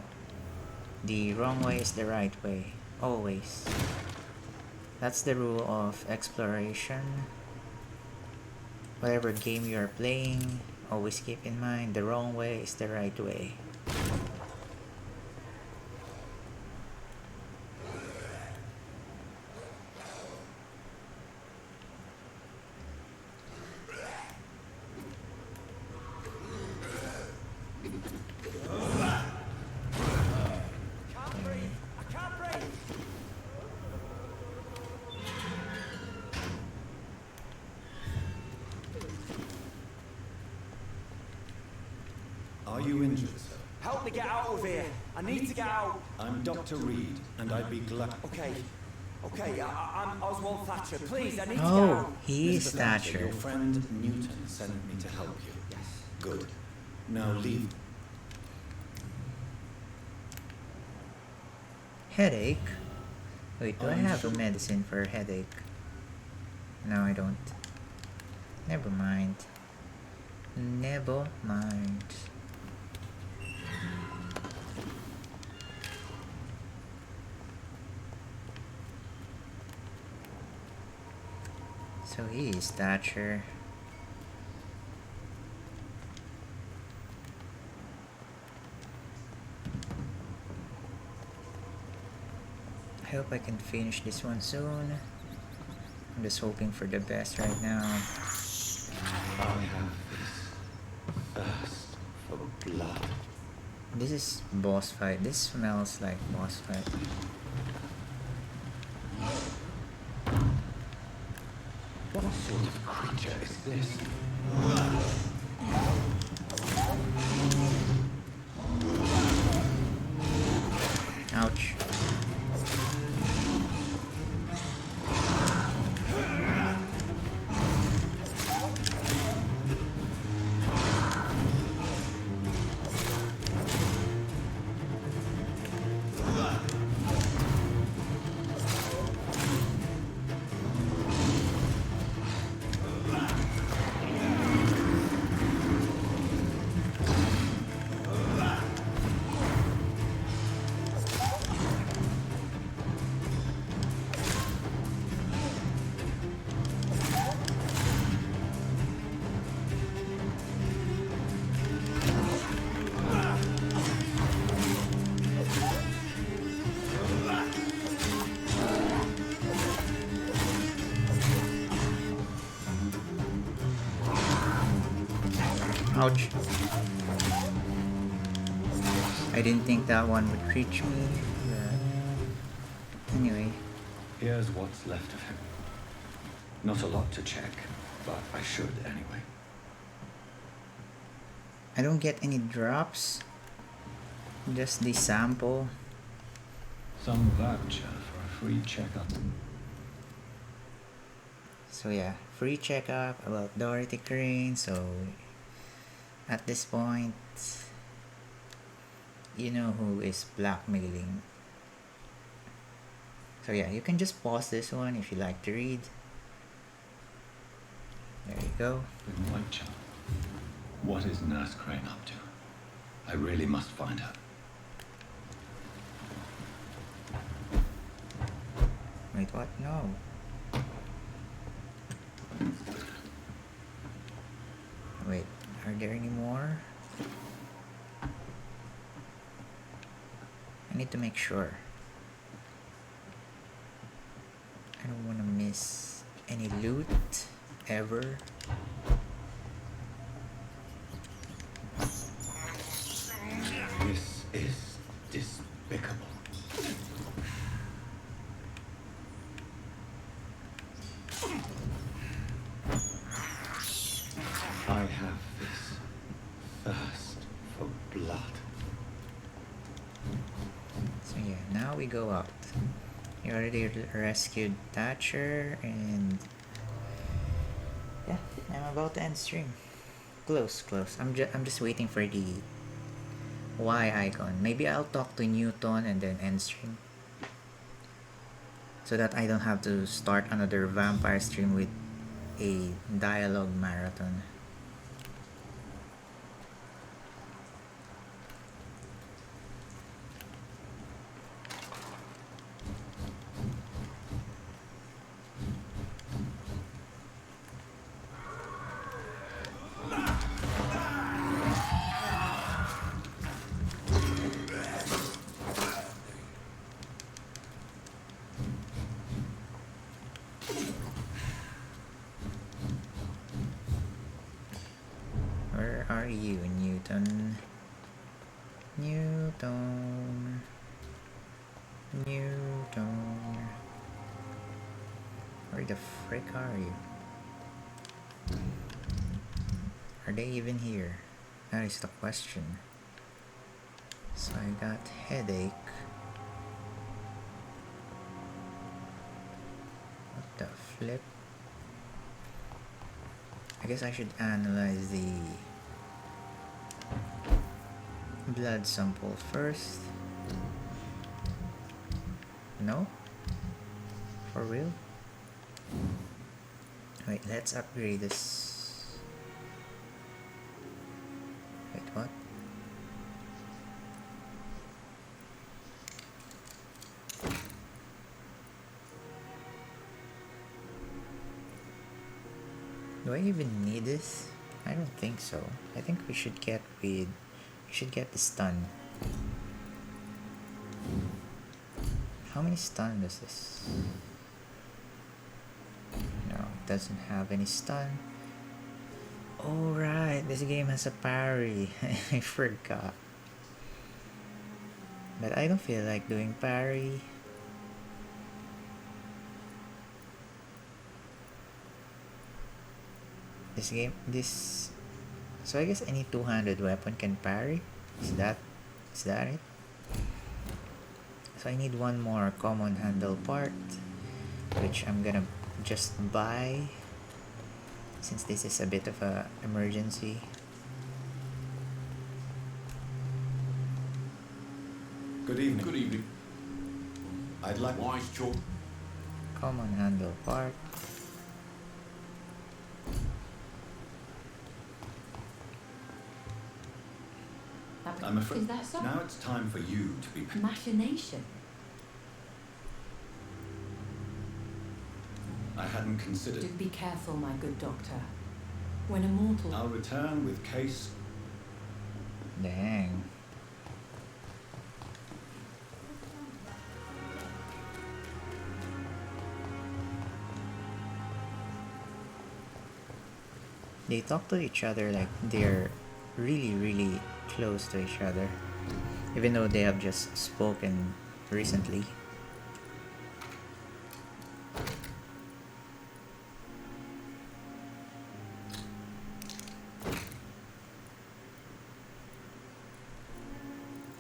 Speaker 1: The wrong way is the right way. Always. That's the rule of exploration. Whatever game you are playing, always keep in mind the wrong way is the right way.
Speaker 17: Are you injured, sir?
Speaker 12: Help me get out of here. I need to get out.
Speaker 17: I'm Dr. Reed, and I'd be glad...
Speaker 12: Okay. Okay, I'm Oswald Thatcher. Please, I need to get
Speaker 1: Oh,
Speaker 12: out.
Speaker 1: he is
Speaker 17: Mr. Thatcher,
Speaker 1: Thatcher.
Speaker 17: your friend Newton sent me to help you.
Speaker 12: Yes.
Speaker 17: Good. Now leave.
Speaker 1: Headache? Wait, do I
Speaker 17: I'm
Speaker 1: have a
Speaker 17: sure-
Speaker 1: medicine for a headache? No, I don't. Never mind. Never mind. So he is Thatcher. I hope I can finish this one soon. I'm just hoping for the best right now.
Speaker 4: I have this thirst for blood.
Speaker 1: This is boss fight. This smells like boss fight.
Speaker 4: What sort of creature is this?
Speaker 1: Ouch. Ouch. I didn't think that one would reach me. But anyway.
Speaker 4: Here's what's left of him. Not a lot to check, but I should anyway.
Speaker 1: I don't get any drops. Just the sample.
Speaker 4: Some voucher for a free checkup.
Speaker 1: So yeah, free checkup about Dorothy Crane. So at this point, you know who is blackmailing. So yeah, you can just pause this one if you like to read. There you go.
Speaker 4: With Whitechapel. What is Nurse Crane up to? I really must find her.
Speaker 1: Wait, what? No. Wait, are there any more? I need to make sure. I don't want to miss any loot ever.
Speaker 4: This is despicable. I have this thirst for blood.
Speaker 1: So yeah, now we go out. You already rescued Thatcher, and yeah, I'm about to end stream. Close. I'm just waiting for the Y icon. Maybe I'll talk to Newton and then end stream, so that I don't have to start another vampire stream with a dialogue marathon. Where are you, Newton? Newton. Where the frick are you? Are they even here? That is the question. So I got headache. What the flip? I guess I should analyze the blood sample first. No? For real? Wait, let's upgrade this. Wait, what? Do I even need this? I don't think so. I think we should get the stun. How many stun does this? No, it doesn't have any stun. Oh right, this game has a parry. I forgot. But I don't feel like doing parry. So I guess any two-handed weapon can parry. Is that it? So I need one more common handle part, which I'm gonna just buy since this is a bit of a emergency.
Speaker 4: Good evening.
Speaker 15: Good evening.
Speaker 4: I'd like
Speaker 15: Wise chalk.
Speaker 1: Common handle part.
Speaker 4: I'm afraid
Speaker 10: Is that so?
Speaker 4: now it's time for you to be
Speaker 10: Machination.
Speaker 4: I hadn't considered.
Speaker 10: Do be careful, my good doctor. When a mortal...
Speaker 4: I'll return with case.
Speaker 1: Dang. They talk to each other like they're really close to each other, even though they have just spoken recently.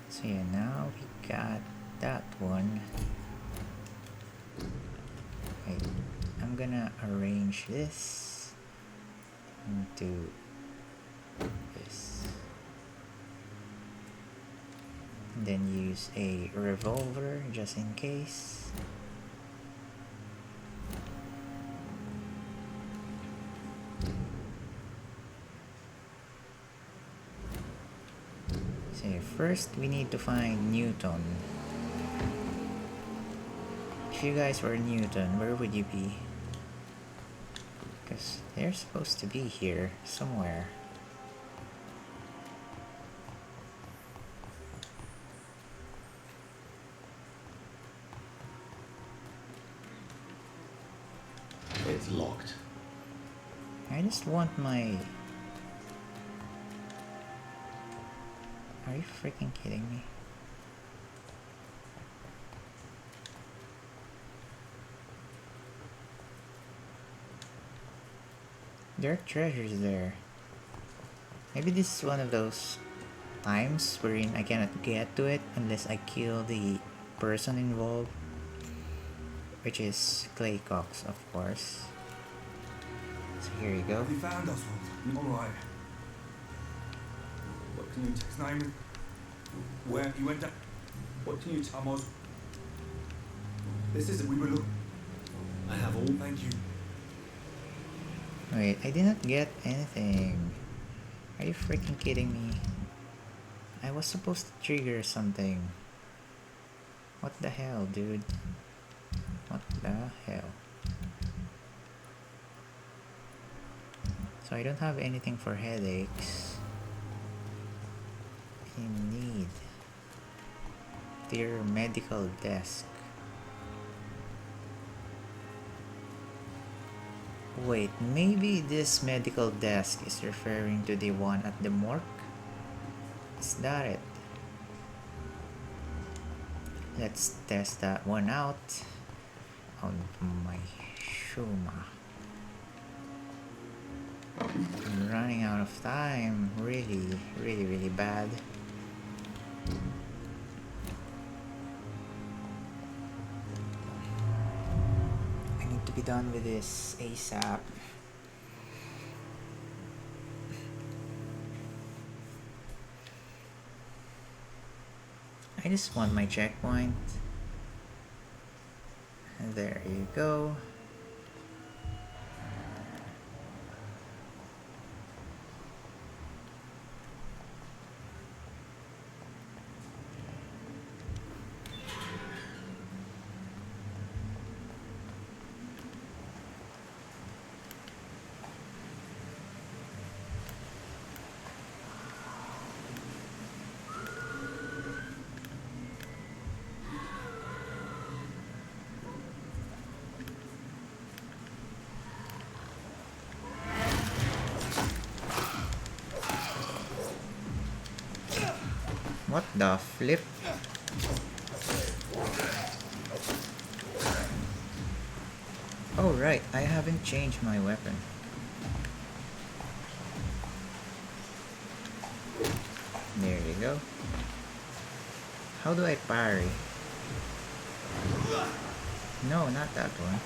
Speaker 1: So yeah, now we got that one. Wait, I'm gonna arrange this into this. And then use a revolver just in case. So first we need to find Newton. If you guys were Newton, where would you be? Because they're supposed to be here somewhere.
Speaker 4: It's locked.
Speaker 1: I just want my... Are you freaking kidding me? There are treasures there. Maybe this is one of those times wherein I cannot get to it unless I kill the person involved, which is Claycox, of course. So here you go.
Speaker 3: He found us, all right. What can you his name? Where he went down? What can you tell us? This is it. We were looking.
Speaker 17: I have all.
Speaker 3: Thank you.
Speaker 1: Wait, I did not get anything. Are you freaking kidding me? I was supposed to trigger something. What the hell, dude? What the hell? So I don't have anything for headaches. I need their medical desk. Wait, maybe this medical desk is referring to the one at the morgue? Is that it? Let's test that one out on my Shuma. I'm running out of time. Really bad. I need to be done with this ASAP. I just want my checkpoint. And there you go. What the flip? Oh right, I haven't changed my weapon. There you go. How do I parry? No, not that one.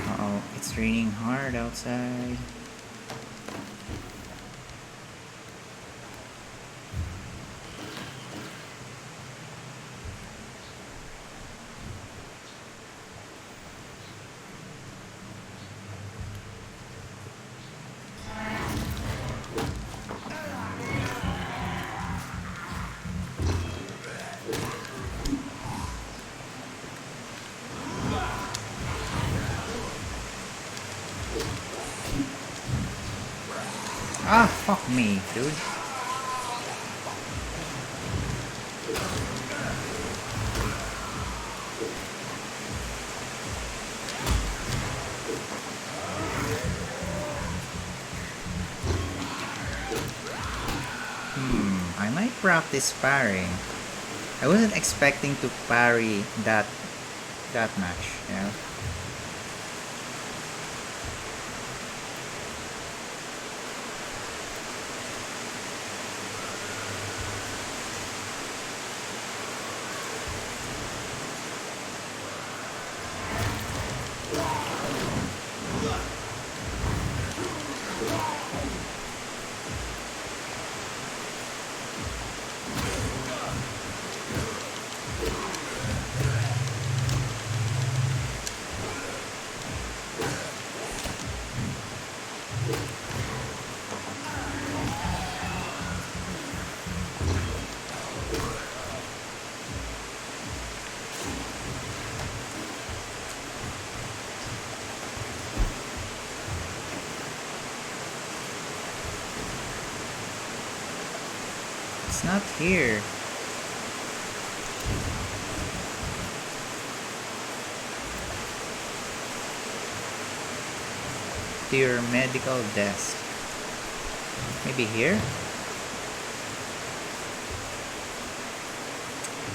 Speaker 1: Uh-oh, it's raining hard outside. Ah, fuck me, dude. I might practice parrying. I wasn't expecting to parry that much, you know. It's not here. To your medical desk. Maybe here?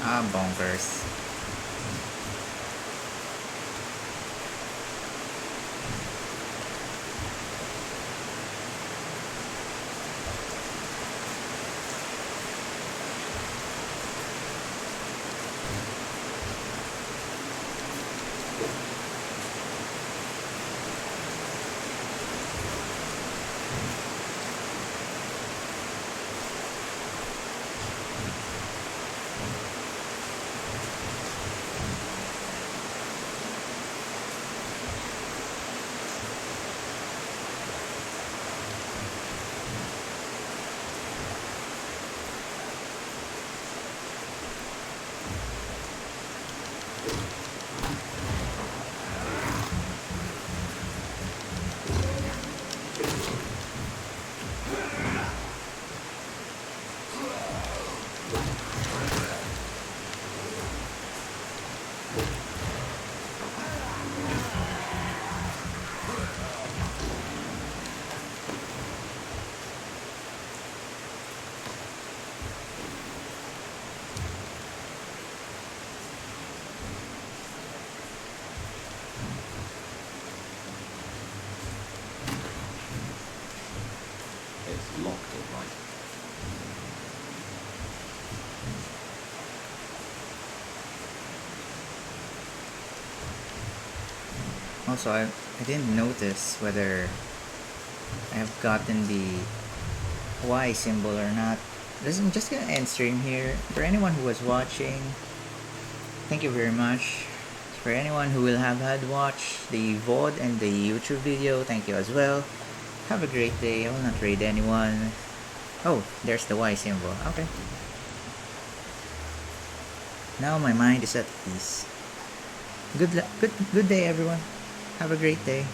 Speaker 1: Ah, bonkers.
Speaker 4: It's locked, all right.
Speaker 1: Also, I didn't notice whether I have gotten the Y symbol or not. I'm just gonna end stream here. For anyone who was watching, thank you very much. For anyone who will have had watched the VOD and the YouTube video, thank you as well. Have a great day. I will not raid anyone. Oh, there's the Y symbol. Okay. Now my mind is at peace. Good day, everyone. Have a great day.